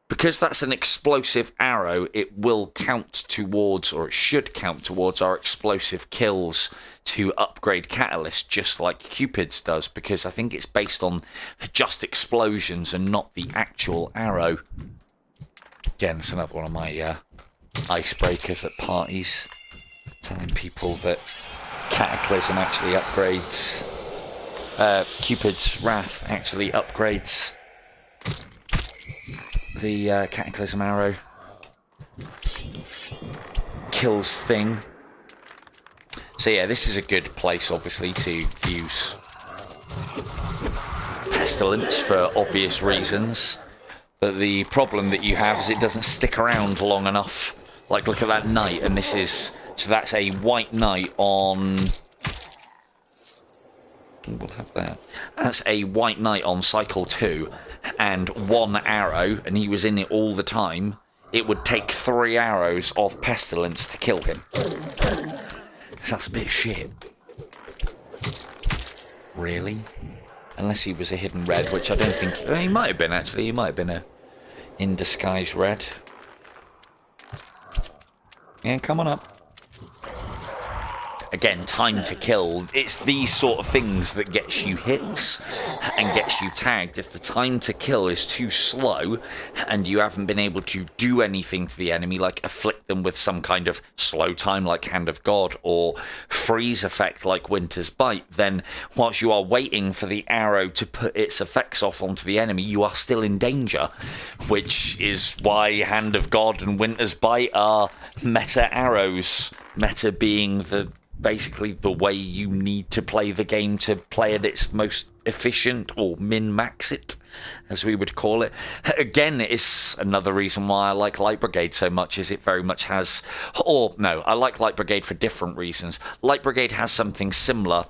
because that's an explosive arrow, it will count towards, or it should count towards, our explosive kills to upgrade Catalyst, just like Cupid's does, because I think it's based on just explosions and not the actual arrow. Again, it's another one of my icebreakers at parties, telling people that Cataclysm actually upgrades, Cupid's Wrath actually upgrades the Cataclysm arrow. Kills thing. So yeah, this is a good place, obviously, to use Pestilence for obvious reasons. But the problem that you have is it doesn't stick around long enough. Like, look at that knight, and this is... So that's a white knight on... We'll have that. That's a white knight on cycle 2, and 1 arrow, and he was in it all the time. It would take 3 arrows of Pestilence to kill him. That's a bit of shit. Really? Unless he was a hidden red, which I don't think... He might have been, actually. He might have been a in disguise red. Yeah, come on up. Again, time to kill. It's these sort of things that gets you hits and gets you tagged. If the time to kill is too slow and you haven't been able to do anything to the enemy, like afflict them with some kind of slow time like Hand of God or freeze effect like Winter's Bite, then whilst you are waiting for the arrow to put its effects off onto the enemy, you are still in danger, which is why Hand of God and Winter's Bite are meta arrows. Meta being basically the way you need to play the game to play at its most efficient, or min-max it, as we would call it. Again, it's another reason why I like Light Brigade so much, is it very much has... Or, no, I like Light Brigade for different reasons. Light Brigade has something similar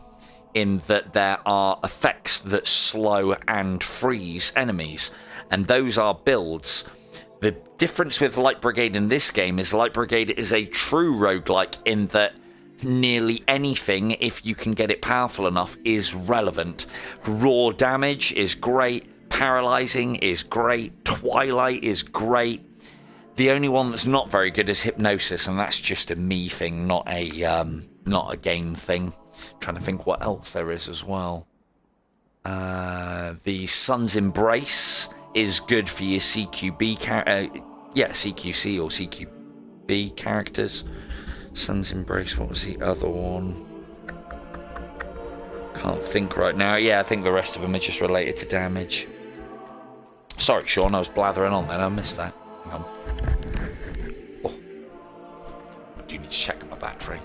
in that there are effects that slow and freeze enemies, and those are builds. The difference with Light Brigade in this game is Light Brigade is a true roguelike in that nearly anything, if you can get it powerful enough, is relevant. Raw damage is great, paralyzing is great, twilight is great. The only one that's not very good is hypnosis, and that's just a me thing, not a game thing. Trying to think what else there is as well. The Sun's Embrace is good for your CQC or CQB characters. Sun's Embrace. What was the other one? Can't think right now. Yeah, I think the rest of them are just related to damage. Sorry, Sean, I was blathering on then. I missed that. Hang on. Oh. I do need to check my battery.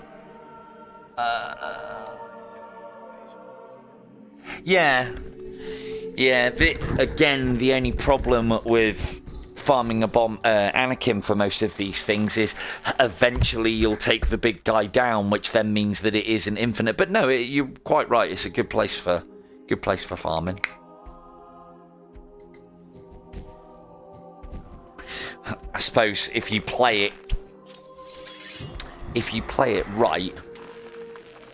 Yeah. Yeah, again, the only problem with farming a bomb Anakin for most of these things is eventually you'll take the big guy down, which then means that it isn't infinite. But no, you're quite right. It's a good place for farming. I suppose if you play it right,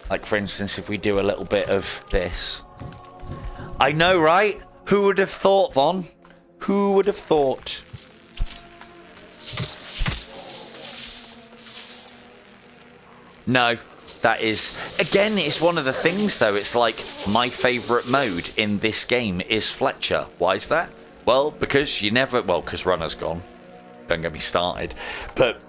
like for instance, if we do a little bit of this. I know, right? Who would have thought, Von? Who would have thought? No, that is... Again, it's one of the things, though. It's like, my favourite mode in this game is Fletcher. Why is that? Well, because you never... Well, because Runner's gone. Don't get me started. But...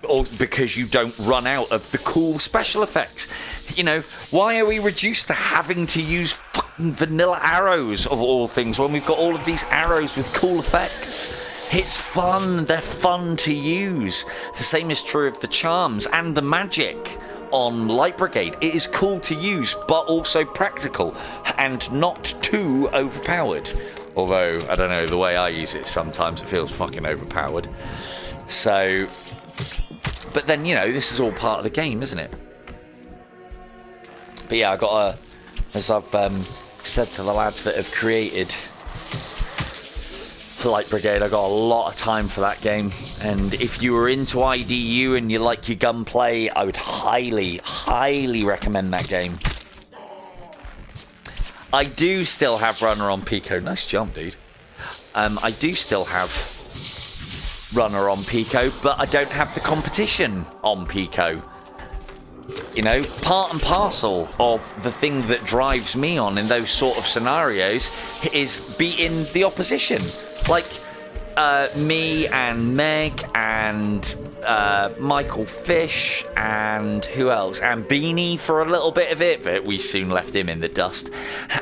Or because you don't run out of the cool special effects. You know, why are we reduced to having to use fucking vanilla arrows, of all things, when we've got all of these arrows with cool effects? It's fun. They're fun to use. The same is true of the charms and the magic on Light Brigade. It is cool to use, but also practical and not too overpowered. Although, I don't know, the way I use it, sometimes it feels fucking overpowered. So... But then, you know, this is all part of the game, isn't it? But yeah, I got as I've said to the lads that have created Light Brigade, I got a lot of time for that game. And if you were into IDU and you like your gunplay, I would highly, highly recommend that game. I do still have Runner on PICO. Nice jump, dude. I do still have Runner on PICO, but I don't have the competition on PICO. You know, part and parcel of the thing that drives me on in those sort of scenarios is beating the opposition. Like me and Meg and Michael Fish and who else? And Beanie for a little bit of it, but we soon left him in the dust.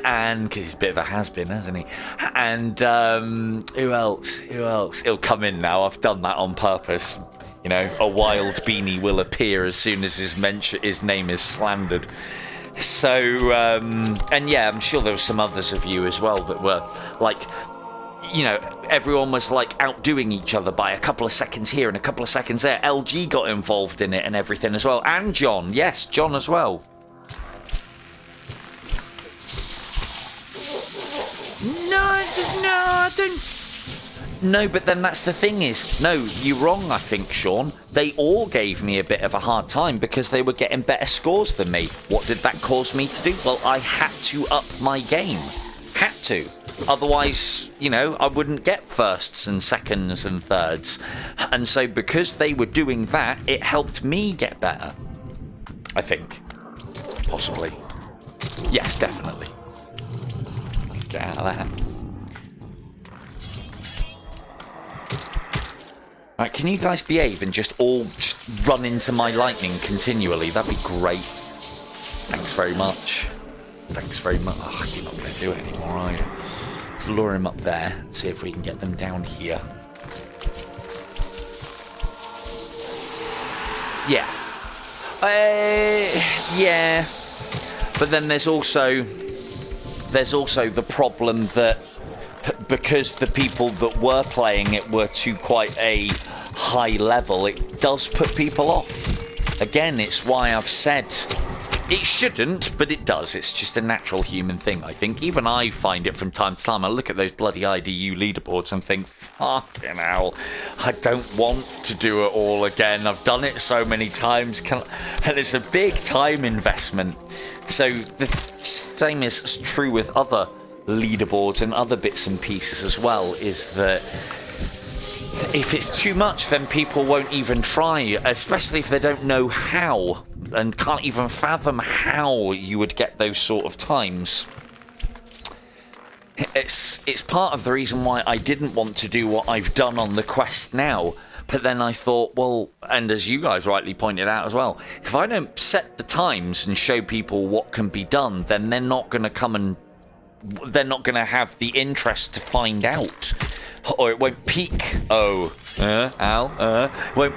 And because he's a bit of a has-been, hasn't he? And who else? He'll come in now. I've done that on purpose. You know, a wild Beanie will appear as soon as his name is slandered. So, and yeah, I'm sure there were some others of you as well that were like, you know, everyone was like outdoing each other by a couple of seconds here and a couple of seconds there. LG got involved in it and everything as well. And John, yes, John as well. No, I don't... No, but then that's the thing is, no, you're wrong, I think, Sean. They all gave me a bit of a hard time because they were getting better scores than me. What did that cause me to do? Well, I had to up my game. Had to. Otherwise, you know, I wouldn't get firsts and seconds and thirds. And so because they were doing that, it helped me get better. I think. Possibly. Yes, definitely. Let's get out of that. Right, can you guys behave and just run into my lightning continually? That'd be great. Thanks very much. Thanks very much. Oh, you're not going to do it anymore, are you? Let's lure him up there and see if we can get them down here. Yeah. Yeah. But then there's also the problem that because the people that were playing it were to quite a high level, it does put people off. Again, it's why I've said it shouldn't, but it does. It's just a natural human thing, I think. Even I find it from time to time. I look at those bloody IDU leaderboards and think, fucking hell, I don't want to do it all again. I've done it so many times, and it's a big time investment. So the same is true with other leaderboards and other bits and pieces as well, is that if it's too much, then people won't even try, especially if they don't know how and can't even fathom how you would get those sort of times. It's part of the reason why I didn't want to do what I've done on the quest now, But then I thought, well, and as you guys rightly pointed out as well, if I don't set the times and show people what can be done, then they're not going to come and they're not going to have the interest to find out. Or it won't pique, won't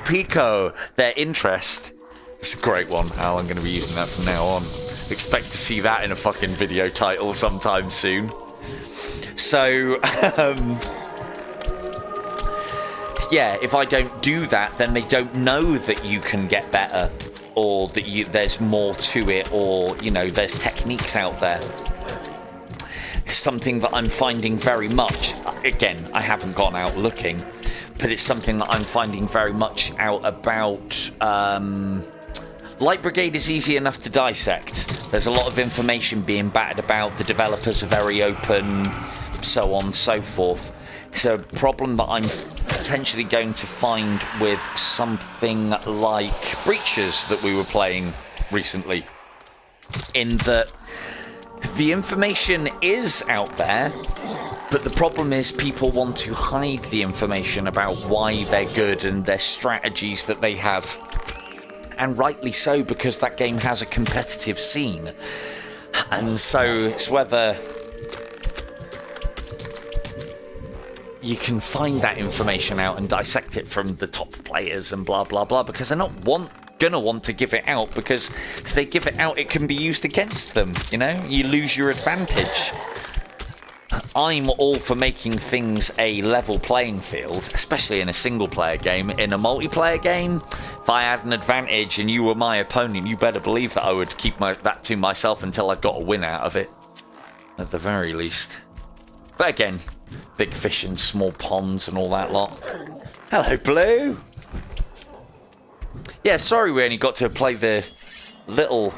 PICO their interest. It's a great one, Al. I'm going to be using that from now on. Expect to see that in a fucking video title sometime soon. So, yeah, if I don't do that, then they don't know that you can get better, or that there's more to it, or, you know, there's techniques out there. Something that I'm finding very much, again, I haven't gone out looking, but it's something that I'm finding very much out about. Light Brigade is easy enough to dissect. There's a lot of information being batted about. The developers are very open, so on and so forth. It's a problem that I'm potentially going to find with something like Breaches that we were playing recently, in that the information is out there, but the problem is people want to hide the information about why they're good and their strategies that they have. And rightly so, because that game has a competitive scene. And so it's whether you can find that information out and dissect it from the top players and blah, blah, blah, because they're not gonna want to give it out, because if they give it out, it can be used against them, you know? You lose your advantage. I'm all for making things a level playing field, especially in a single-player game. In a multiplayer game, if I had an advantage and you were my opponent, you better believe that I would keep that to myself until I got a win out of it, at the very least. But again, big fish in small ponds and all that lot. Hello, Blue! Yeah, sorry we only got to play the little...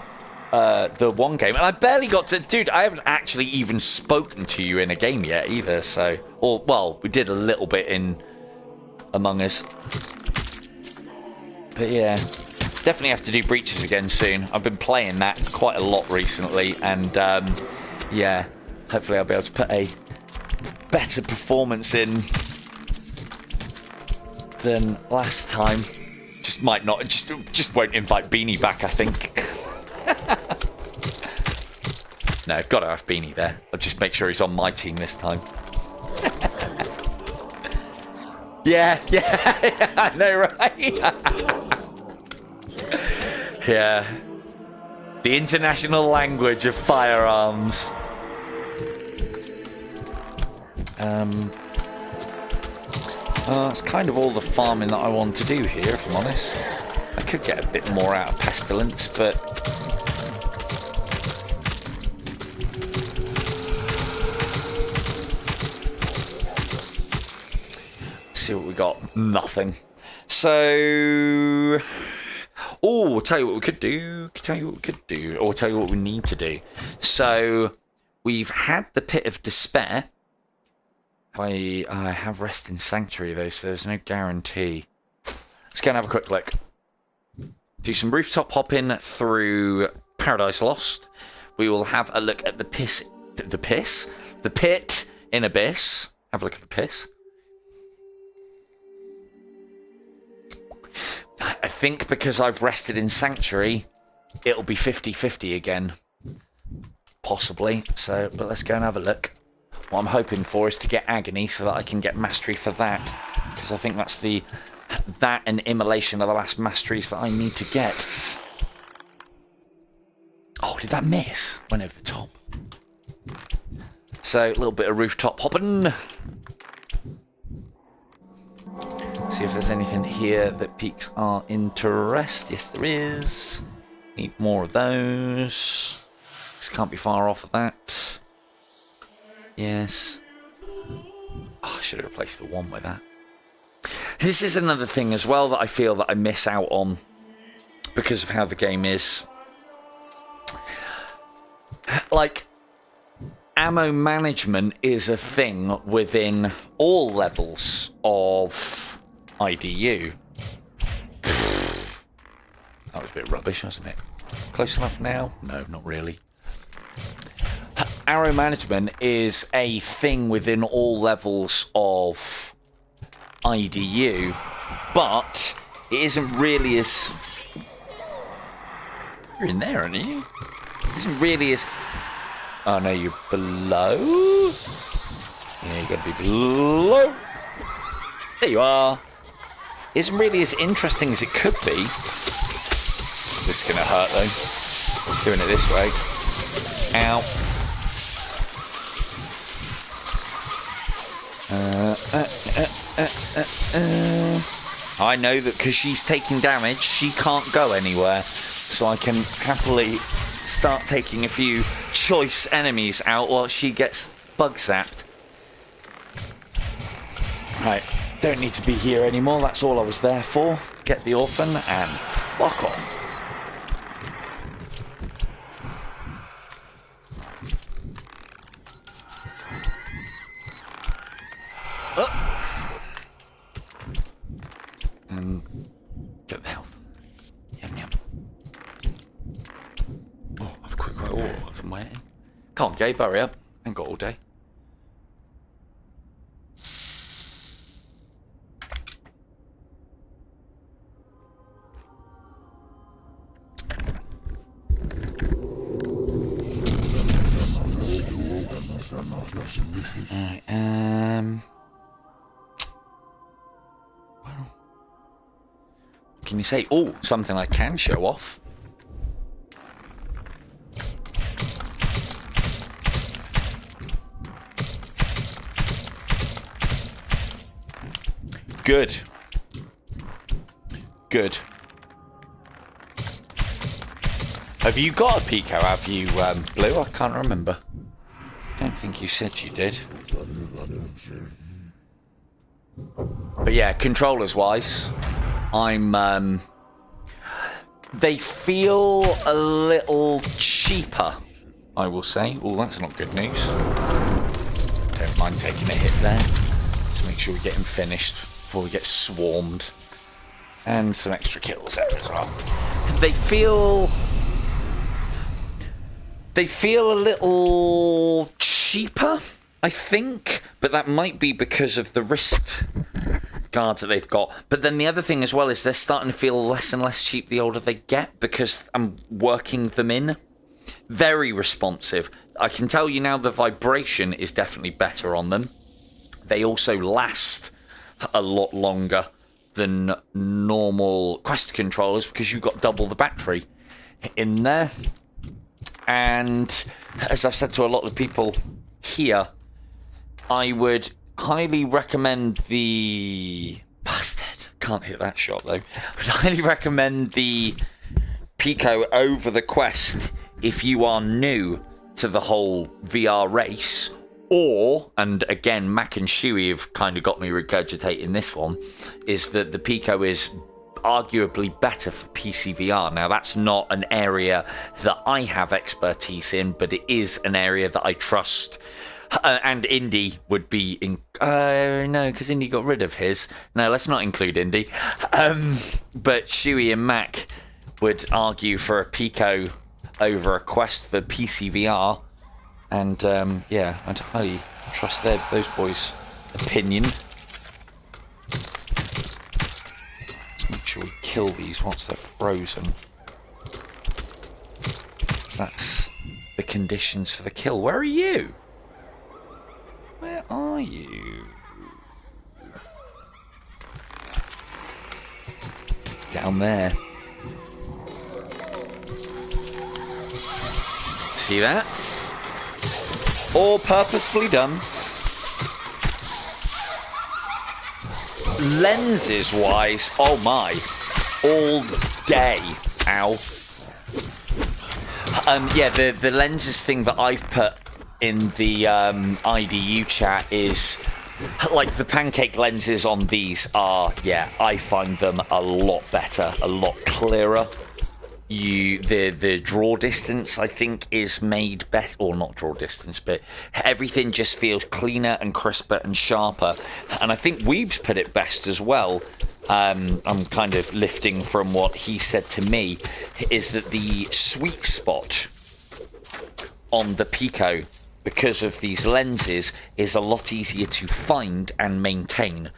the one game, and I barely got to... Dude, I haven't actually even spoken to you in a game yet either, so... Or, well, we did a little bit in Among Us. But yeah, definitely have to do Breaches again soon. I've been playing that quite a lot recently, and yeah, hopefully I'll be able to put a better performance in than last time. Just might not... Just won't invite Beanie back, I think. No, I've got to have Beanie there. I'll just make sure he's on my team this time. yeah, I know, right? Yeah. The international language of firearms. That's kind of all the farming that I want to do here, if I'm honest. I could get a bit more out of Pestilence, but... see what we got. Nothing. So, oh, tell you what we could do. Or tell you what we need to do. So, we've had the Pit of Despair. I have Rest in Sanctuary though, so there's no guarantee. Let's go and have a quick look. Do some rooftop hopping through Paradise Lost. We will have a look at the Pit in Abyss. Have a look at the piss. I think because I've rested in Sanctuary, it'll be 50-50 again. Possibly. So, but let's go and have a look. What I'm hoping for is to get Agony so that I can get Mastery for that. Because I think that's that and Immolation are the last Masteries that I need to get. Oh, did that miss? Went over the top. So, a little bit of rooftop hopping. See if there's anything here that piques our interest. Yes, there is. Need more of those. This can't be far off of that. Yes. Oh, I should have replaced the one with that. This is another thing as well that I feel that I miss out on because of how the game is. Like, ammo management is a thing within all levels of IDU. That was a bit rubbish, wasn't it? Close enough now? No, not really. Arrow management is a thing within all levels of IDU, but it isn't really as... You're in there, aren't you? It isn't really as... Oh, no, you're below? Yeah, you got to be below. There you are. It isn't really as interesting as it could be. This is going to hurt, though. Doing it this way. Ow. I know that because she's taking damage, she can't go anywhere. So I can happily start taking a few choice enemies out while she gets bug zapped. Right, don't need to be here anymore. That's all I was there for. Get the orphan and fuck off. And get the health. Yum yum. Oh, I've quick. Oh, I'm waiting. Come on, Gabe, hurry up. I ain't got all day. Well, what can you say? Oh, something I can show off. Good. Good. Have you got a PICO? Have you, Blue? I can't remember. Don't think you said you did. But yeah, controllers-wise, I'm, they feel a little cheaper, I will say. Oh, that's not good news. Don't mind taking a hit there. Just make sure we get him finished before we get swarmed. And some extra kills there as well. They feel a little cheaper, I think, but that might be because of the wrist guards that they've got. But then the other thing as well is they're starting to feel less and less cheap the older they get because I'm working them in. Very responsive. I can tell you now the vibration is definitely better on them. They also last a lot longer than normal Quest controllers because you've got double the battery in there. And as I've said to a lot of the people here, I would highly recommend the... Bastard. Can't hit that shot, though. I would highly recommend the PICO over the Quest if you are new to the whole VR race. Or, and again, Mac and Shuey have kind of got me regurgitating this one, is that the PICO is arguably better for PC VR. Now, that's not an area that I have expertise in, but it is an area that I trust. And Indy would be in... no, because Indy got rid of his. No, let's not include Indy. But Shuey and Mac would argue for a PICO over a Quest for PC VR. And, yeah, I'd highly trust those boys' opinion. Let's make sure we kill these once they're frozen. So that's the conditions for the kill. Where are you? Where are you? Down there. See that? All purposefully done. Lenses wise, oh my, all day. Ow. Yeah, the lenses thing that I've put in the IDU chat is like the pancake lenses on these are, yeah, I find them a lot better, a lot clearer. The draw distance I think is made better, or not draw distance, but everything just feels cleaner and crisper and sharper. And I think Weeb's put it best as well. I'm kind of lifting from what he said to me, is that the sweet spot on the PICO because of these lenses, is a lot easier to find and maintain.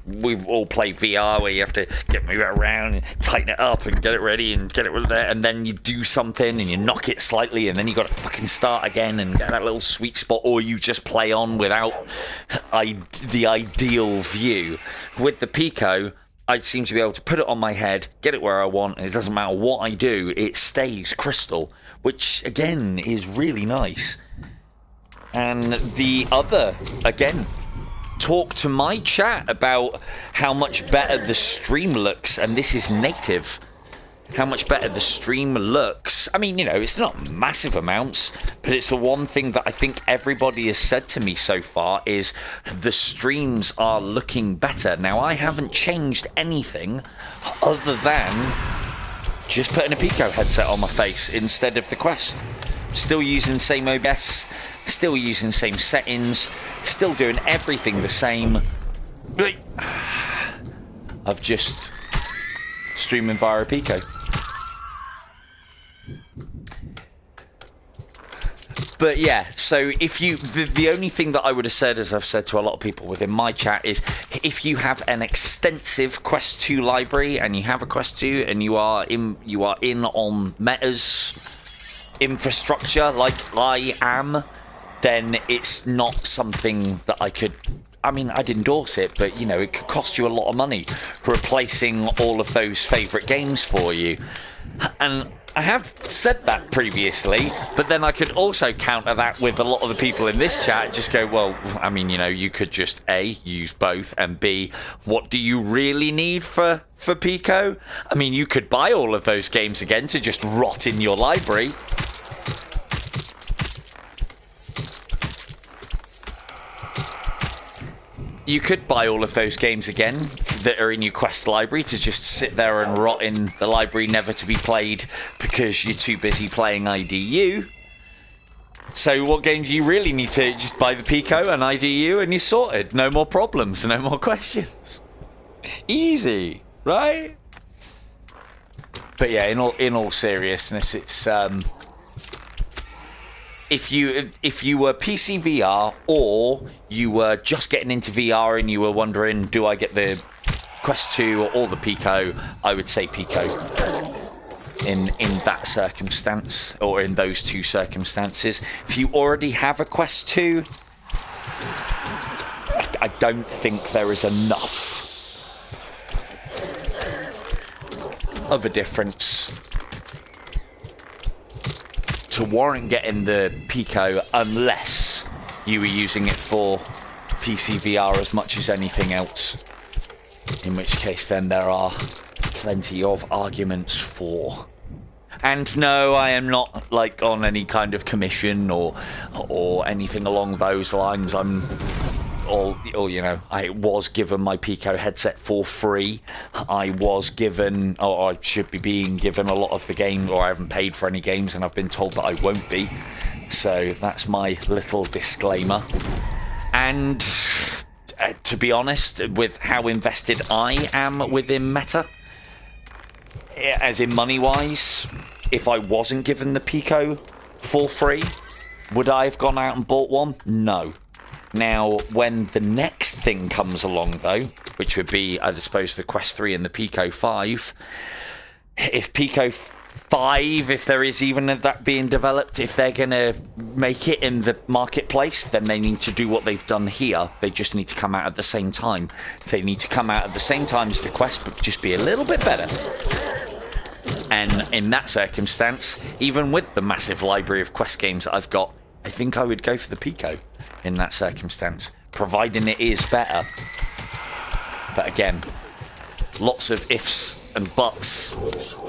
We've all played VR where you have to get moving around and tighten it up and get it ready and get it there, and then you do something and you knock it slightly and then you got to fucking start again and get that little sweet spot, or you just play on without the ideal view. With the PICO, I seem to be able to put it on my head, get it where I want, and it doesn't matter what I do, it stays crystal, which again is really nice. And the other, again, talk to my chat about how much better the stream looks, and this is native, how much better the stream looks. I mean, you know, it's not massive amounts, but it's the one thing that I think everybody has said to me so far is the streams are looking better. Now, I haven't changed anything other than just putting a PICO headset on my face instead of the Quest. Still using the same OBS, still using the same settings, still doing everything the same. But I've just streaming via a PICO. But yeah, so if you, the only thing that I would have said, as I've said to a lot of people within my chat, is if you have an extensive Quest 2 library and you have a Quest 2 and you are in on Meta's infrastructure like I am, then it's not something that I mean, I'd endorse it, but you know, it could cost you a lot of money replacing all of those favourite games for you. And I have said that previously, but then I could also counter that with a lot of the people in this chat just go, well, I mean, you know, you could just A, use both, and B, what do you really need for PICO? I mean, you could buy all of those games again to just rot in your library. You could buy all of those games again that are in your Quest library to just sit there and rot in the library, never to be played because you're too busy playing IDU. So what games do you really need to just buy the PICO and IDU and you're sorted? No more problems, no more questions. Easy, right? But yeah, in all seriousness, it's if you were PC VR or you were just getting into VR and you were wondering, do I get the Quest 2 or the PICO, I would say PICO in that circumstance, or in those two circumstances. If you already have a Quest 2, I don't think there is enough of a difference to warrant getting the PICO unless you were using it for PC VR as much as anything else. In which case then there are plenty of arguments for. And no, I am not like on any kind of commission or anything along those lines. Or you know, I was given my PICO headset for free. I was given, or I should be being given a lot of the game, or I haven't paid for any games, and I've been told that I won't be. So that's my little disclaimer. And to be honest, with how invested I am within Meta, as in money-wise, if I wasn't given the PICO for free, would I have gone out and bought one? No. Now, when the next thing comes along, though, which would be, I suppose, the Quest 3 and the PICO 5, if PICO 5, if there is even that being developed, if they're going to make it in the marketplace, then they need to do what they've done here. They just need to come out at the same time. They need to come out at the same time as the Quest, but just be a little bit better. And in that circumstance, even with the massive library of Quest games that I've got, I think I would go for the PICO in that circumstance, providing it is better. But again, lots of ifs and buts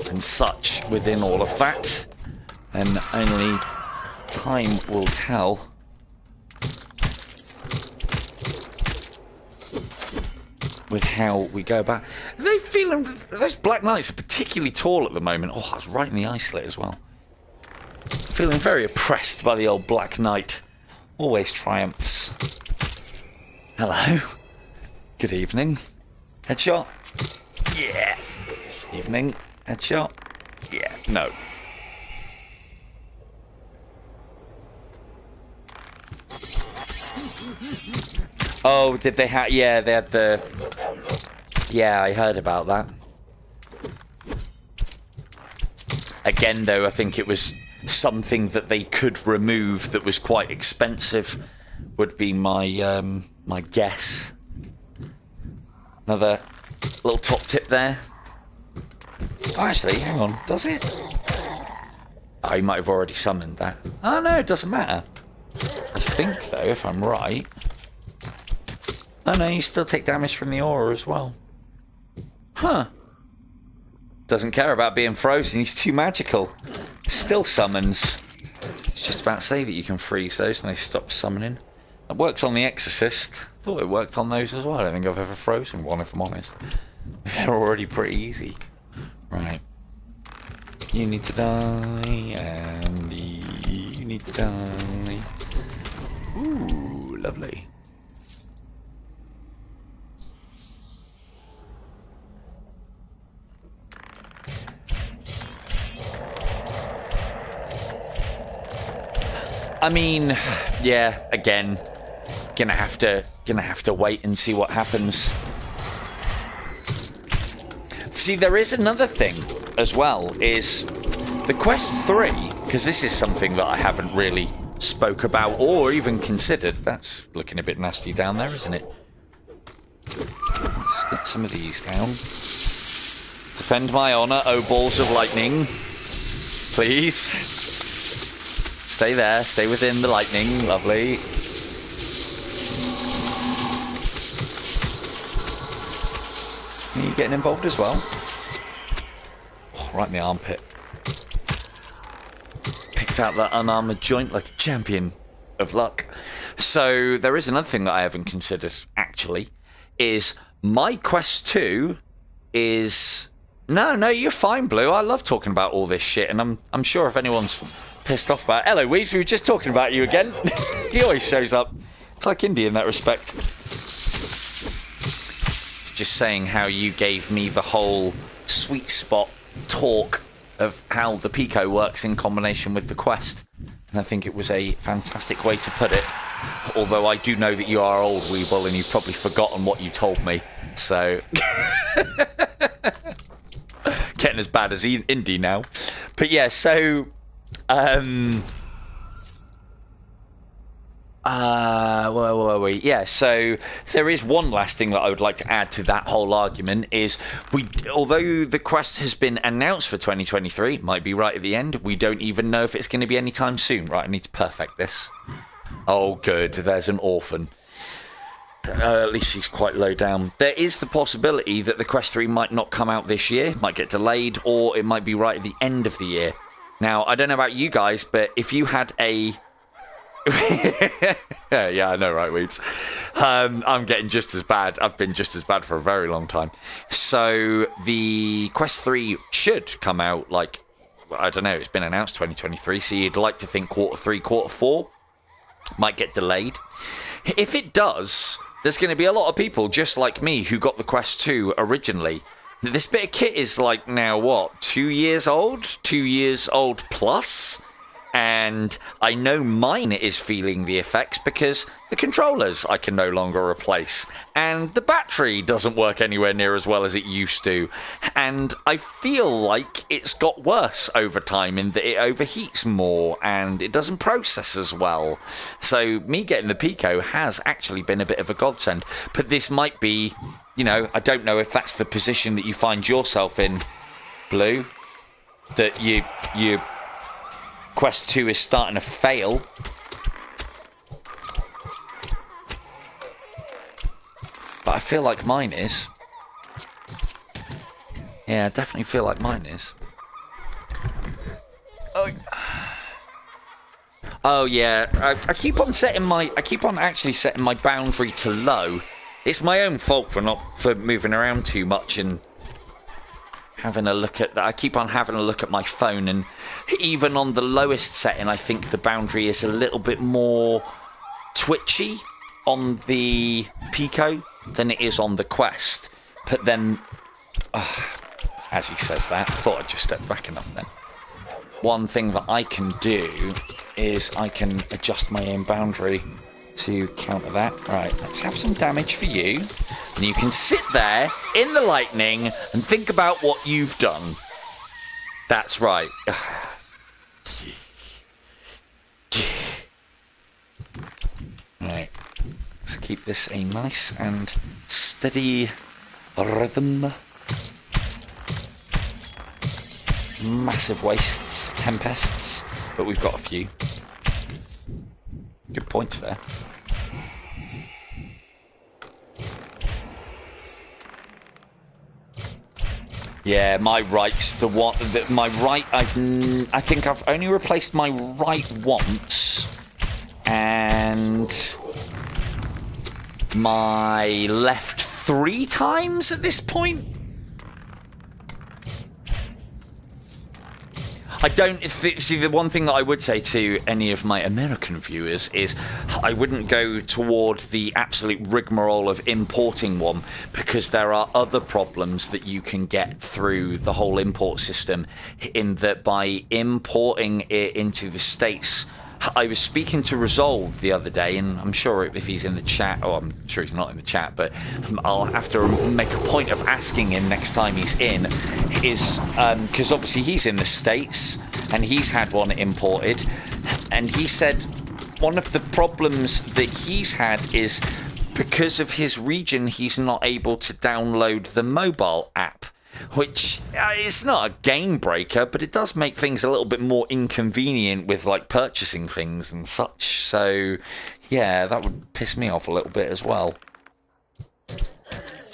and such within all of that, and only time will tell. With how we go about. Are they feeling, those Black Knights are particularly tall at the moment. Oh, I was right in the eye slit as well. Feeling very oppressed by the old Black Knight. Always triumphs. Hello. Good evening. Headshot. Yeah. Evening. Headshot. Yeah. No. Oh, did they have... Yeah, they had the... Yeah, I heard about that. Again, though, I think it was something that they could remove that was quite expensive, would be my my guess. Another little top tip there. Oh, actually, hang on, does it? Oh, you might have already summoned that. Oh, no, it doesn't matter. I think, though, if I'm right... Oh, no, you still take damage from the aura as well. Huh. Doesn't care about being frozen, he's too magical. Still summons. It's just about to say that you can freeze those and they stop summoning. That works on the Exorcist. Thought it worked on those as well. I don't think I've ever frozen one, if I'm honest. They're already pretty easy. Right. You need to die, and you need to die. Ooh, lovely. I mean, yeah, again, gonna have to wait and see what happens. See, there is another thing as well, is the Quest 3, because this is something that I haven't really spoke about or even considered. That's looking a bit nasty down there, isn't it? Let's get some of these down. Defend my honor, oh balls of lightning. Please. Stay there, stay within the lightning, lovely. Are you getting involved as well? Oh, right in the armpit. Picked out that unarmored joint like a champion of luck. So there is another thing that I haven't considered, actually, is my Quest 2 is... No, you're fine, Blue. I love talking about all this shit, and I'm sure if anyone's pissed off about it... Hello, Weaves, we were just talking about you again. He always shows up. It's like Indy in that respect. Just saying how you gave me the whole sweet spot talk of how the PICO works in combination with the Quest. And I think it was a fantastic way to put it. Although I do know that you are old, Weeble, and you've probably forgotten what you told me. So... Getting as bad as Indy now. But yeah, so... where were we? Yeah, so there is one last thing that I would like to add to that whole argument is although the Quest has been announced for 2023, it might be right at the end, we don't even know if it's going to be anytime soon. Right, I need to perfect this. Oh, good, there's an orphan. At least she's quite low down. There is the possibility that the Quest 3 might not come out this year, might get delayed, or it might be right at the end of the year. Now, I don't know about you guys, but if you had a... yeah, I know, right, Weeps? I'm getting just as bad. I've been just as bad for a very long time. So the Quest 3 should come out, like, I don't know, it's been announced 2023, so you'd like to think quarter 3, quarter 4 might get delayed. If it does, there's going to be a lot of people just like me who got the Quest 2 originally. This bit of kit is like now, what, 2 years old? 2 years old plus? And I know mine is feeling the effects because the controllers I can no longer replace. And the battery doesn't work anywhere near as well as it used to. And I feel like it's got worse over time in that it overheats more and it doesn't process as well. So me getting the PICO has actually been a bit of a godsend. But this might be, you know, I don't know if that's the position that you find yourself in, Blue. That you Quest 2 is starting to fail. But I feel like mine is. Yeah, I definitely feel like mine is. Oh yeah, I keep on actually setting my boundary to low. It's my own fault for moving around too much and having a look at that. I keep on having a look at my phone, and even on the lowest setting, I think the boundary is a little bit more twitchy on the PICO than it is on the Quest. But then, as he says that, I thought I'd just step back enough then. One thing that I can do is I can adjust my own boundary to counter that. Right, let's have some damage for you. And you can sit there in the lightning and think about what you've done. That's right. Right, let's keep this a nice and steady rhythm. Massive wastes, tempests, but we've got a few. Good point there. Yeah, my right's the one. My right, I think I've only replaced my right once, and my left 3 times at this point. I don't see. The one thing that I would say to any of my American viewers is I wouldn't go toward the absolute rigmarole of importing one, because there are other problems that you can get through the whole import system, in that by importing it into the States. I was speaking to Resolve the other day, and I'm sure if he's in the chat, or I'm sure he's not in the chat, but I'll have to make a point of asking him next time he's in, is because obviously he's in the States and he's had one imported, and he said one of the problems that he's had is because of his region, he's not able to download the mobile app. Which is not a game breaker, but it does make things a little bit more inconvenient with like purchasing things and such. So yeah, that would piss me off a little bit as well.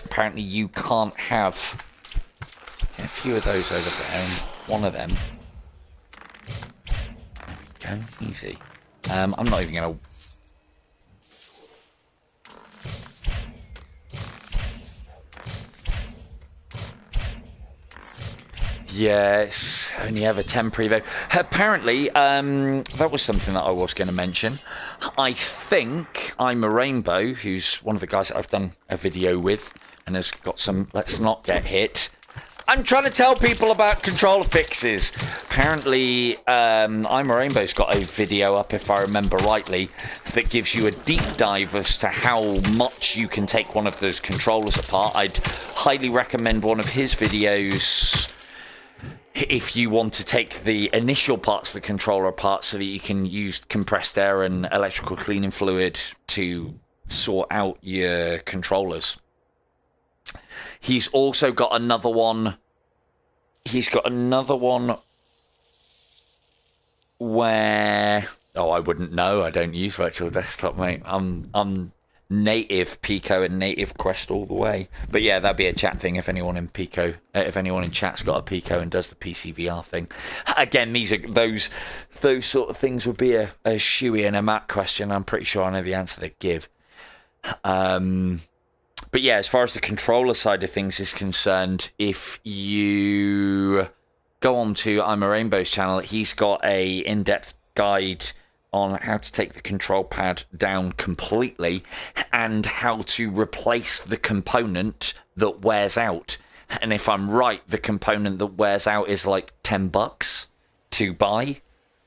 Apparently you can't have a few of those over there, and one of them. There we go, easy. I'm not even gonna. Yeah, it's only ever temporary though. Apparently, that was something that I was going to mention. I think I'm a Rainbow, who's one of the guys that I've done a video with and has got some Let's Not Get Hit. I'm trying to tell people about controller fixes. Apparently, I'm a Rainbow's got a video up, if I remember rightly, that gives you a deep dive as to how much you can take one of those controllers apart. I'd highly recommend one of his videos if you want to take the initial parts of the controller apart, so that you can use compressed air and electrical cleaning fluid to sort out your controllers. He's also got another one. He's got another one where, oh, I wouldn't know. I don't use virtual desktop, mate. I'm native PICO and native Quest all the way. But yeah, that'd be a chat thing if anyone in PICO, if anyone in chat's got a PICO and does the PCVR thing. Again, these are those sort of things would be a Shuey and a Matt question. I'm pretty sure I know the answer they give. But yeah, as far as the controller side of things is concerned, if you go on to I'm a Rainbow's channel, he's got a in-depth guide on how to take the control pad down completely and how to replace the component that wears out. And if I'm right, the component that wears out is like $10 to buy.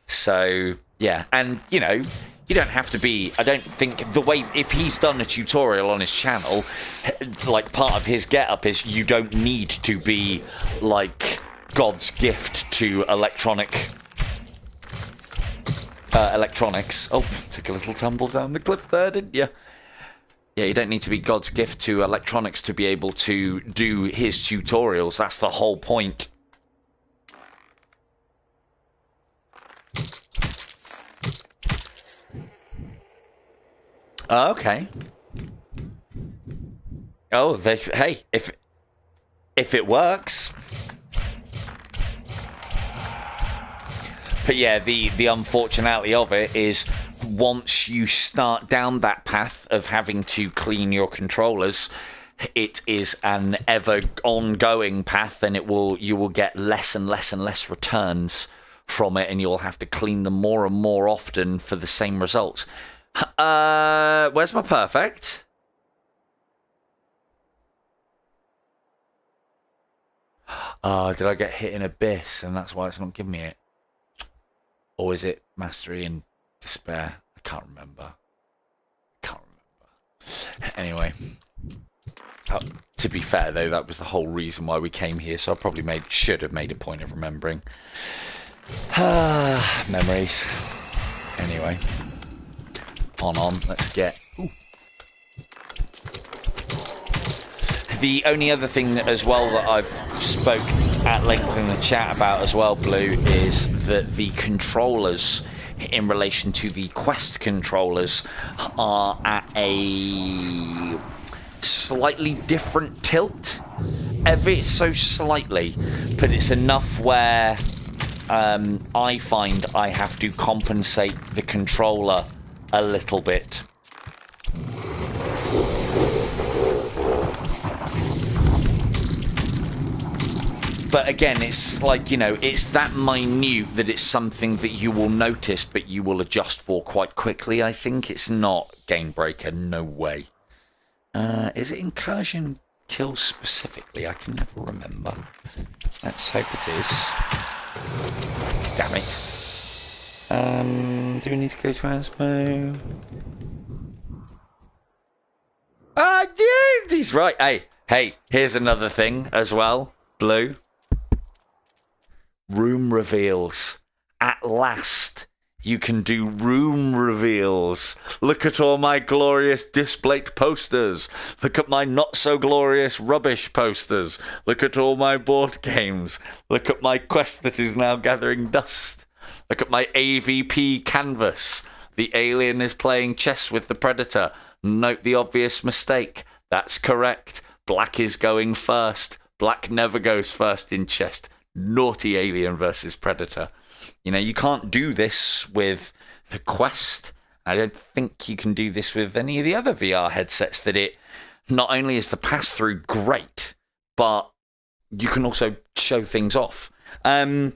So yeah, and you know, you don't have to be, I don't think the way, if he's done a tutorial on his channel, like part of his get up is you don't need to be like God's gift to electronics. Oh, took a little tumble down the cliff there, didn't you? Yeah, you don't need to be God's gift to electronics to be able to do his tutorials. That's the whole point. Okay. Oh, hey, if it works. But yeah, the unfortunality of it is once you start down that path of having to clean your controllers, it is an ever ongoing path, and you will get less and less and less returns from it, and you'll have to clean them more and more often for the same results. Where's my perfect? Did I get hit in Abyss and that's why it's not giving me it? Or is it Mastery and Despair? I can't remember. Anyway. To be fair, though, that was the whole reason why we came here, so I probably should have made a point of remembering. Memories. Anyway. On. Let's get... Ooh. The only other thing as well that I've spoke at length in the chat about as well, Blue, is that the controllers in relation to the Quest controllers are at a slightly different tilt. Ever so slightly, but it's enough where I find I have to compensate the controller a little bit. But again, it's like, you know, it's that minute that it's something that you will notice, but you will adjust for quite quickly, I think. It's not game breaker, no way. Is it incursion kills specifically? I can never remember. Let's hope it is. Damn it. Do we need to go to Aspo? Yeah, he's right. Hey, here's another thing as well, Blue. Room reveals. At last, you can do room reveals. Look at all my glorious displayed posters. Look at my not so glorious rubbish posters. Look at all my board games. Look at my quest that is now gathering dust. Look at my AVP canvas. The alien is playing chess with the predator. Note the obvious mistake. That's correct. Black is going first. Black never goes first in chess. Naughty alien versus predator. You know, you can't do this with the Quest. I don't think you can do this with any of the other VR headsets. That it not only is the pass-through great, but you can also show things off. As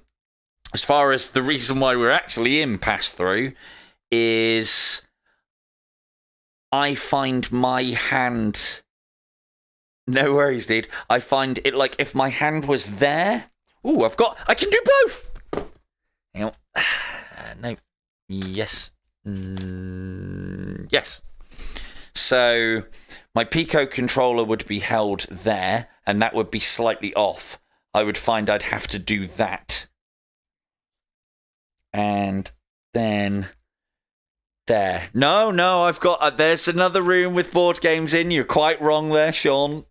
far as the reason why we're actually in pass-through is I find my hand... No worries, dude. I find it like if my hand was there... Ooh, I can do both! Hang on. No. Yes. Yes. So my PICO controller would be held there, and that would be slightly off. I would find I'd have to do that. And then there. No, I've got... there's another room with board games in. You're quite wrong there, Sean.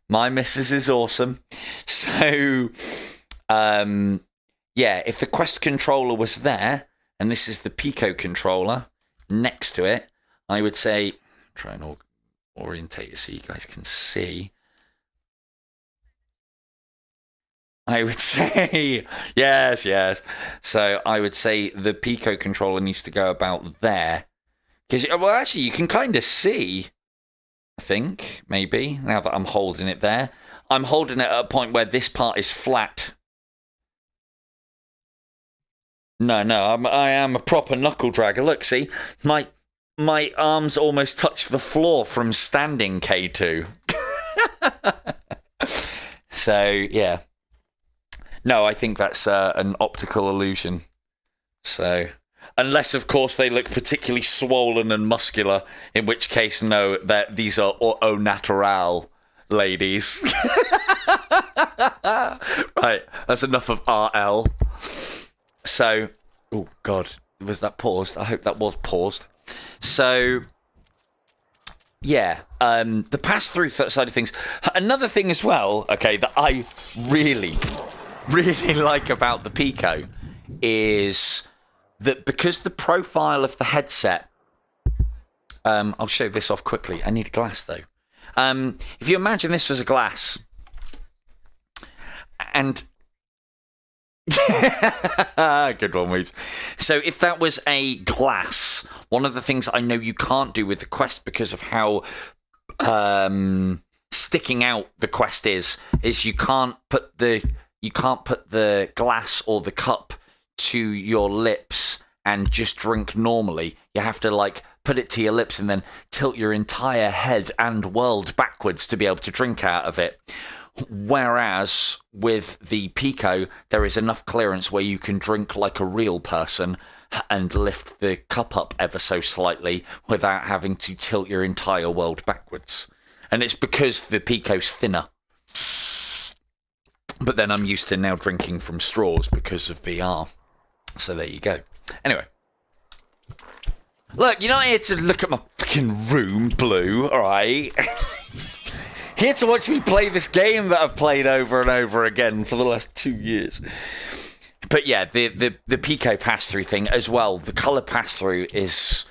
My missus is awesome. So, yeah, if the Quest controller was there, and this is the PICO controller next to it, I would say, try and orientate it so you guys can see. I would say, yes. So I would say the PICO controller needs to go about there. Because, well, actually, you can kind of see... I think, maybe, now that I'm holding it there. I'm holding it at a point where this part is flat. No, I am a proper knuckle dragger. Look, see? My arms almost touch the floor from standing, K2. So, yeah. No, I think that's an optical illusion. So... Unless, of course, they look particularly swollen and muscular, in which case, no, that these are au natural ladies. Right, that's enough of RL. So, oh, God, was that paused? I hope that was paused. So, yeah, the pass-through side of things. Another thing as well, okay, that I really, really like about the PICO is... that because the profile of the headset, I'll show this off quickly. I need a glass though. If you imagine this was a glass, and good one, Weaves. So if that was a glass, one of the things I know you can't do with the Quest because of how sticking out the Quest is you can't put the glass or the cup to your lips and just drink normally. You have to like put it to your lips and then tilt your entire head and world backwards to be able to drink out of it. Whereas with the PICO, there is enough clearance where you can drink like a real person and lift the cup up ever so slightly without having to tilt your entire world backwards. And it's because the PICO's thinner. But then I'm used to now drinking from straws because of VR. So there you go. Anyway. Look, you're not here to look at my fucking room, Blue, alright? Here to watch me play this game that I've played over and over again for the last 2 years. But yeah, the PICO pass-through thing as well. The colour pass-through is...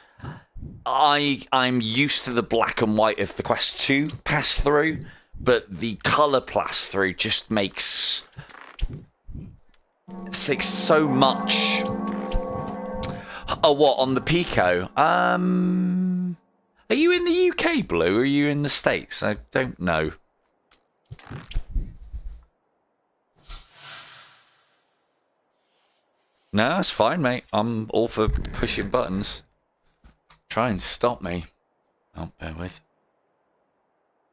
I'm used to the black and white of the Quest 2 pass-through, but the colour pass-through just makes so much... Oh, what, on the PICO? Are you in the UK, Blue, or are you in the States? I don't know. No, that's fine, mate. I'm all for pushing buttons. Try and stop me. Oh, bear with.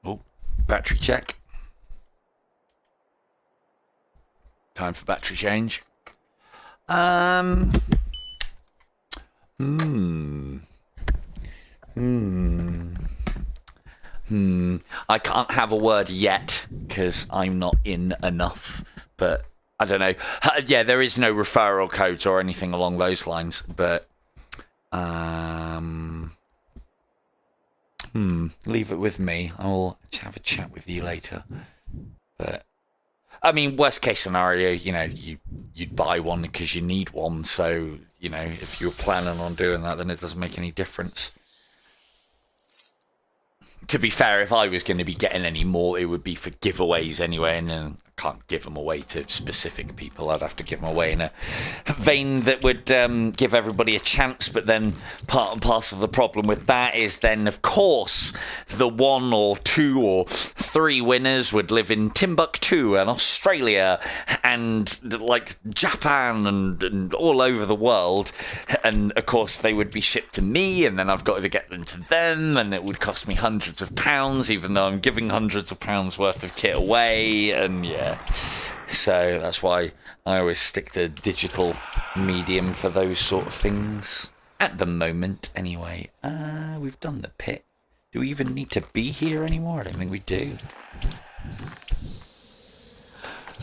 Oh, battery check. Time for battery change. I can't have a word yet because I'm not in enough, but I don't know. Yeah, there is no referral codes or anything along those lines, but leave it with me. I'll have a chat with you later. But I mean, worst case scenario, you know, you'd buy one because you need one, so you know, if you're planning on doing that, then it doesn't make any difference. To be fair, if I was going to be getting any more, it would be for giveaways anyway, and then I can't give them away to specific people. I'd have to give them away in a vein that would give everybody a chance, but then part and parcel of the problem with that is then, of course, the 1 or 2 or 3 winners would live in Timbuktu and Australia and like Japan and all over the world, and of course they would be shipped to me, and then I've got to get them to them, and it would cost me hundreds of pounds, even though I'm giving hundreds of pounds worth of kit away, and yeah, so that's why I always stick to digital medium for those sort of things at the moment. Anyway, we've done the pit. Do we even need to be here anymore? I don't think we do.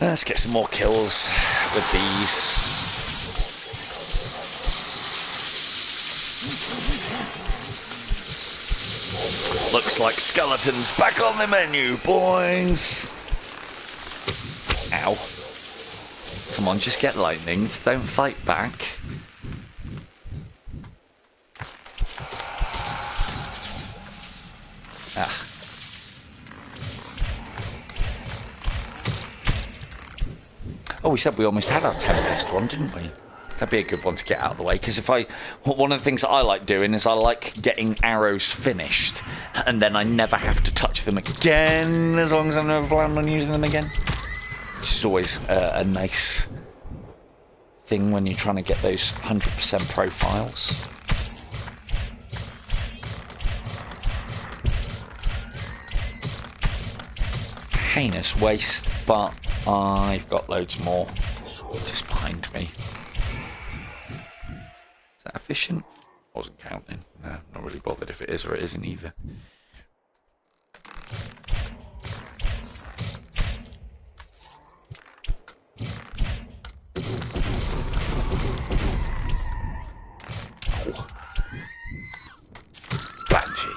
Let's get some more kills with these. Looks like skeletons back on the menu, boys. Ow. Come on, just get lightninged. Don't fight back. Ah. Oh, we said we almost had our Tempest one, didn't we? That'd be a good one to get out of the way, because one of the things that I like doing is I like getting arrows finished, and then I never have to touch them again, as long as I'm never planning on using them again. Which is always a nice thing when you're trying to get those 100% profiles. Heinous waste, but I've got loads more just behind me. Is that efficient? Wasn't counting. No, not really bothered if it is or it isn't either. Oh. Banshee.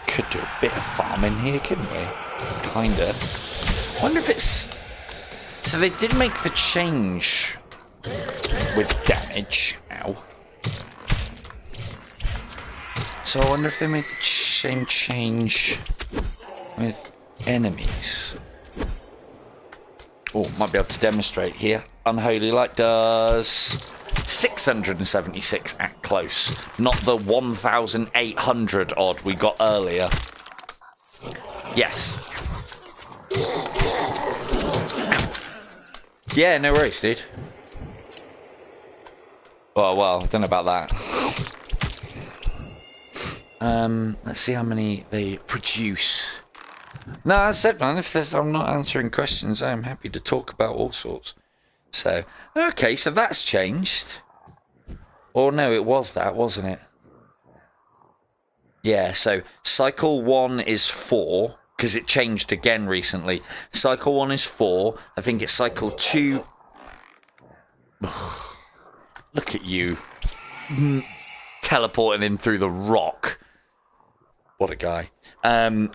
Could do a bit of farming here, couldn't we? Kinda. Wonder if it's... So they did make the change with damage. Ow. So I wonder if they made the same change with enemies. Oh, might be able to demonstrate here. Unholy Light does 676 at close, not the 1,800 odd we got earlier. Yes. Yeah, no worries, dude. Oh, well, I don't know about that. Let's see how many they produce. No, I said, man, if I'm not answering questions, I'm happy to talk about all sorts. So, okay, so that's changed. Or no, it was that, wasn't it? Yeah, so cycle 1 is 4, because it changed again recently. Cycle 1 is 4. I think it's cycle 2... Look at you. Teleporting in through the rock. What a guy. 1,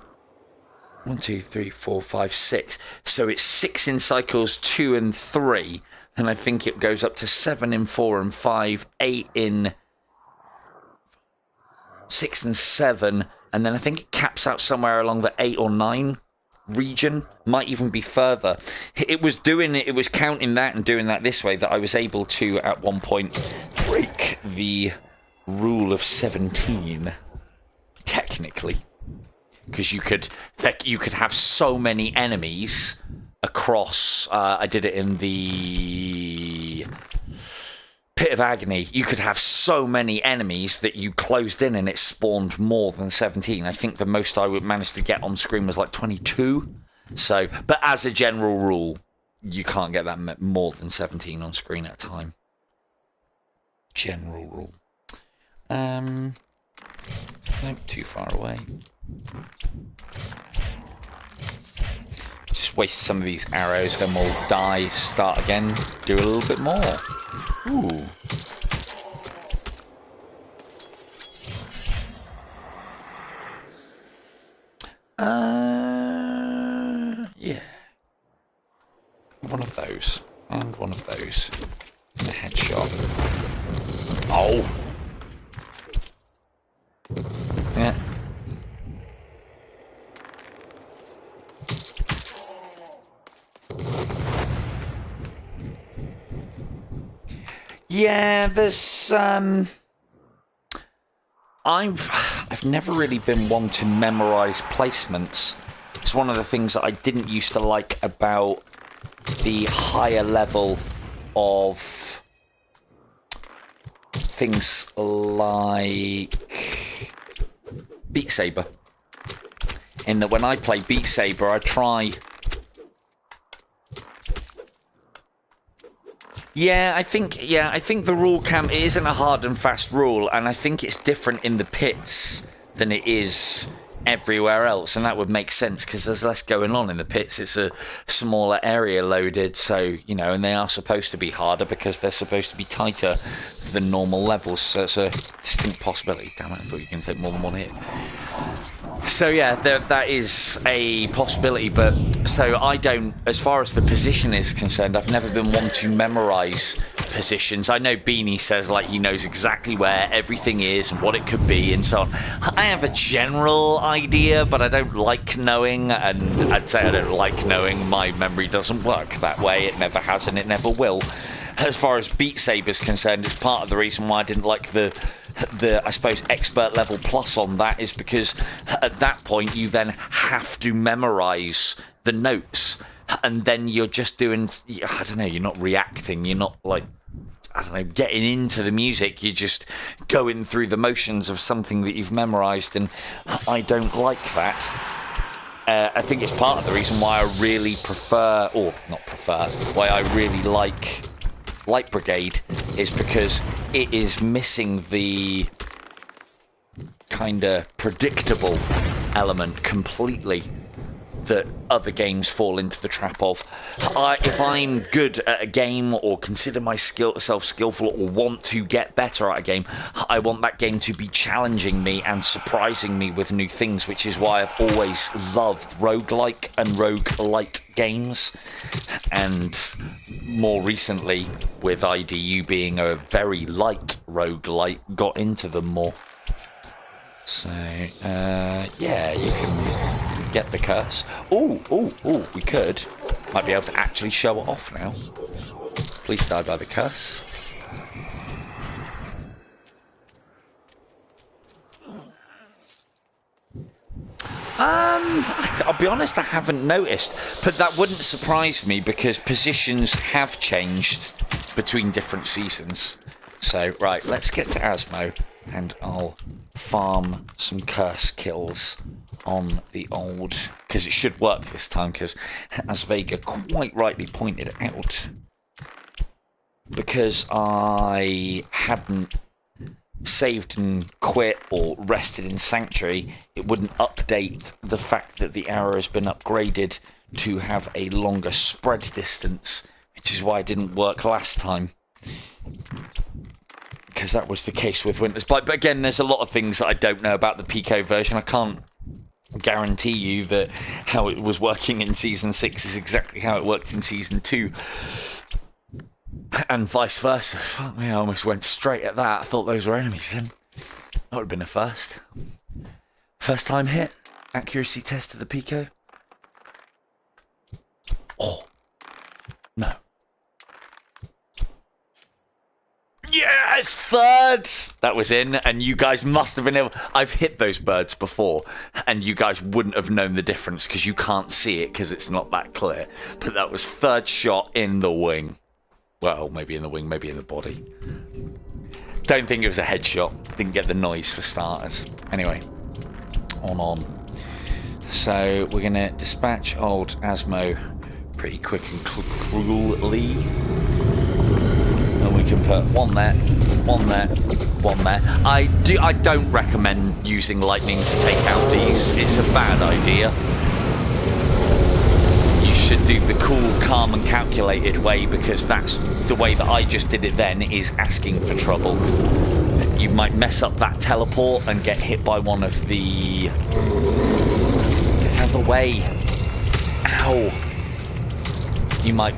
2, 3, 4, 5, 6. So it's 6 in cycles 2 and 3. And I think it goes up to 7 in 4 and 5, 8 in 6 and 7. And then I think it caps out somewhere along the 8 or 9 region. Might even be further. It was counting that and doing that this way that I was able to, at one point, break the rule of 17. Technically. Because you could have so many enemies across. I did it in the Pit of Agony. You could have so many enemies that you closed in and it spawned more than 17. I think the most I would manage to get on screen was like 22. So, but as a general rule, you can't get that more than 17 on screen at a time. General rule. Nope, too far away. Just waste some of these arrows, then we'll dive, start again, do a little bit more. Ooh. Yeah. One of those, and one of those. And a headshot. Oh! Yeah. Yeah, there's I've never really been one to memorize placements. It's one of the things that I didn't used to like about the higher level of things like Beat Saber. In that when I play Beat Saber, I try... Yeah, I think the rule camp isn't a hard and fast rule, and I think it's different in the pits than it is everywhere else, and that would make sense because there's less going on in the pits. It's a smaller area loaded, so, you know, and they are supposed to be harder because they're supposed to be tighter than normal levels, so it's a distinct possibility. Damn it, I thought you were going to take more than one hit. So yeah, that is a possibility, but so I don't, as far as the position is concerned, I've never been one to memorize positions. I know Beanie says like he knows exactly where everything is and what it could be and so on. I have a general idea, but I don't like knowing, and I'd say I don't like knowing. My memory doesn't work that way. It never has and it never will. As far as Beat Saber is concerned, it's part of the reason why I didn't like the I suppose expert level plus on that, is because at that point you then have to memorize the notes, and then you're just doing, I don't know, you're not reacting, you're not like, I don't know, getting into the music, you're just going through the motions of something that you've memorized, and I don't like that. I think it's part of the reason why I really prefer, or not prefer, why I really like Light Brigade, is because it is missing the kind of predictable element completely that other games fall into the trap of. If I'm good at a game, or consider myself skillful, or want to get better at a game, I want that game to be challenging me and surprising me with new things, which is why I've always loved roguelike and roguelite games, and more recently with IDU being a very light roguelite, got into them more. So yeah, you can get the curse. Oh, we could. Might be able to actually show it off now. Please die by the curse. I'll be honest, I haven't noticed, but that wouldn't surprise me because positions have changed between different seasons. So, right, let's get to Asmo, and I'll farm some curse kills on the old, because it should work this time, because as Vega quite rightly pointed out, because I hadn't saved and quit or rested in Sanctuary, it wouldn't update the fact that the arrow has been upgraded to have a longer spread distance, which is why it didn't work last time, because that was the case with Winter's Blight. But again, there's a lot of things that I don't know about the PICO version. I can't guarantee you that how it was working in Season 6 is exactly how it worked in Season 2. And vice versa. Fuck me, I almost went straight at that. I thought those were enemies then. That would have been a first. First time hit. Accuracy test of the PICO. Oh. No. Yes! Third! That was in, and you guys must have been able... I've hit those birds before, and you guys wouldn't have known the difference because you can't see it because it's not that clear. But that was third shot in the wing. Well, maybe in the wing, maybe in the body. Don't think it was a headshot. Didn't get the noise for starters. Anyway, on. So we're going to dispatch old Asmo pretty quick and cruelly. And we can put one there, one there, one there. I don't recommend using lightning to take out these. It's a bad idea. Should do the cool, calm and calculated way, because that's the way that I just did it then, is asking for trouble. You might mess up that teleport and get hit by one of the... Get out of the way. Ow. You might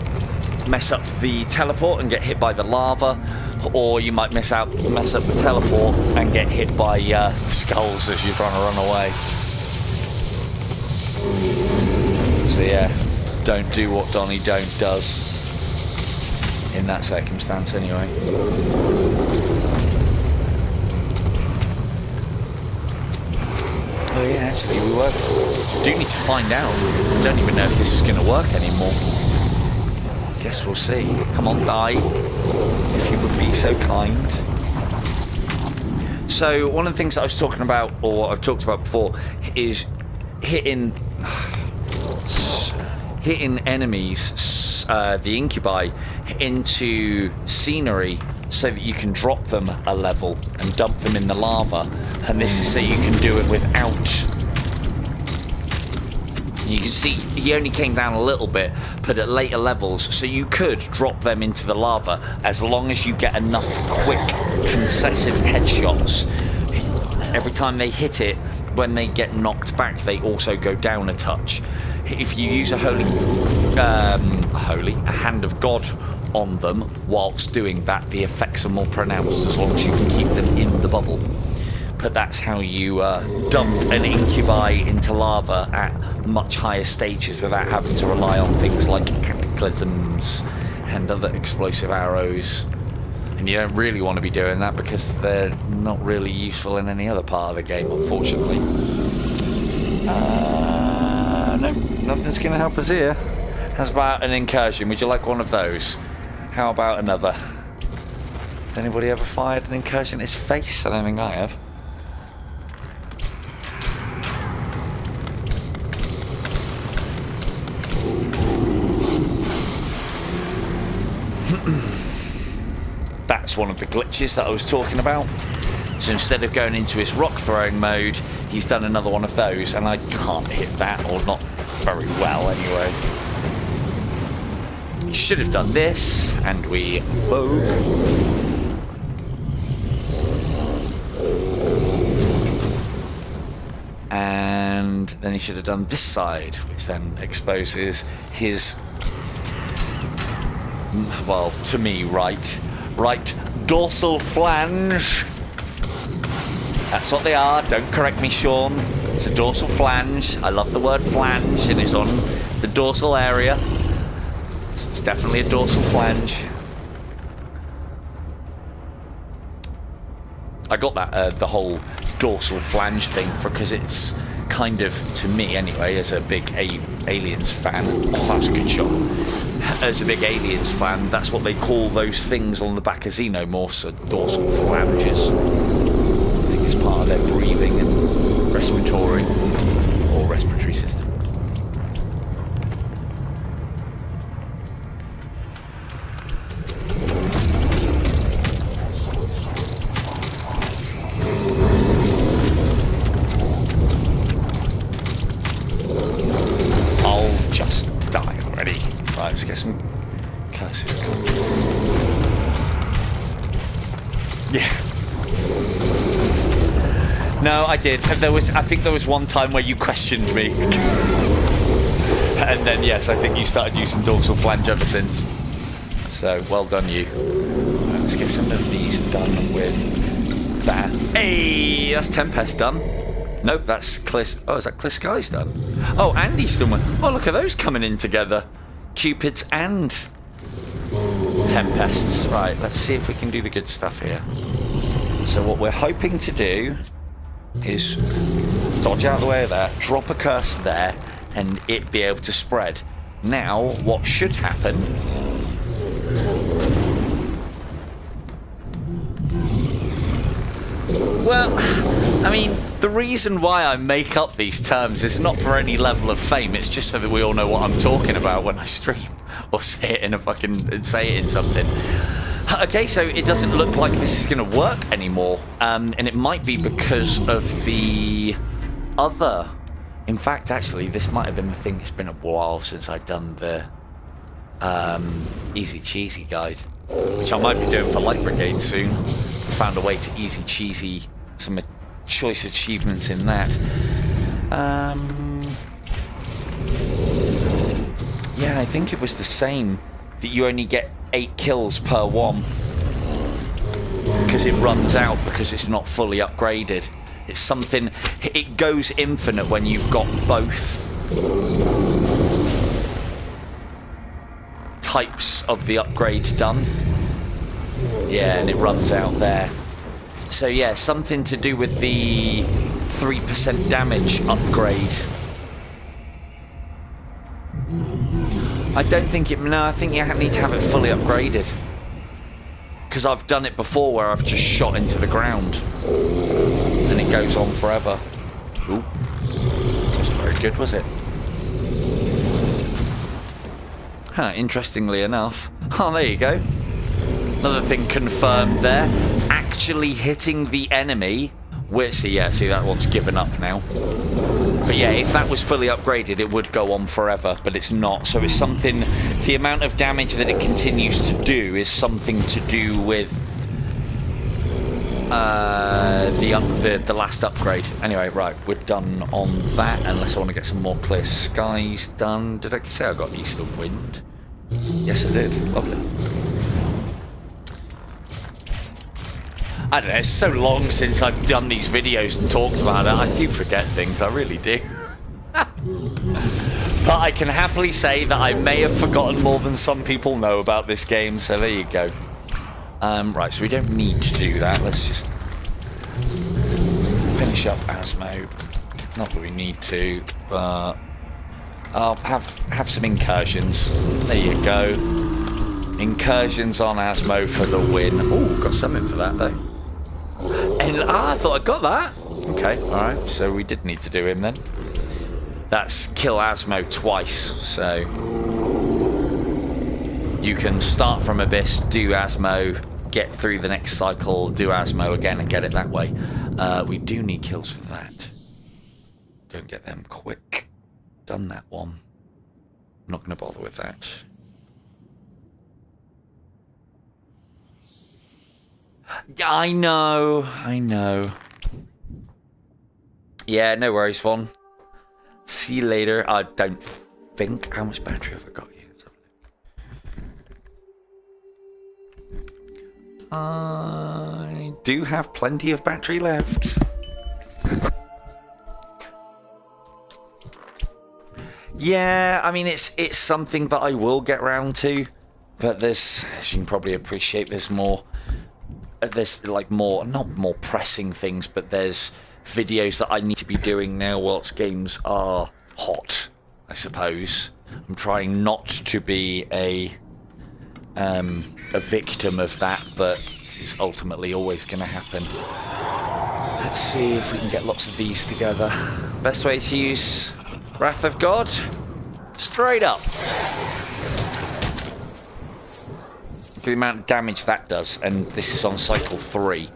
mess up the teleport and get hit by the lava, or you might mess up the teleport and get hit by skulls as you're trying to run away. So yeah. Don't do what Donnie Don't does in that circumstance anyway. Oh yeah, actually we do need to find out. I don't even know if this is going to work anymore. Guess we'll see. Come on, die. If you would be so kind. So one of the things that I was talking about, or I've talked about before, is hitting enemies, the incubi, into scenery so that you can drop them a level and dump them in the lava, and this is so you can do it without... You can see he only came down a little bit, but at later levels, so you could drop them into the lava as long as you get enough quick, concessive headshots. Every time they hit it, when they get knocked back, they also go down a touch. If you use a hand of God on them whilst doing that, the effects are more pronounced as long as you can keep them in the bubble. But that's how you dump an incubi into lava at much higher stages without having to rely on things like cataclysms and other explosive arrows. And you don't really want to be doing that because they're not really useful in any other part of the game, unfortunately. No, nothing's going to help us here. How's about an incursion? Would you like one of those? How about another? Has anybody ever fired an incursion at his face? I don't think I have. That's one of the glitches that I was talking about. So instead of going into his rock throwing mode, he's done another one of those, and I can't hit that, or not very well anyway. He should have done this, and we vogue. And then he should have done this side, which then exposes his, well, to me, right dorsal flange. That's what they are. Don't correct me, Sean. It's a dorsal flange. I love the word flange, and it's on the dorsal area. So it's definitely a dorsal flange. I got that the whole dorsal flange thing because it's kind of, to me anyway, as a big Aliens fan, oh, that's a good shot. As a big Aliens fan, that's what they call those things on the back of xenomorphs, are dorsal phalanges. I think it's part of their breathing and respiratory system. I'll just die already. Right, let's get some curses going. Yeah. No, I did. I think there was one time where you questioned me. And then, yes, I think you started using dorsal flange ever since. So, well done you. Right, let's get some of these done with that. Hey, that's Tempest done. Nope, that's Clear... Oh, is that Clear Skies done? Oh, and Eastern one. Oh, look at those coming in together. Cupids and Tempests. Right, let's see if we can do the good stuff here. So what we're hoping to do is dodge out of the way of that, drop a curse there, and it be able to spread. Now, what should happen... Well, I mean, the reason why I make up these terms is not for any level of fame, it's just so that we all know what I'm talking about when I stream, or say it in something. Okay, so it doesn't look like this is going to work anymore, and it might be because of the other... In fact, actually, this might have been the thing. It's been a while since I've done the Easy Cheesy guide, which I might be doing for Light Brigade soon. Found a way to Easy Cheesy some choice achievements in that. Yeah, I think it was the same, that you only get 8 kills per one because it runs out because it's not fully upgraded. It's something, it goes infinite when you've got both types of the upgrade done. Yeah, and it runs out there. So yeah, something to do with the 3% damage upgrade. I don't think it... No, I think you need to have it fully upgraded. Because I've done it before where I've just shot into the ground. And it goes on forever. Ooh. Wasn't very good, was it? Huh, interestingly enough. Oh, there you go. Another thing confirmed there. Actually hitting the enemy. See, that one's given up now. But yeah, if that was fully upgraded, it would go on forever, but it's not. So it's something... The amount of damage that it continues to do is something to do with the last upgrade. Anyway, right, we're done on that, unless I want to get some more Clear Skies done. Did I say I got Eastern Wind? Yes, I did. Lovely. I don't know, it's so long since I've done these videos and talked about it, I do forget things, I really do. But I can happily say that I may have forgotten more than some people know about this game, so there you go. Right, so we don't need to do that, let's just finish up Asmo. Not that we need to, but I'll have some incursions. There you go. Incursions on Asmo for the win. Oh, got something for that though. And I thought I got that. Okay, alright, so we did need to do him then. That's kill Asmo twice, so you can start from Abyss, do Asmo, get through the next cycle, do Asmo again and get it that way. We do need kills for that. Don't get them quick. Done that one. Not going to bother with that. I know. Yeah, no worries, Vaughn. See you later. I don't think... How much battery have I got here? I do have plenty of battery left. Yeah, I mean, it's something that I will get round to. But there's, as you can probably appreciate, there's like more, not more pressing things, but there's videos that I need to be doing now whilst games are hot, I suppose. I'm trying not to be a victim of that, but it's ultimately always going to happen. Let's see if we can get lots of these together. Best way to use Wrath of God? Straight up. The amount of damage that does, and this is on cycle 3.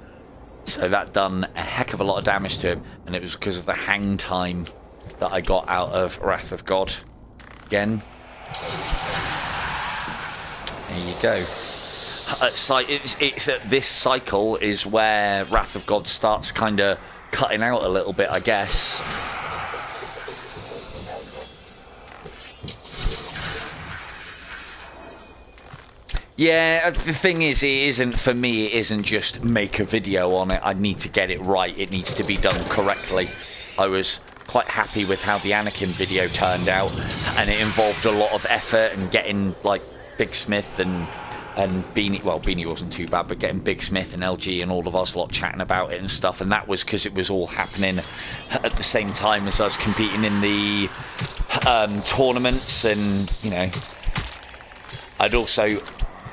So that done a heck of a lot of damage to him, and it was because of the hang time that I got out of Wrath of God. Again. There you go. It's this cycle is where Wrath of God starts kind of cutting out a little bit, I guess. Yeah, the thing is, it isn't, for me, it isn't just make a video on it. I need to get it right. It needs to be done correctly. I was quite happy with how the Anakin video turned out, and it involved a lot of effort and getting, like, Big Smith and Beanie, well, Beanie wasn't too bad, but getting Big Smith and LG and all of us lot chatting about it and stuff, and that was because it was all happening at the same time as us competing in the tournaments, and, you know, I'd also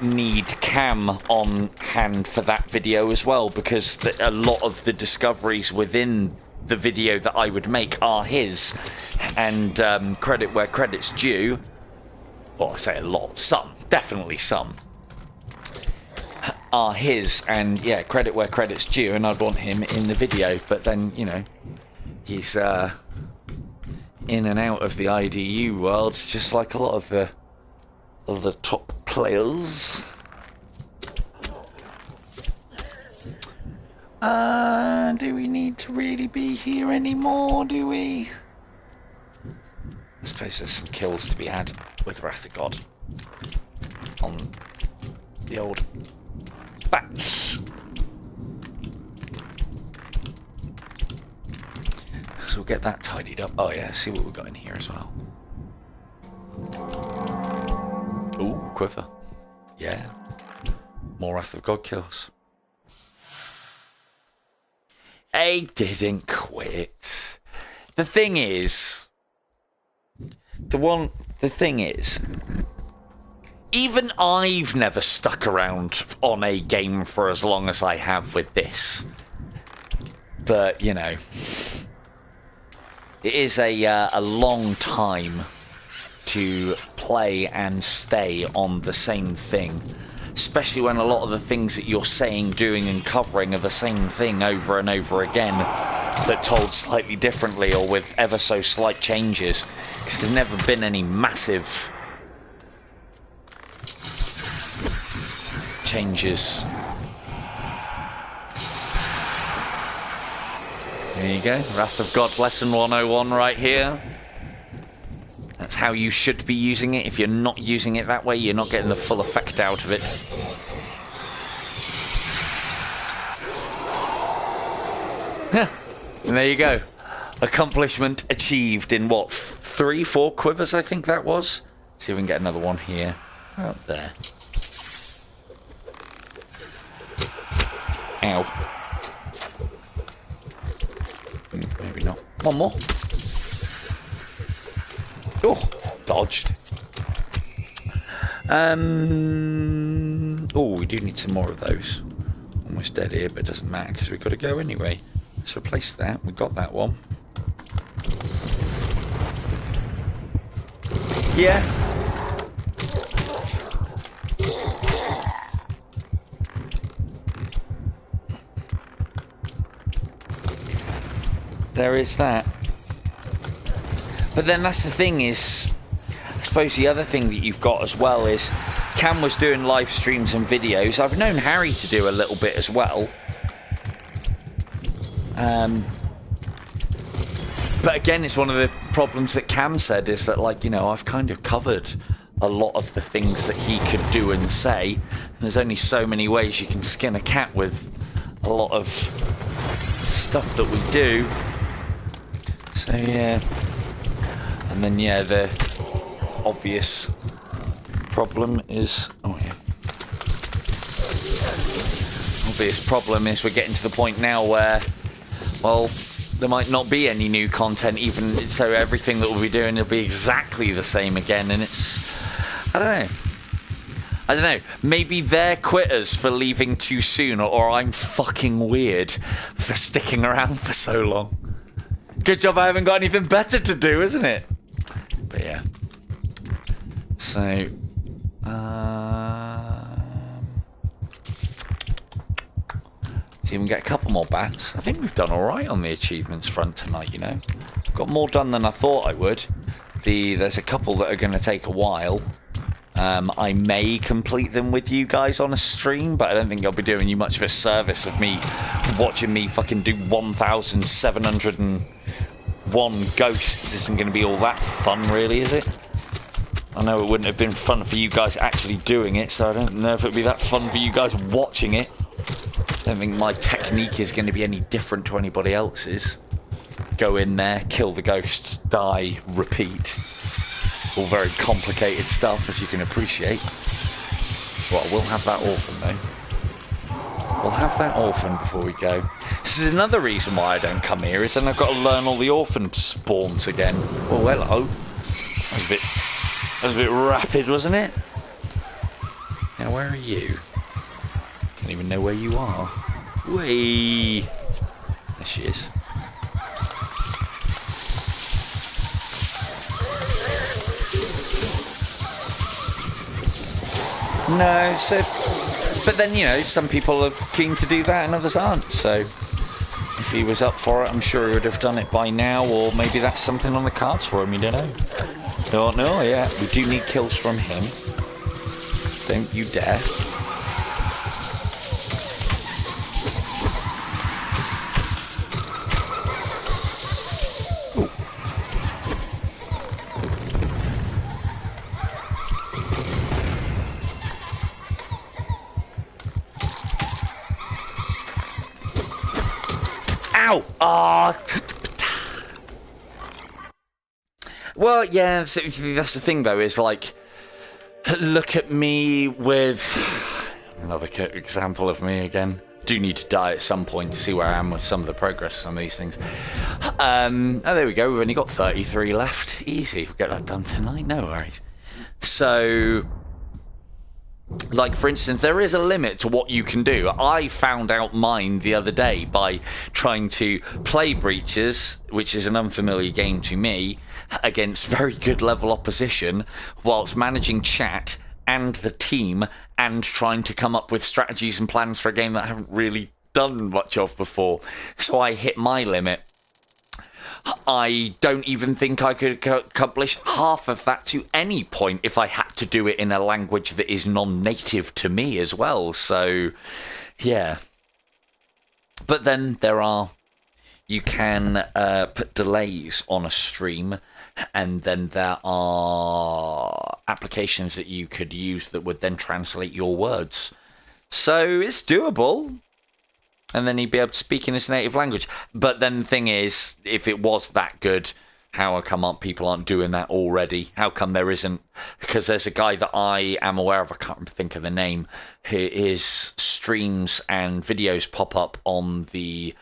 need Cam on hand for that video as well, because a lot of the discoveries within the video that I would make are his, and credit where credit's due. Well, I say a lot, some, definitely some, are his, and yeah, credit where credit's due, and I'd want him in the video, but then, you know, he's in and out of the IDU world, just like a lot of the top players. Do we need to really be here anymore, do we? I suppose there's some kills to be had with Wrath of God on the old bats. So we'll get that tidied up. Oh yeah, see what we've got in here as well. Ooh, quiver. Yeah. More Wrath of God kills. I didn't quit. The thing is, even I've never stuck around on a game for as long as I have with this. But, you know, it is a long time to play and stay on the same thing, especially when a lot of the things that you're saying, doing and covering are the same thing over and over again, but told slightly differently or with ever so slight changes, because there's never been any massive changes. There you go, Wrath of God lesson 101 right here. That's how you should be using it. If you're not using it that way, you're not getting the full effect out of it. And there you go. Accomplishment achieved in what, 3-4 quivers, I think that was? See if we can get another one here. Up there. Ow. Maybe not. One more. Oh, dodged. Oh, we do need some more of those. Almost dead here, but it doesn't matter because we've got to go anyway. Let's replace that. We got that one. Yeah. There is that. But then that's the thing is, I suppose the other thing that you've got as well is Cam was doing live streams and videos. I've known Harry to do a little bit as well. But again, it's one of the problems that Cam said is that, like, you know, I've kind of covered a lot of the things that he could do and say. And there's only so many ways you can skin a cat with a lot of stuff that we do. So, yeah. And then, yeah, the obvious problem is... Oh, yeah. Obvious problem is we're getting to the point now where, well, There might not be any new content, even so everything that we'll be doing will be exactly the same again, and it's... I don't know. Maybe they're quitters for leaving too soon, or I'm fucking weird for sticking around for so long. Good job I haven't got anything better to do, isn't it? But yeah. So... see if we can get a couple more bats. I think we've done alright on the achievements front tonight, you know. Got more done than I thought I would. There's a couple that are going to take a while. I may complete them with you guys on a stream, but I don't think I'll be doing you much of a service of me watching me fucking do 1,701 ghosts. Isn't going to be all that fun, really, is it? I know it wouldn't have been fun for you guys actually doing it, so I don't know if it'd be that fun for you guys watching it. I don't think my technique is going to be any different to anybody else's. Go in there, kill the ghosts, die, repeat. All very complicated stuff, as you can appreciate. Well, we'll have that orphan, though. We'll have that orphan before we go. This is another reason why I don't come here, is then I've got to learn all the orphan spawns again. Oh, hello. That was a bit rapid, wasn't it? Now, where are you? Don't even know where you are. Whee! There she is. No, so... But then, you know, some people are keen to do that and others aren't, so... If he was up for it, I'm sure he would have done it by now, or maybe that's something on the cards for him, you don't know. Don't know, yeah. We do need kills from him. Don't you dare. Ow! Ah! Well, yeah, so that's the thing, though, is like, look at me with another example of me again. Do need to die at some point to see where I am with some of the progress on these things. Oh, there we go. We've only got 33 left. Easy. We'll get that done tonight. No worries. So... like, for instance, there is a limit to what you can do. I found out mine the other day by trying to play Breaches, which is an unfamiliar game to me, against very good level opposition, whilst managing chat and the team and trying to come up with strategies and plans for a game that I haven't really done much of before. So I hit my limit. I don't even think I could accomplish half of that to any point if I had to do it in a language that is non-native to me as well. So, yeah. But then there are... you can put delays on a stream, and then there are applications that you could use that would then translate your words. So it's doable. And then he'd be able to speak in his native language. But then the thing is, if it was that good, how come people aren't doing that already? How come there isn't? Because there's a guy that I am aware of, I can't think of the name, his streams and videos pop up on the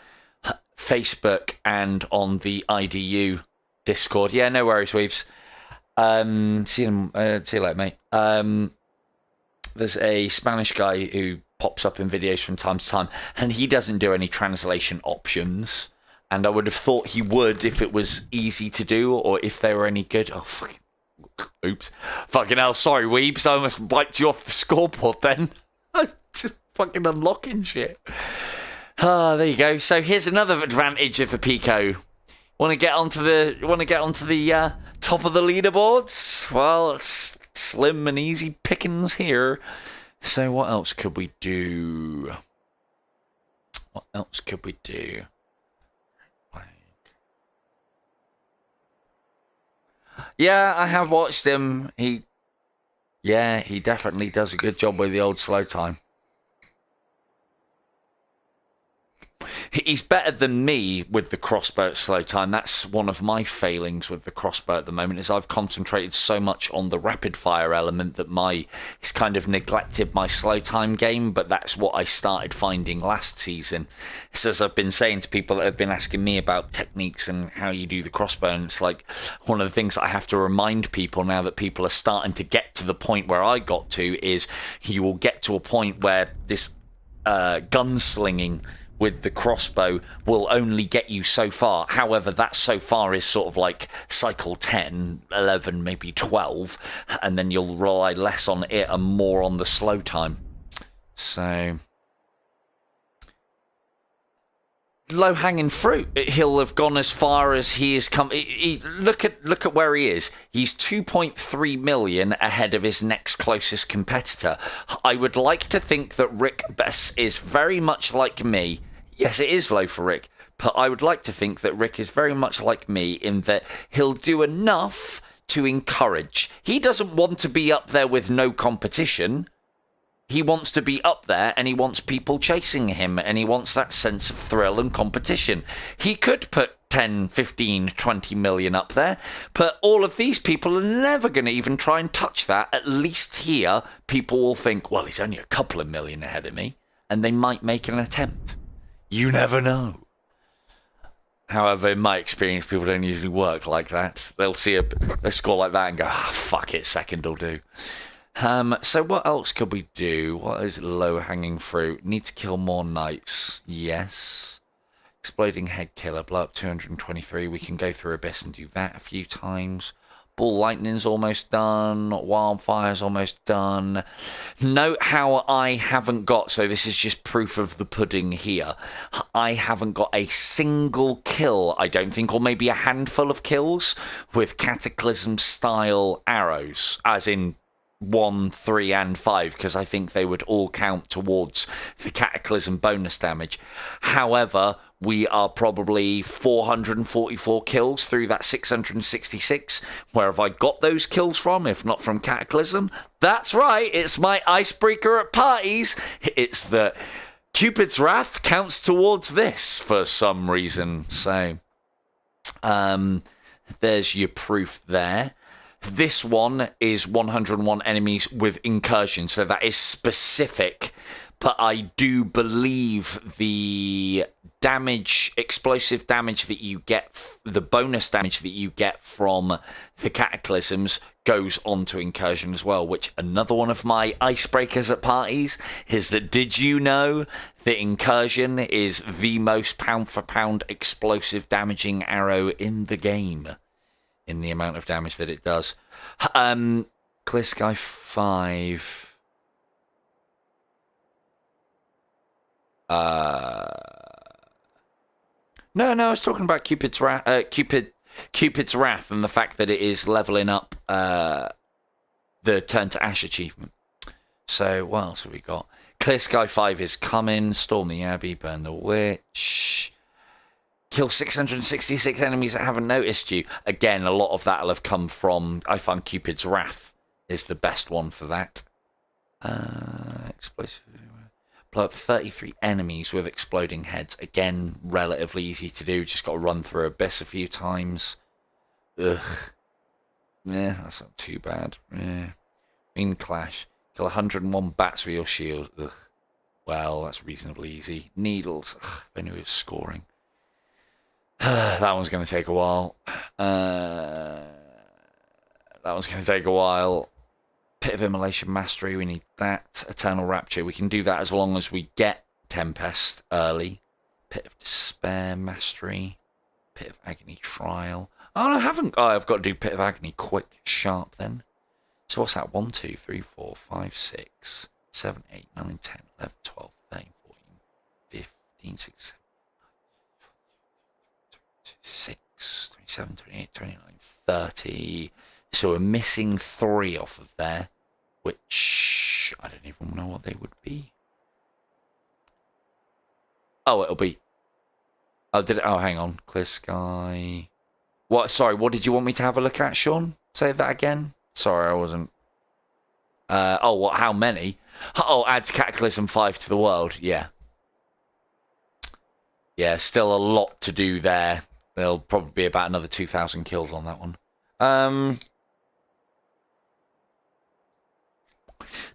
Facebook and on the IDU Discord. Yeah, no worries, Weaves. See you later, mate. There's a Spanish guy who pops up in videos from time to time, and he doesn't do any translation options, and I would have thought he would if it was easy to do, or if they were any good. Oh, fucking... oops. Fucking hell, sorry, Weebs, I almost wiped you off the scoreboard then. I was just fucking unlocking shit. Ah, there you go. So here's another advantage of the PICO. Want to get onto the top of the leaderboards? Well, it's slim and easy pickings here. So what else could we do? What else could we do? Yeah, I have watched him. He definitely does a good job with the old slow time. He's better than me with the crossbow at slow time. That's one of my failings with the crossbow at the moment, is I've concentrated so much on the rapid fire element that it's kind of neglected my slow time game, but that's what I started finding last season. So as I've been saying to people that have been asking me about techniques and how you do the crossbow, and it's like one of the things I have to remind people now that people are starting to get to the point where I got to, is you will get to a point where this gunslinging with the crossbow will only get you so far. However, that so far is sort of like cycle 10, 11, maybe 12, and then you'll rely less on it and more on the slow time. So low-hanging fruit. He'll have gone as far as he has come. Look at where he is. He's 2.3 million ahead of his next closest competitor. I would like to think that Rick Bess is very much like me. Yes, it is low for Rick, but I would like to think that Rick is very much like me in that he'll do enough to encourage. He doesn't want to be up there with no competition. He wants to be up there, and he wants people chasing him, and he wants that sense of thrill and competition. He could put 10, 15, 20 million up there, but all of these people are never going to even try and touch that. At least here, people will think, well, he's only a couple of million ahead of me, and they might make an attempt. You never know. However, in my experience, people don't usually work like that. They'll see a score like that and go, fuck it, second will do. So what else could we do? What is low-hanging fruit? Need to kill more knights. Yes. Exploding head killer. Blow up 223. We can go through Abyss and do that a few times. Ball lightning's almost done. Wildfire's almost done. Note how I haven't got, so this is just proof of the pudding here. I haven't got a single kill, I don't think, or maybe a handful of kills with Cataclysm-style arrows, as in 1, 3, and 5, because I think they would all count towards the Cataclysm bonus damage. However, we are probably 444 kills through that 666. Where have I got those kills from, if not from Cataclysm? That's right, it's my icebreaker at parties. It's that Cupid's Wrath counts towards this for some reason. So, there's your proof there. This one is 101 enemies with incursion, so that is specific. But I do believe the damage, explosive damage that you get, the bonus damage that you get from the Cataclysms goes on to incursion as well, which another one of my icebreakers at parties is that, did you know that incursion is the most pound for pound explosive damaging arrow in the game? In the amount of damage that it does. Clear Sky 5. No, I was talking about Cupid's Wrath, Cupid's Wrath, and the fact that it is leveling up the Turn to Ash achievement. So what else have we got? Clear Sky 5 is coming. Storm the Abbey, burn the witch. Kill 666 enemies that haven't noticed you. Again, a lot of that will have come from, I find Cupid's Wrath is the best one for that. Explosive. Blow up 33 enemies with exploding heads. Again, relatively easy to do. Just got to run through Abyss a few times. Ugh. Yeah, that's not too bad. Yeah. Mean Clash. Kill 101 bats with your shield. Ugh. Well, that's reasonably easy. Needles. Ugh, if anyone was scoring. That one's going to take a while. Pit of Immolation Mastery, we need that. Eternal Rapture, we can do that as long as we get Tempest early. Pit of Despair Mastery. Pit of Agony Trial. Oh, I haven't. Oh, I've got to do Pit of Agony quick, sharp then. So what's that? 1, 2, 3, 4, 5, 6, 7, 8, 9, 10, 11, 12, 13, 14, 15, 16, 26, 27, 28, 29, 30. So we're missing 3 off of there, which I don't even know what they would be. Oh, it'll be. Oh, did it? Oh, hang on. Clear Sky. What? Sorry, what did you want me to have a look at, Sean? Say that again. Sorry, I wasn't. Oh, what? How many? Oh, adds Cataclysm 5 to the world. Yeah. Yeah, still a lot to do there. There'll probably be about another 2,000 kills on that one.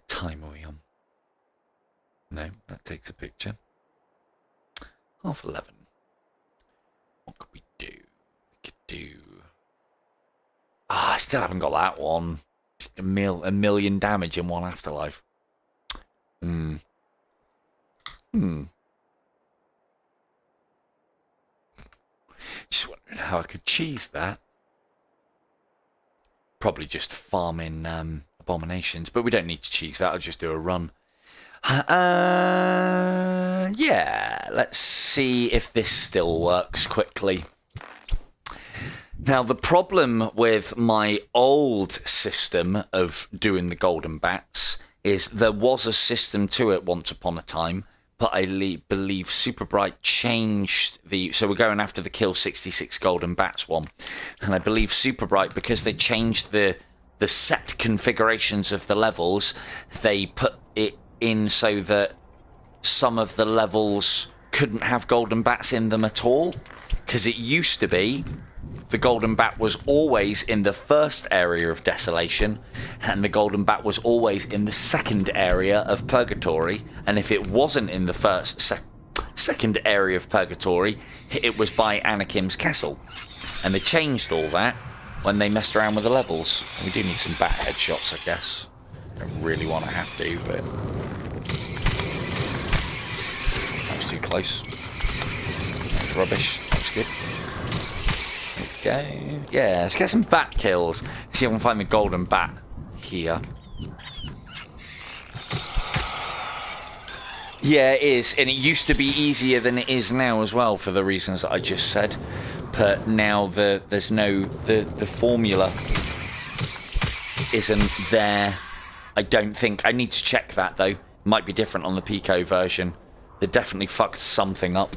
Time are we on? No, that takes a picture. 11:30. What could we do? We could do... I still haven't got that one. A million damage in one afterlife. Just wondering how I could cheese that. Probably just farming abominations, but we don't need to cheese that. I'll just do a run. Yeah, let's see if this still works quickly. Now, the problem with my old system of doing the golden bats is there was a system to it once upon a time, but I believe Super Bright changed the... So we're going after the kill 66 golden bats one. And I believe Super Bright, because they changed the set configurations of the levels, they put it in so that some of the levels couldn't have golden bats in them at all. Because it used to be the golden bat was always in the first area of desolation, and the golden bat was always in the second area of purgatory. And if it wasn't in the second area of purgatory, it was by Anakin's castle. And they changed all that when they messed around with the levels. We do need some bat headshots, I guess. I don't really want to have to, but that was too close. That was rubbish. That was good. There we go. Yeah, let's get some bat kills. See if I can find the golden bat here. Yeah, it is, and it used to be easier than it is now as well, for the reasons that I just said. But now the formula isn't there. I don't think. I need to check that though. Might be different on the PICO version. They definitely fucked something up.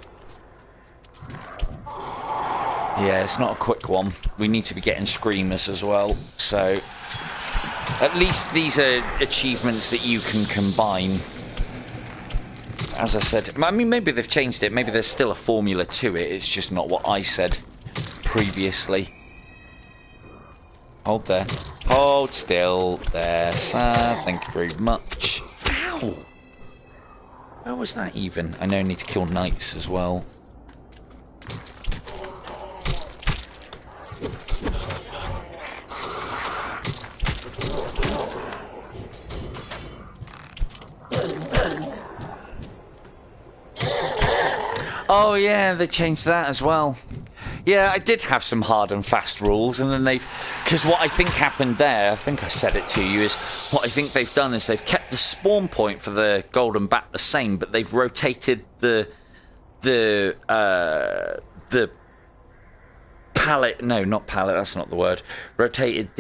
Yeah, it's not a quick one. We need to be getting screamers as well. So at least these are achievements that you can combine. As I said, I mean, maybe they've changed it. Maybe there's still a formula to it. It's just not what I said previously. Hold there. Hold still there, sir. Thank you very much. Ow! Where was that even? I know I need to kill knights as well. Oh yeah, they changed that as well. Yeah, I did have some hard and fast rules, and then they've... Because what I think happened there, I think I said it to you, is what I think they've done is they've kept the spawn point for the golden bat the same, but they've rotated the palette... No, not palette, that's not the word. Rotated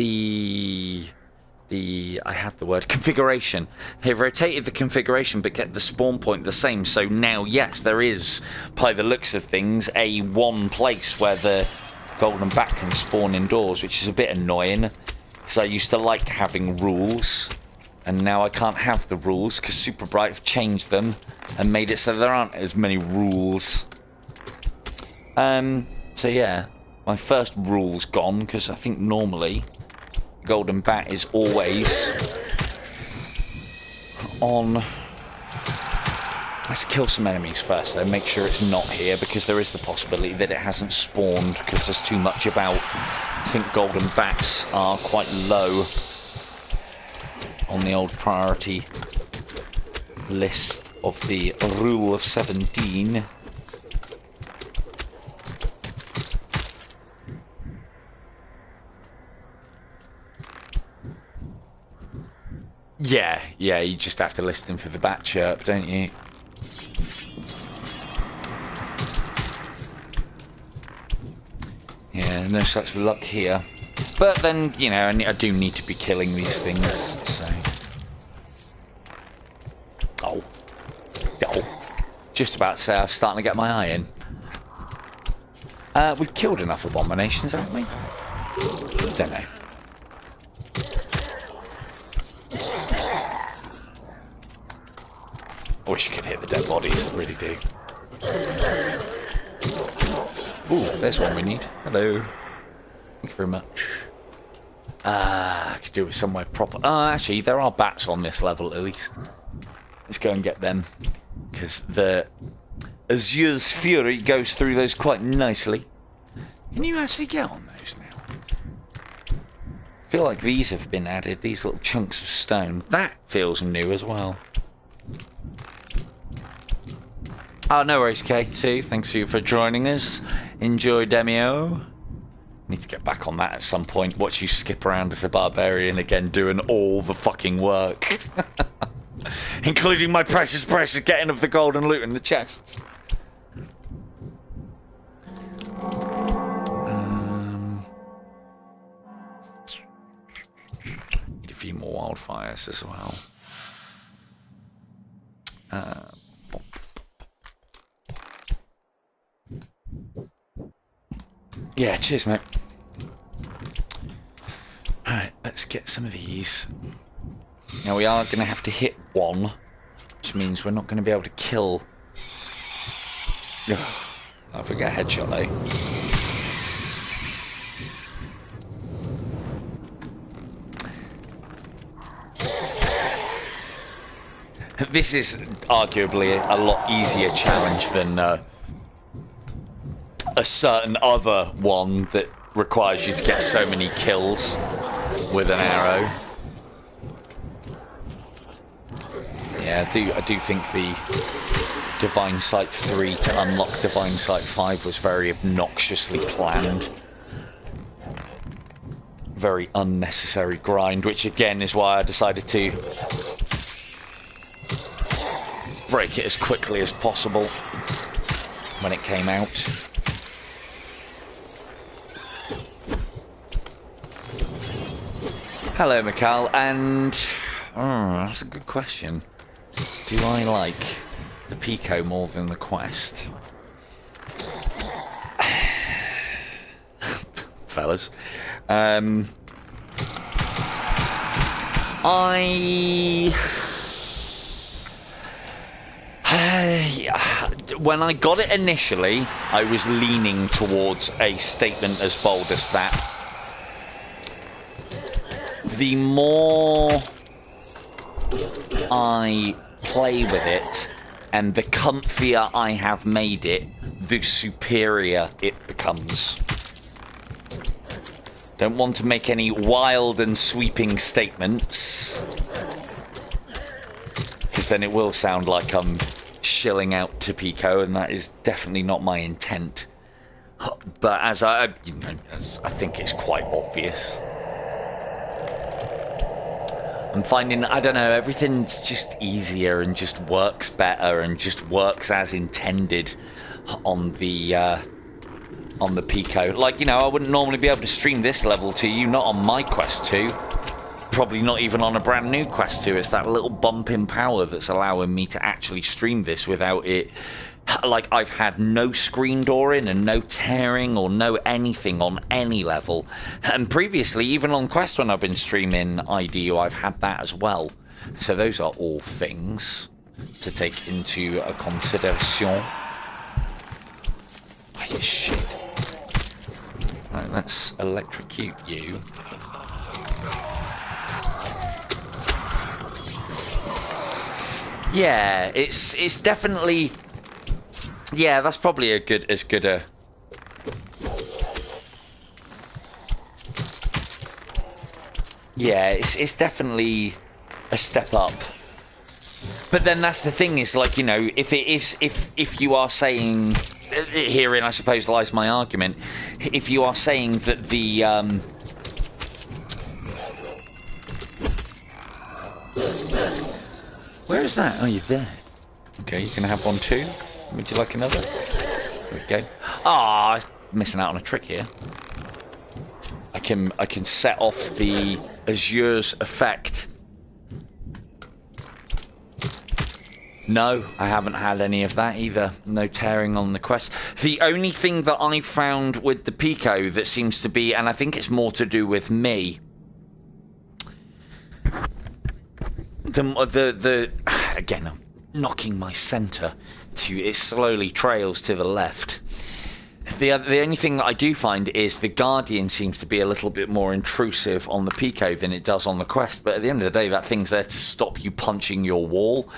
I had the word configuration. They've rotated the configuration but kept the spawn point the same. So now, yes, there is, by the looks of things, a one place where the golden bat can spawn indoors, which is a bit annoying because I used to like having rules, and now I can't have the rules because Super Bright have changed them and made it so there aren't as many rules. So yeah, my first rule's gone because I think normally golden bat is always on. Let's kill some enemies first though, make sure it's not here, because there is the possibility that it hasn't spawned because there's too much about. I think golden bats are quite low on the old priority list of the rule of 17. Yeah, you just have to listen for the bat chirp, don't you? Yeah, no such luck here. But then, you know, I do need to be killing these things, so... Oh. Just about to say I'm starting to get my eye in. We've killed enough abominations, haven't we? Don't know. I wish you could hit the dead bodies, I really do. Ooh, there's one we need. Hello. Thank you very much. I could do it somewhere proper. Actually, there are bats on this level at least. Let's go and get them. Because the Azure's Fury goes through those quite nicely. Can you actually get on those now? I feel like these have been added, these little chunks of stone. That feels new as well. Oh, no worries, K2. Thanks you for joining us. Enjoy Demio. Need to get back on that at some point. Watch you skip around as a barbarian again, doing all the fucking work. Including my precious getting of the golden loot in the chests. Need a few more wildfires as well. Yeah, cheers, mate. Alright, let's get some of these. Now, we are going to have to hit one, which means we're not going to be able to kill. Ugh, I forget a headshot, though. This is arguably a lot easier challenge than a certain other one that requires you to get so many kills with an arrow. Yeah, I do think the Divine Sight 3 to unlock Divine Sight 5 was very obnoxiously planned. Very unnecessary grind, which again is why I decided to break it as quickly as possible when it came out. Hello, Mikhail, and that's a good question. Do I like the PICO more than the quest? Fellas. When I got it initially, I was leaning towards a statement as bold as that. The more I play with it, and the comfier I have made it, the superior it becomes. Don't want to make any wild and sweeping statements, because then it will sound like I'm shilling out to PICO, and that is definitely not my intent. But as I think it's quite obvious. I'm finding, I don't know, everything's just easier and just works better and just works as intended on the PICO. Like, I wouldn't normally be able to stream this level to you, not on my Quest 2. Probably not even on a brand new Quest 2. It's that little bump in power that's allowing me to actually stream this without it. Like, I've had no screen dooring and no tearing or no anything on any level. And previously, even on Quest when I've been streaming IDU, I've had that as well. So those are all things to take into a consideration. Oh, you shit. Right, let's electrocute you. Yeah, it's definitely... Yeah, that's probably as good a... Yeah, it's definitely a step up. But then that's the thing, is like, if you are saying... Herein, I suppose, lies my argument. If you are saying that the... Where is that? Oh, you're there. Okay, you can have one too. Would you like another? There we go. Ah, missing out on a trick here. I can set off the Azure's effect. No, I haven't had any of that either. No tearing on the quest. The only thing that I found with the PICO that seems to be, and I think it's more to do with me, the again, I'm knocking my center to, it slowly trails to the left. The only thing that I do find is the Guardian seems to be a little bit more intrusive on the PICO than it does on the Quest, but at the end of the day, that thing's there to stop you punching your wall,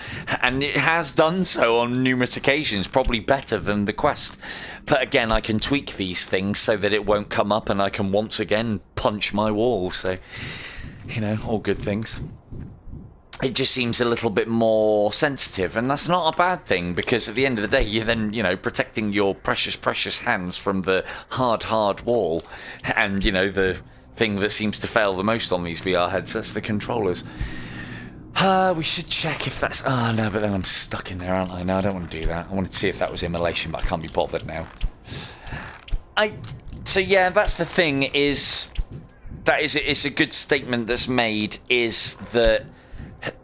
and it has done so on numerous occasions, probably better than the Quest. But again, I can tweak these things so that it won't come up and I can once again punch my wall, so, you know, all good things. It just seems a little bit more sensitive, and that's not a bad thing, because at the end of the day, you're then, you know, protecting your precious hands from the hard wall, and, you know, the thing that seems to fail the most on these VR headsets, the controllers. We should check if that's... Oh, no, but then I'm stuck in there, aren't I? No, I don't want to do that. I wanted to see if that was immolation, but I can't be bothered now. So, yeah, that's the thing, is... It's a good statement that's made, is that...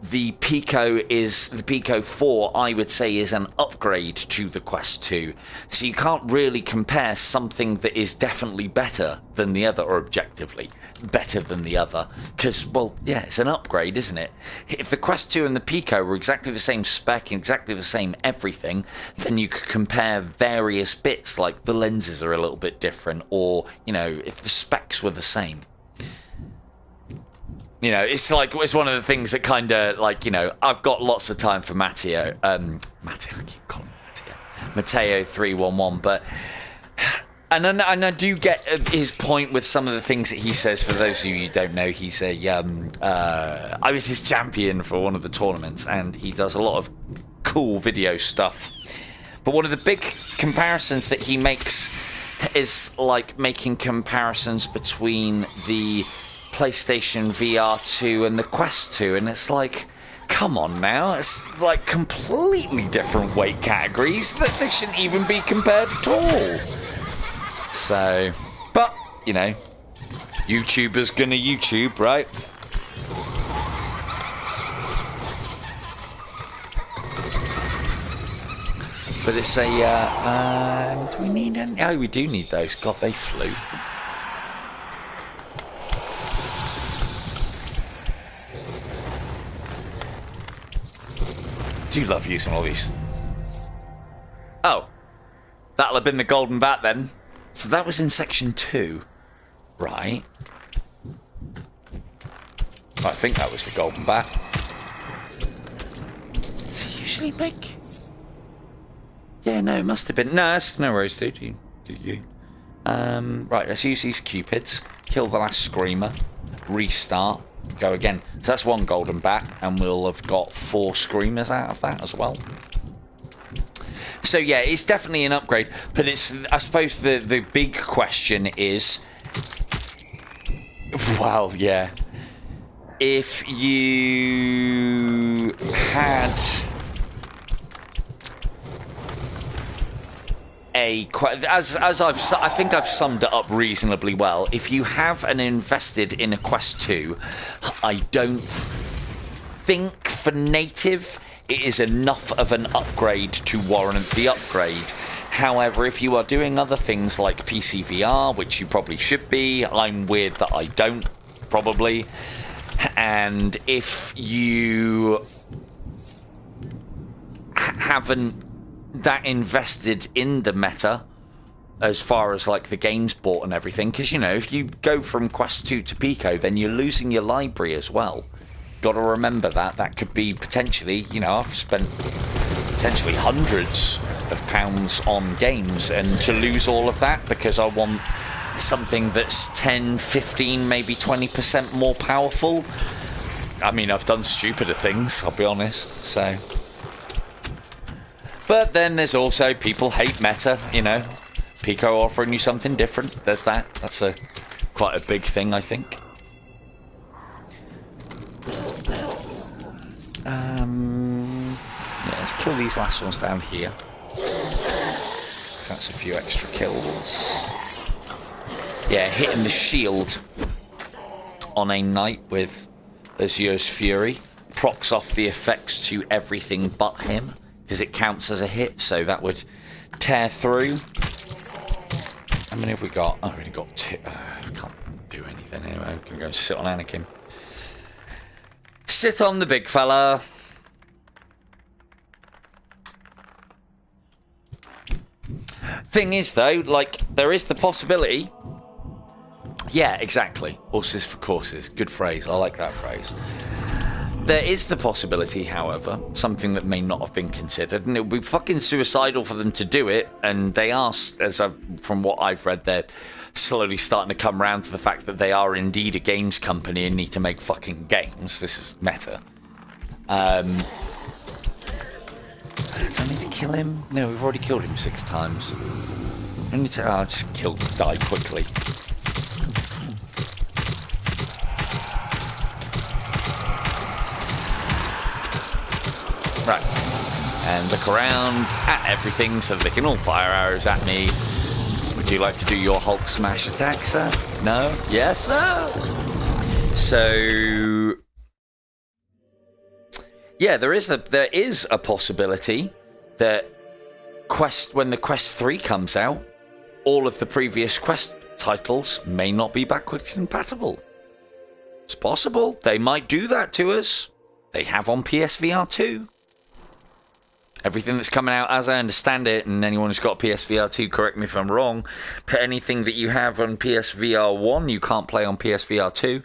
The PICO 4, I would say, is an upgrade to the Quest 2. So you can't really compare something that is definitely better than the other, or objectively better than the other. Because, well, yeah, it's an upgrade, isn't it? If the Quest 2 and the PICO were exactly the same spec, exactly the same everything, then you could compare various bits, like the lenses are a little bit different, or, you know, if the specs were the same. You know, it's like, it's one of the things that kind of, like, you know, I've got lots of time for Matteo, I keep calling him Matteo 311, but, and I do get his point with some of the things that he says. For those of you who don't know, he's I was his champion for one of the tournaments, and he does a lot of cool video stuff. But one of the big comparisons that he makes is, like, making comparisons between the PlayStation VR 2 and the Quest 2, and it's like, come on now, it's like completely different weight categories that they shouldn't even be compared at all. So, but, you know, YouTuber's gonna YouTube, right? But it's a, do we need any? Oh, we do need those. God, they flew. I do love using all these. Oh, that'll have been the golden bat then. So that was in section 2, right? I think that was the golden bat. Does he usually make? Yeah, no, it must have been. No, that's no worries, dude. You. Right, let's use these cupids. Kill the last screamer. Restart. Go again. So that's one golden bat, and we'll have got 4 screamers out of that as well. So yeah, it's definitely an upgrade, but it's, I suppose the big question is, well, yeah, if you had I think I've summed it up reasonably well. If you have an invested in a Quest 2, I don't think for native it is enough of an upgrade to warrant the upgrade. However, if you are doing other things like PC VR, which you probably should be, I'm weird that I don't, probably, and if you haven't that invested in the meta as far as like the games bought and everything, because, you know, if you go from Quest 2 to PICO, then you're losing your library as well. Got to remember that could be potentially, you know, I've spent potentially hundreds of pounds on games, and to lose all of that because I want something that's 10, 15, maybe 20% more powerful. I mean, I've done stupider things, I'll be honest, so. But then there's also people hate meta, you know. PICO offering you something different. There's that. That's quite a big thing, I think. Yeah, let's kill these last ones down here. That's a few extra kills. Yeah, hitting the shield on a knight with Azure's Fury procs off the effects to everything but him, because it counts as a hit, so that would tear through. How many have we got? Oh, I've already got 2. I can't do anything anyway. I'm going to go sit on Anakin. Sit on the big fella. Thing is, though, like, there is the possibility... Yeah, exactly. Horses for courses. Good phrase. I like that phrase. There is the possibility, however, something that may not have been considered, and it would be fucking suicidal for them to do it, and they are, from what I've read, they're slowly starting to come around to the fact that they are indeed a games company and need to make fucking games. This is meta. Do I need to kill him? No, we've already killed him 6 times. I need to... I'll just die quickly. Right. And look around at everything so that they can all fire arrows at me. Would you like to do your Hulk smash attack, sir? No? Yes? No? So... Yeah, there is a possibility that when the Quest 3 comes out, all of the previous Quest titles may not be backwards compatible. It's possible. They might do that to us. They have on PSVR 2. Everything that's coming out, as I understand it, and anyone who's got PSVR 2, correct me if I'm wrong, but anything that you have on PSVR 1, you can't play on PSVR 2.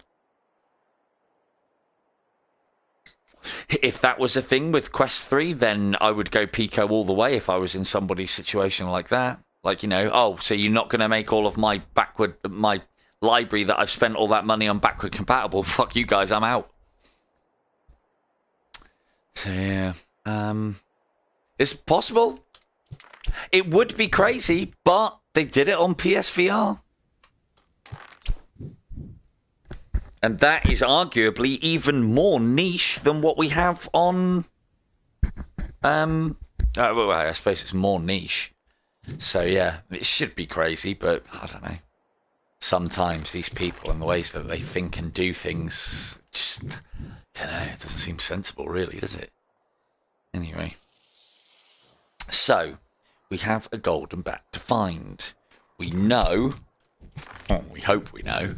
If that was a thing with Quest 3, then I would go PICO all the way if I was in somebody's situation like that. Like, you know, oh, so you're not going to make all of my library that I've spent all that money on backward compatible? Fuck you guys, I'm out. So, yeah. It's possible. It would be crazy, but they did it on PSVR. And that is arguably even more niche than what we have on... well, I suppose it's more niche. So, yeah, it should be crazy, but I don't know. Sometimes these people and the ways that they think and do things, just, I don't know, it doesn't seem sensible, really, does it? Anyway. So, we have a golden bat to find. We know, well, we hope we know,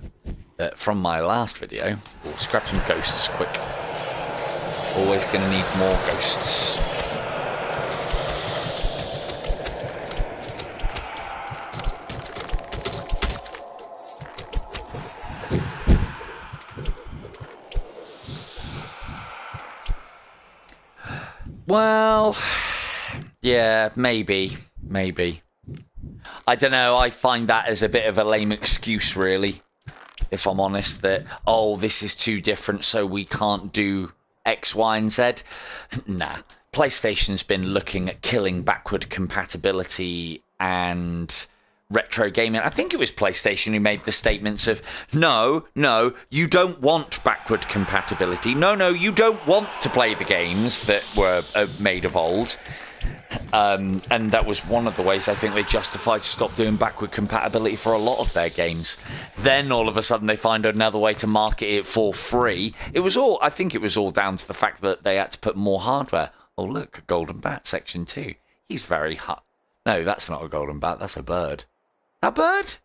that from my last video, we'll scrap some ghosts quick. Always going to need more ghosts. Well, yeah, maybe. I don't know, I find that as a bit of a lame excuse, really. If I'm honest, that, oh, this is too different, so we can't do X, Y, and Z. Nah. PlayStation's been looking at killing backward compatibility and retro gaming. I think it was PlayStation who made the statements of, no, you don't want backward compatibility. No, you don't want to play the games that were made of old. And that was one of the ways I think they justified to stop doing backward compatibility for a lot of their games. Then all of a sudden they find another way to market it for free. I think it was all down to the fact that they had to put more hardware. Oh look, a golden bat, section 2. He's very hot. No, that's not a golden bat, that's a bird. A bird?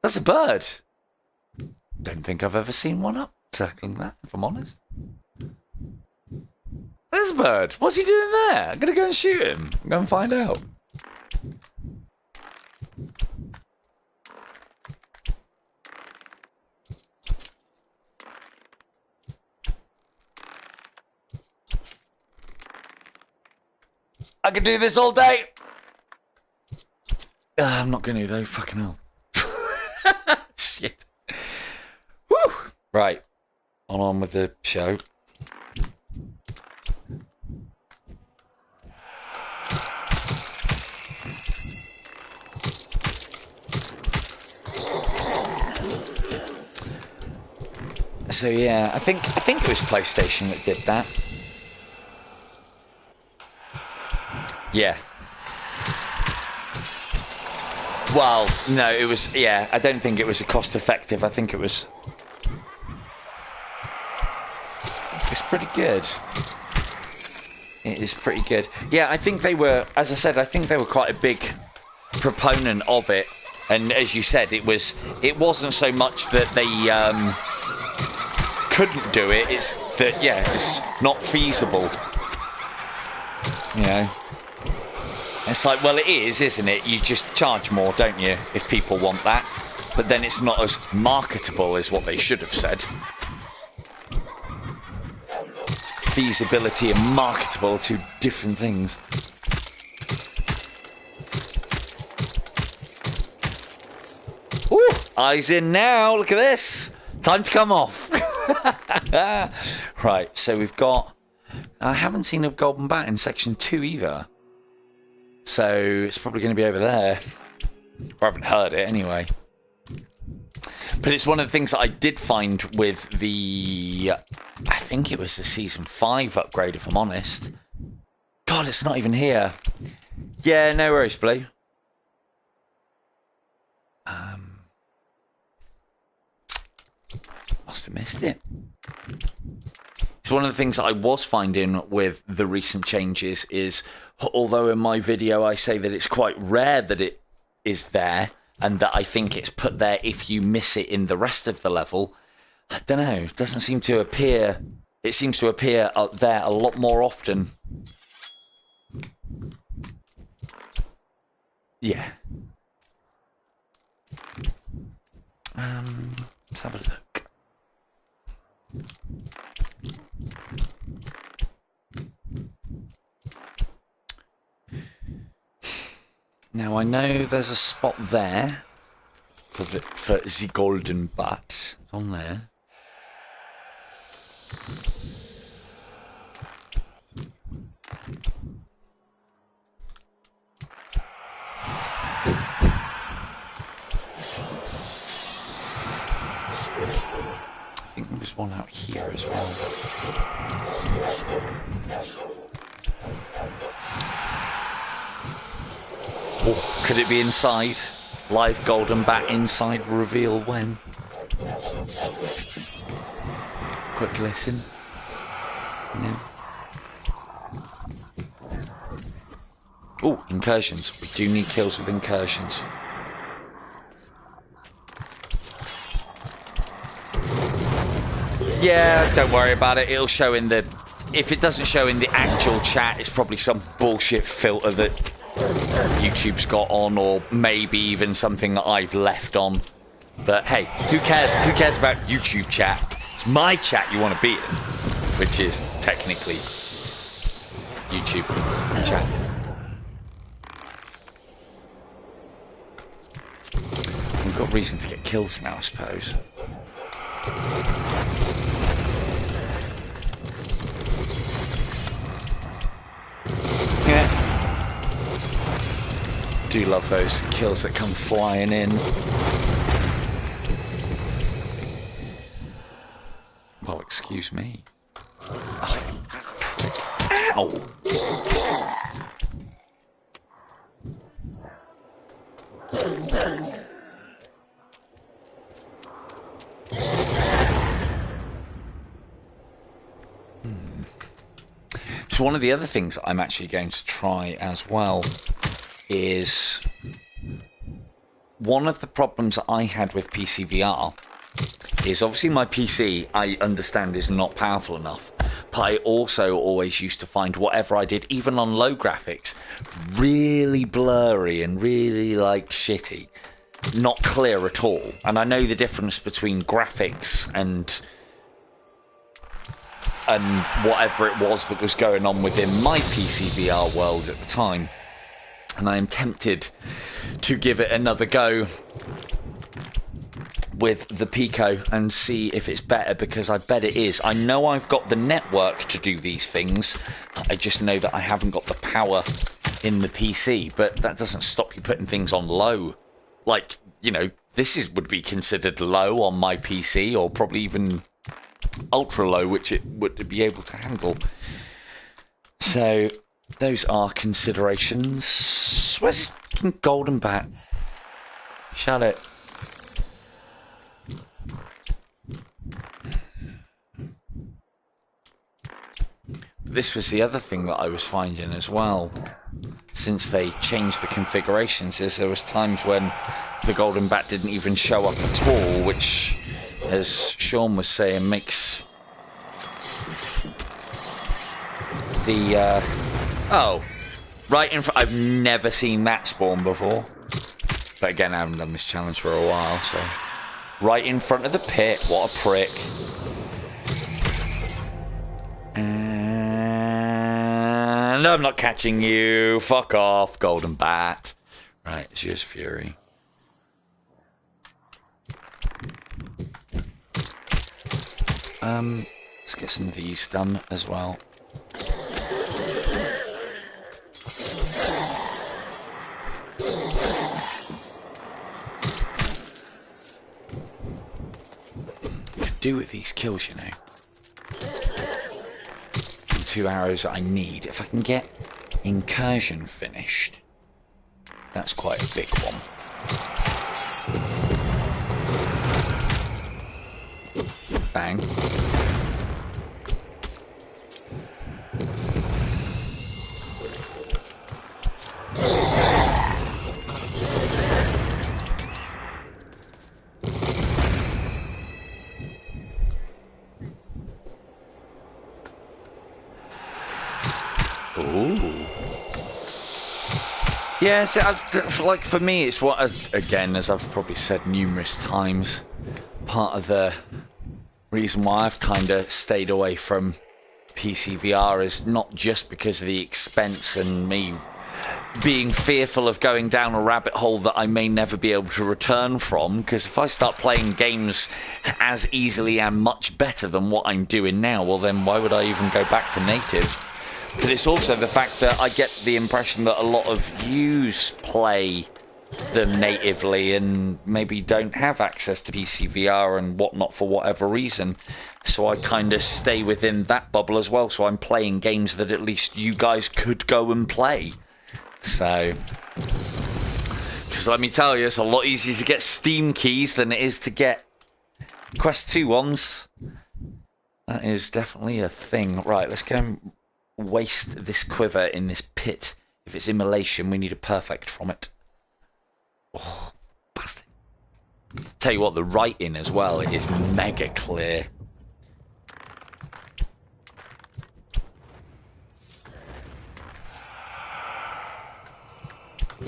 That's a bird. Don't think I've ever seen one up circling that, if I'm honest. There's a bird. What's he doing there? I'm going to go and shoot him. I'm going to find out. I could do this all day. I'm not going to though. Fucking hell. Shit. Woo. Right. On with the show. So yeah, I think it was PlayStation that did that. Yeah. Well, no, it was, yeah, I don't think it was a cost effective. I think it was... It's pretty good. It is pretty good. Yeah, I think they were, as I said, I think they were quite a big proponent of it. And as you said, it wasn't so much that they couldn't do it, it's that, yeah, it's not feasible. You know? It's like, well, it is, isn't it? You just charge more, don't you, if people want that. But then it's not as marketable as what they should have said. Feasibility and marketable are two different things. Ooh, eyes in now. Look at this. Time to come off. Right, so we've got... I haven't seen a golden bat in section 2 either. So it's probably going to be over there. Or I haven't heard it anyway. But it's one of the things that I did find with the... I think it was the Season 5 upgrade, if I'm honest. God, it's not even here. Yeah, no worries, Blue. Must have missed it. It's one of the things that I was finding with the recent changes is, although in my video I say that it's quite rare that it is there, and that I think it's put there if you miss it in the rest of the level, I don't know, it doesn't seem to appear. It seems to appear there a lot more often. Yeah. Let's have a look. Now I know there's a spot there for the golden bat. It's on there. I think there's one out here as well. Oh, could it be inside? Live golden bat inside, reveal when. Quick listen. No. Oh, incursions. We do need kills with incursions. Yeah, don't worry about it. It'll show in the... If it doesn't show in the actual chat, it's probably some bullshit filter that YouTube's got on, or maybe even something that I've left on. But hey, who cares? Who cares about YouTube chat? It's my chat you want to be in, which is technically YouTube chat. We've got reason to get kills now, I suppose. Do love those kills that come flying in. Well, excuse me. Oh, prick. Ow! So one of the other things I'm actually going to try as well is, one of the problems that I had with PC VR is obviously my PC, I understand, is not powerful enough, but I also always used to find whatever I did, even on low graphics, really blurry and really like shitty, not clear at all. And I know the difference between graphics and whatever it was that was going on within my PC VR world at the time. And I am tempted to give it another go with the PICO and see if it's better, because I bet it is. I know I've got the network to do these things. I just know that I haven't got the power in the PC, but that doesn't stop you putting things on low. Like, you know, this would be considered low on my PC, or probably even ultra low, which it would be able to handle. So those are considerations. Where's this fucking golden bat? Shut it. This was the other thing that I was finding as well, since they changed the configurations, is there was times when the golden bat didn't even show up at all, which, as Sean was saying, makes the Oh, right in front. I've never seen that spawn before. But again, I haven't done this challenge for a while, so... Right in front of the pit. What a prick. And I'm not catching you. Fuck off, golden bat. Right, it's just fury. Let's get some of these done as well. Could do with these kills, you know. 2 arrows that I need. If I can get incursion finished, that's quite a big one. Bang. Ooh. Yeah, so like for me, it's what, again, as I've probably said numerous times, part of the reason why I've kind of stayed away from PC VR is not just because of the expense and me being fearful of going down a rabbit hole that I may never be able to return from, because if I start playing games as easily and much better than what I'm doing now, well then why would I even go back to native? But it's also the fact that I get the impression that a lot of yous play them natively and maybe don't have access to PC VR and whatnot for whatever reason. So I kind of stay within that bubble as well. So I'm playing games that at least you guys could go and play. So, because let me tell you, it's a lot easier to get Steam keys than it is to get Quest 2 ones. That is definitely a thing. Right, let's go and waste this quiver in this pit. If it's immolation, we need a perfect from it. Oh, bastard. Tell you what, the writing as well is mega clear. Don't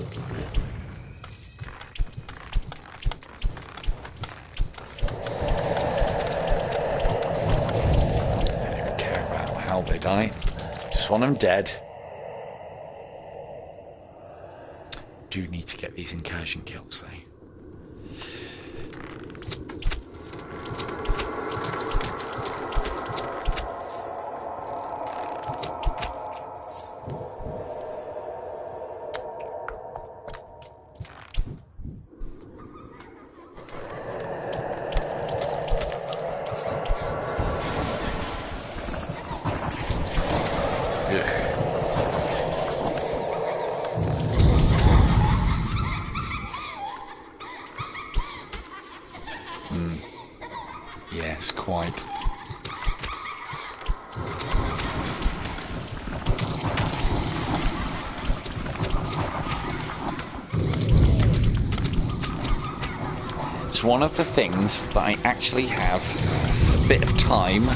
even care about how they die. Just want them dead. Do need to get these incursion kills though. Yes, quite. It's one of the things that I actually have a bit of time.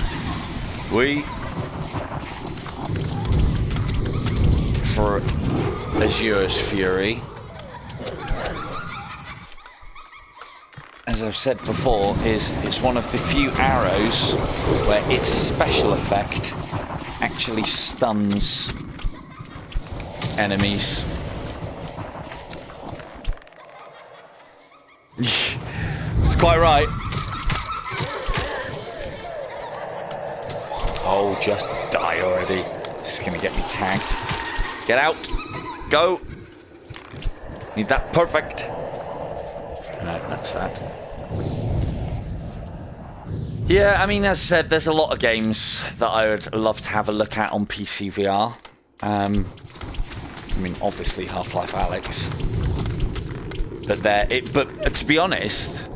For Azure's Fury. As I've said before, it's one of the few arrows where its special effect actually stuns enemies. It's quite right. Oh, just die already. This is going to get me tagged. Get out. Go. Need that perfect. Right, that's that. Yeah, I mean, as I said, there's a lot of games that I would love to have a look at on PC VR. I mean, obviously Half-Life Alyx. But to be honest,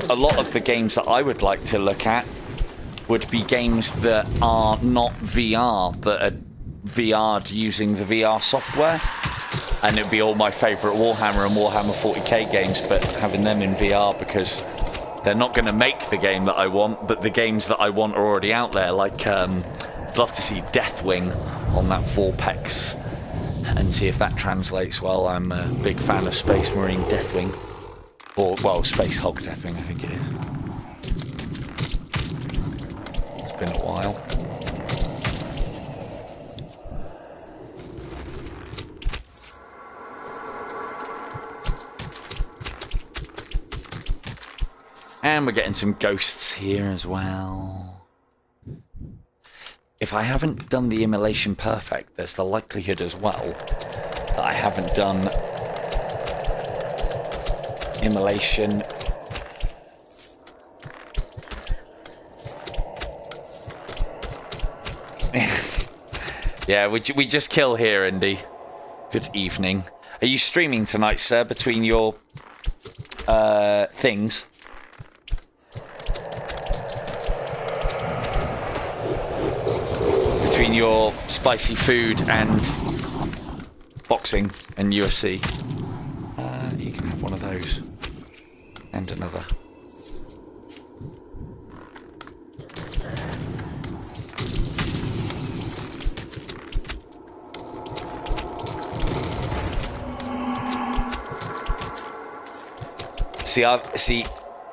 a lot of the games that I would like to look at would be games that are not VR, that are VR'd using the VR software. And it'd be all my favourite Warhammer and Warhammer 40k games, but having them in VR because they're not going to make the game that I want, but the games that I want are already out there, like I'd love to see Deathwing on that Vorpex and see if that translates well. I'm a big fan of Space Marine Deathwing. Or, well, Space Hulk Deathwing, I think it is. It's been a while. And we're getting some ghosts here as well. If I haven't done the immolation perfect, there's the likelihood as well that I haven't done immolation yeah, we just kill here, Indy. Good evening. Are you streaming tonight, sir, between your things? Between your spicy food and boxing and UFC? You can have one of those. And another.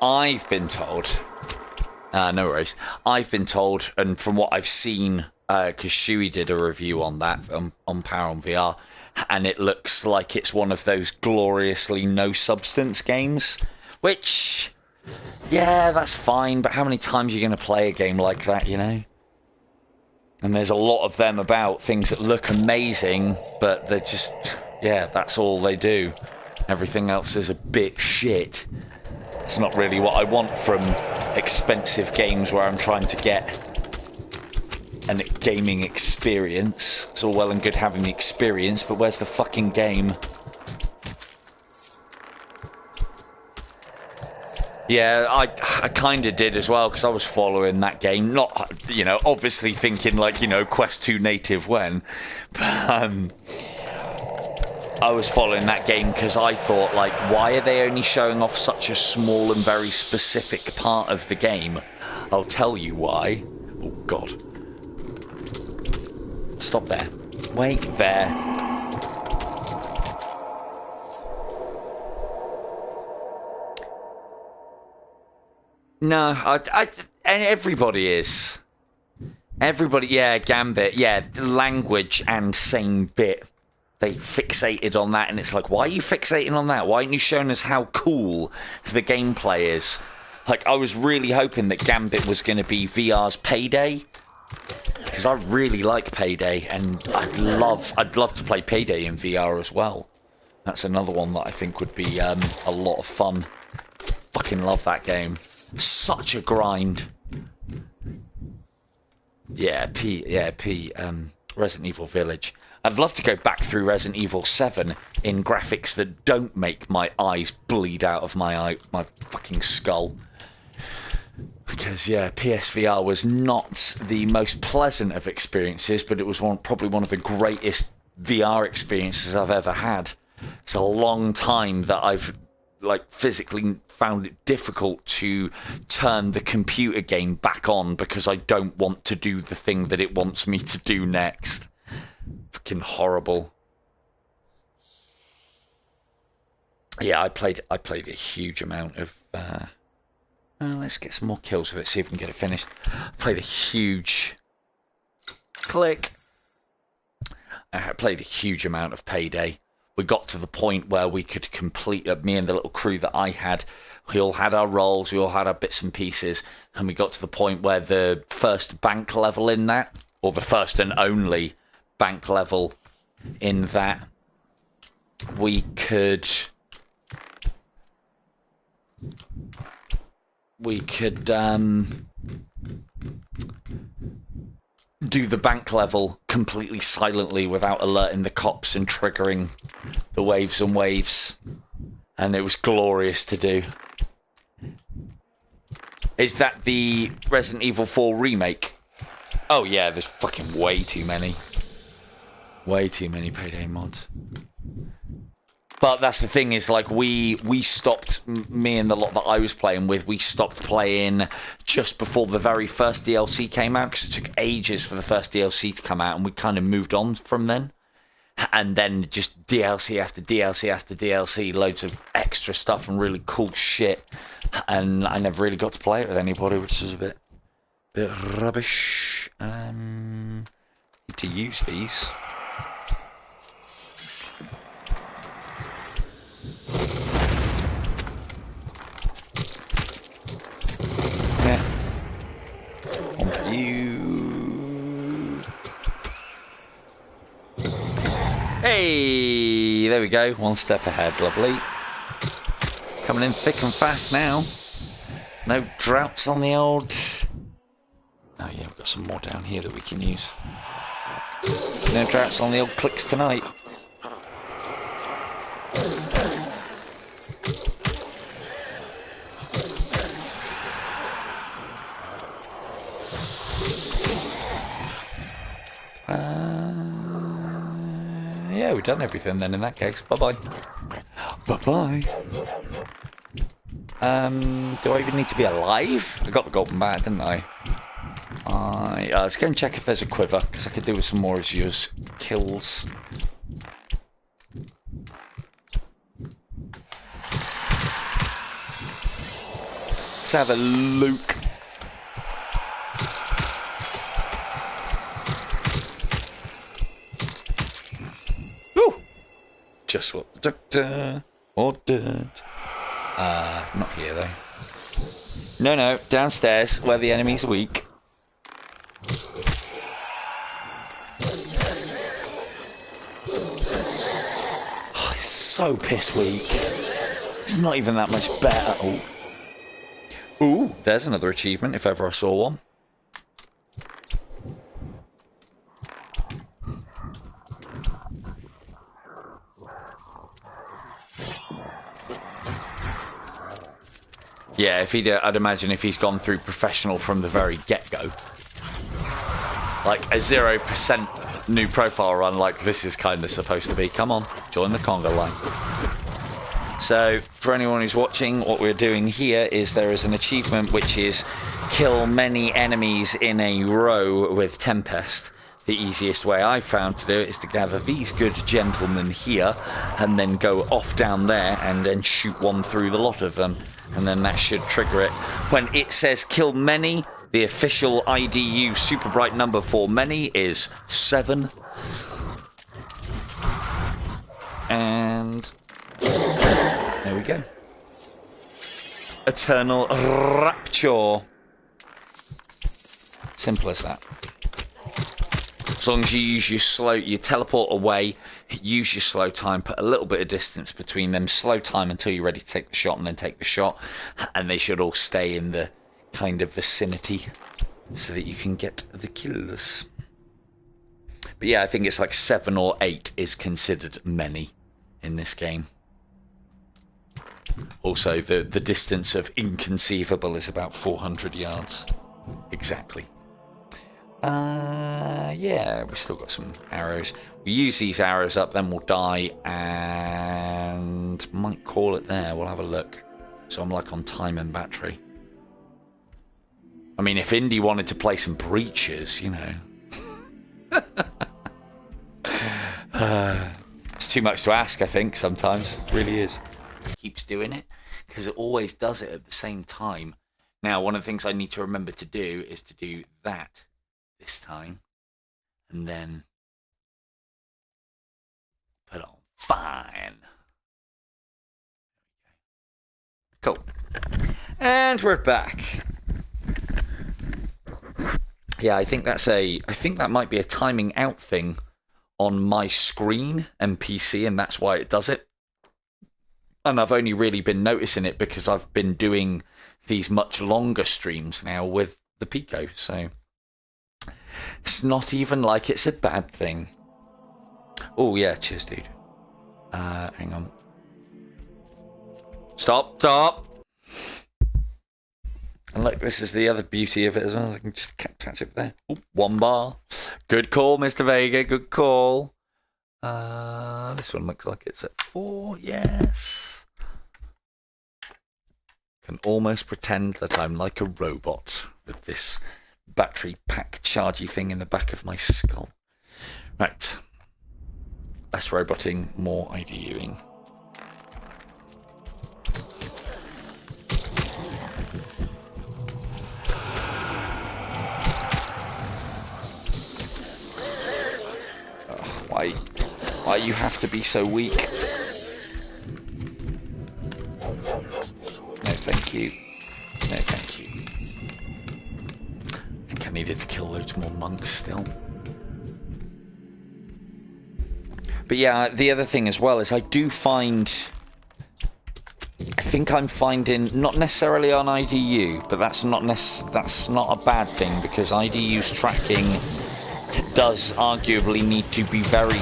I've been told. No worries. I've been told, and from what I've seen, because Shuey did a review on that on Power on VR, and it looks like it's one of those gloriously no substance games. Which, yeah, that's fine, but how many times are you going to play a game like that, you know? And there's a lot of them about, things that look amazing, but they're just, yeah, that's all they do. Everything else is a bit shit. It's not really what I want from expensive games where I'm trying to get a gaming experience. It's all well and good having the experience, but where's the fucking game? Yeah, I kind of did as well, because I was following that game. Not, you know, obviously thinking like, you know, Quest 2 native when. But, I was following that game because I thought, like, why are they only showing off such a small and very specific part of the game? I'll tell you why. Oh, God. Stop there. Wait there. No, and everybody is. Everybody, yeah, Gambit, yeah, language and same bit. They fixated on that, and it's like, why are you fixating on that? Why aren't you showing us how cool the gameplay is? Like, I was really hoping that Gambit was going to be VR's Payday, because I really like Payday, and I'd love to play Payday in VR as well. That's another one that I think would be a lot of fun. Fucking love that game. Such a grind. Yeah, Resident Evil Village. I'd love to go back through Resident Evil 7 in graphics that don't make my eyes bleed out of my fucking skull. Because, yeah, PSVR was not the most pleasant of experiences, but it was probably one of the greatest VR experiences I've ever had. It's a long time that I've, like, physically found it difficult to turn the computer game back on because I don't want to do the thing that it wants me to do next. Fucking horrible. Yeah, I played a huge amount of let's get some more kills with it, see if we can get it finished. I played a huge amount of Payday. We got to the point where we could complete, me and the little crew that I had, we all had our roles, we all had our bits and pieces, and we got to the point where the first bank level in that, or the first and only bank level in that, we could do the bank level completely silently without alerting the cops and triggering the waves and waves, and it was glorious to do. Is that the Resident Evil 4 remake? Oh yeah, there's fucking way too many Payday mods. But that's the thing is, like, we stopped, me and the lot that I was playing with, we stopped playing just before the very first DLC came out, because it took ages for the first DLC to come out, and we kind of moved on from then. And then just DLC after DLC after DLC, loads of extra stuff and really cool shit. And I never really got to play it with anybody, which is a bit rubbish. Need to use these. Yeah. On for you. Hey, there we go. One step ahead, lovely. Coming in thick and fast now. No droughts on the old... Oh yeah, we've got some more down here that we can use. No droughts on the old clicks tonight. Yeah, we've done everything then in that case. Bye-bye. Bye-bye. Do I even need to be alive? I got the golden bat, didn't I? Let's go and check if there's a quiver, because I could do with some more Azure's kills. Let's have a look. Just what the doctor ordered. Not here though. No, downstairs where the enemy's weak. Oh, it's so piss weak. It's not even that much better. Ooh, there's another achievement if ever I saw one. Yeah, I'd imagine if he's gone through professional from the very get-go, like a 0% new profile run, like this is kind of supposed to be. Come on, join the conga line. So, for anyone who's watching, what we're doing here is there is an achievement which is kill many enemies in a row with Tempest. The easiest way I've found to do it is to gather these good gentlemen here and then go off down there and then shoot one through the lot of them. And then that should trigger it. When it says kill many, the official IDU super bright number for many is 7. And there we go. Eternal Rapture. Simple as that. As long as you use you teleport away, use your slow time, put a little bit of distance between them, slow time until you're ready to take the shot, and then take the shot, and they should all stay in the kind of vicinity so that you can get the kills. But yeah, I think it's like 7 or 8 is considered many in this game. Also, the distance of inconceivable is about 400 yards. Exactly. Yeah, we've still got some arrows. We use these arrows up, then we'll die, and might call it there. We'll have a look. So I'm like on time and battery. I mean, if Indy wanted to play some breaches, you know. It's too much to ask, I think, sometimes. It really is. It keeps doing it, because it always does it at the same time. Now, one of the things I need to remember to do is to do that this time, and then put on fine. Cool. And we're back. Yeah, I think that might be a timing out thing on my screen and PC, and that's why it does it. And I've only really been noticing it because I've been doing these much longer streams now with the PICO, so it's not even like it's a bad thing. Oh yeah, cheers, dude. Hang on. Stop. And look, this is the other beauty of it as well. I can just catch it there. Ooh, 1 bar. Good call, Mr. Vega. Good call. This one looks like it's at 4. Yes. Can almost pretend that I'm like a robot with this battery pack chargy thing in the back of my skull. Right. Less roboting, more IDUing. Why you have to be so weak? No, thank you. No, thank you. I think I needed to kill loads more monks still. But yeah, the other thing as well is I think I'm finding, not necessarily on IDU, but that's not a bad thing, because IDU's tracking does arguably need to be very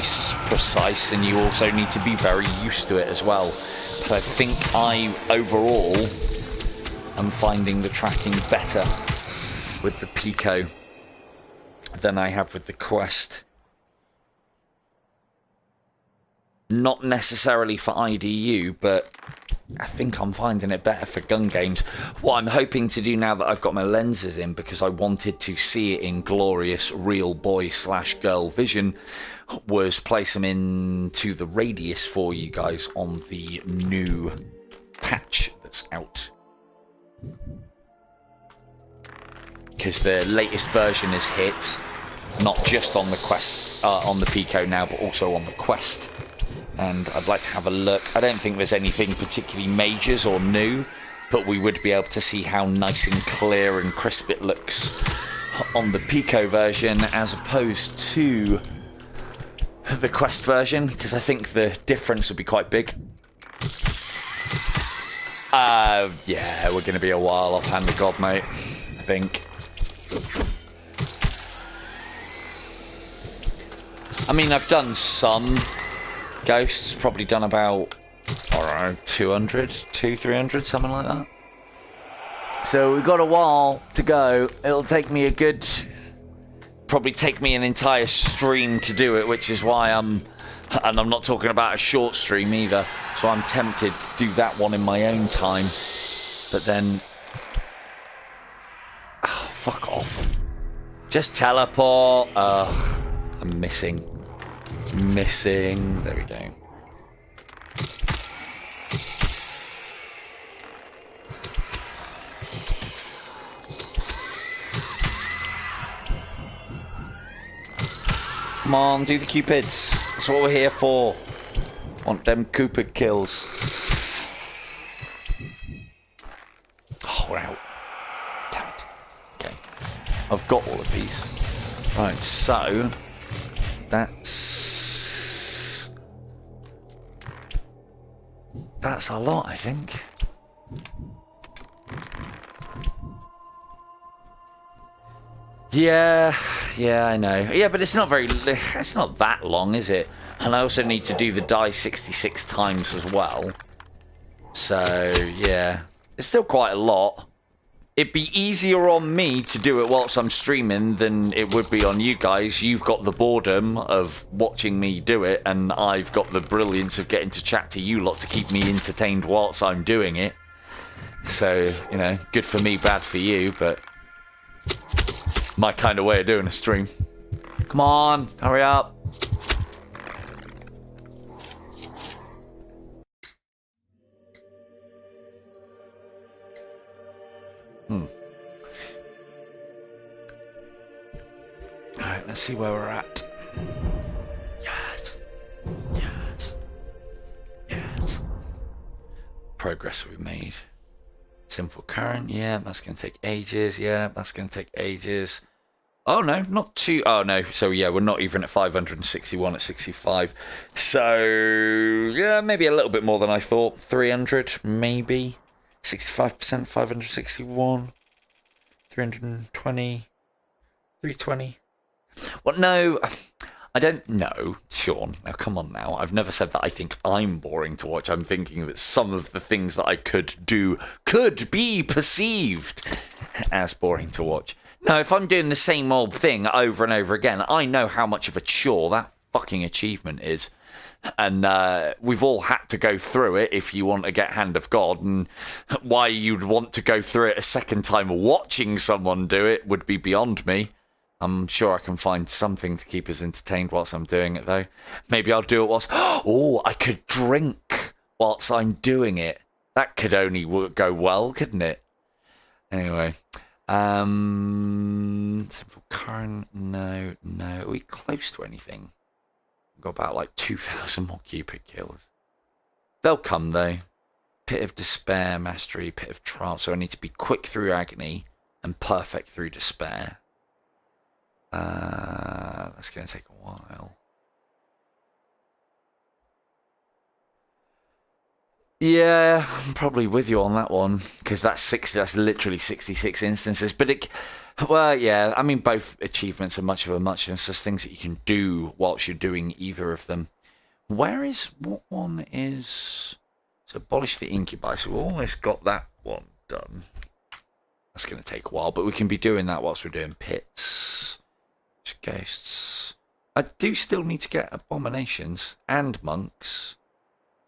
precise, and you also need to be very used to it as well. But I think overall am finding the tracking better with the PICO than I have with the Quest. Not necessarily for IDU, but I think I'm finding it better for gun games. What I'm hoping to do now that I've got my lenses in, because I wanted to see it in glorious real boy/girl vision, was place them into the radius for you guys on the new patch that's out. Because the latest version is hit, not just on the Quest, on the PICO now, but also on the Quest. And I'd like to have a look. I don't think there's anything particularly majors or new, but we would be able to see how nice and clear and crisp it looks on the PICO version as opposed to the Quest version, because I think the difference would be quite big. Yeah, we're going to be a while off Hand of God, mate, I think. I mean, I've done some Ghosts, probably done about, I don't know, 200, 300, something like that. So we've got a while to go. It'll take me probably take me an entire stream to do it, which is why and I'm not talking about a short stream either, so I'm tempted to do that one in my own time. But then, fuck off. Just teleport. I'm missing. There we go. Come on, do the cupids. That's what we're here for. Want them cupid kills. Oh, we're out. Damn it. Okay. I've got all of these. Right, so that's a lot, I think. Yeah, I know. Yeah, but it's not that long, is it? And I also need to do the die 66 times as well. So, yeah. It's still quite a lot. It'd be easier on me to do it whilst I'm streaming than it would be on you guys. You've got the boredom of watching me do it, and I've got the brilliance of getting to chat to you lot to keep me entertained whilst I'm doing it. So, you know, good for me, bad for you, but my kind of way of doing a stream. Come on, hurry up. Alright, let's see where we're at. Yes. Progress we've made. Sinful current, yeah, that's going to take ages. Yeah, that's going to take ages. Oh no, not too. Oh no, so yeah, we're not even at 561 at 65. So yeah, maybe a little bit more than I thought. 300, maybe. 65%, 561. 320. 320. Well, no, I don't know, Sean. Now, come on now. I've never said that I think I'm boring to watch. I'm thinking that some of the things that I could do could be perceived as boring to watch. No, if I'm doing the same old thing over and over again, I know how much of a chore that fucking achievement is. And we've all had to go through it if you want to get Hand of God. And why you'd want to go through it a second time watching someone do it would be beyond me. I'm sure I can find something to keep us entertained whilst I'm doing it, though. Maybe I'll do it whilst... Oh, I could drink whilst I'm doing it. That could only go well, couldn't it? Anyway. Simple current, no. Are we close to anything? We've got about like 2,000 more Cupid kills. They'll come though. Pit of Despair, Mastery, Pit of Trial. So I need to be quick through Agony and perfect through Despair. That's going to take a while. Yeah, I'm probably with you on that one because that's 60. That's literally 66 instances. But well, yeah. I mean, both achievements are much of a muchness. There's things that you can do whilst you're doing either of them. What one is? So abolish the incubi. So we've almost got that one done. That's going to take a while, but we can be doing that whilst we're doing pits, ghosts. I do still need to get abominations and monks.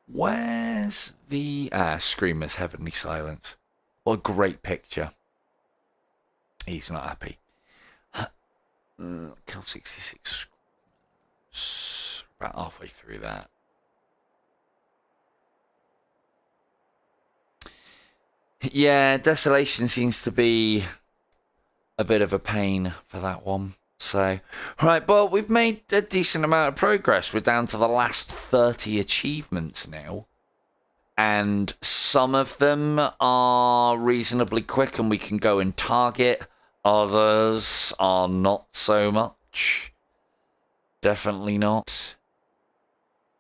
Where's the... Screamer's Heavenly Silence. What a great picture. He's not happy. Kill 66. About halfway through that. Yeah, Desolation seems to be a bit of a pain for that one. So, right, well, we've made a decent amount of progress. We're down to the last 30 achievements now. And some of them are reasonably quick and we can go and target. Others are not so much. Definitely not.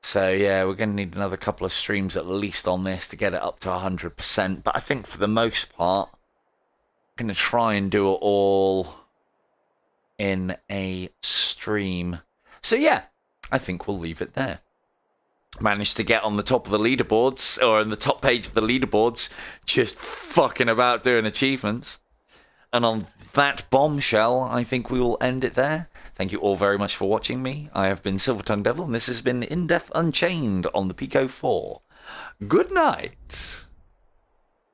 So, yeah, we're going to need another couple of streams at least on this to get it up to 100%. But I think for the most part, I'm going to try and do it all in a stream. So yeah, I think we'll leave it there. Managed to get on the top of the leaderboards, or on the top page of the leaderboards, just fucking about doing achievements. And on that bombshell, I think we will end it there. Thank you all very much for watching me. I have been Silver Tongue Devil, and this has been In Depth Unchained on the PICO 4. Good night.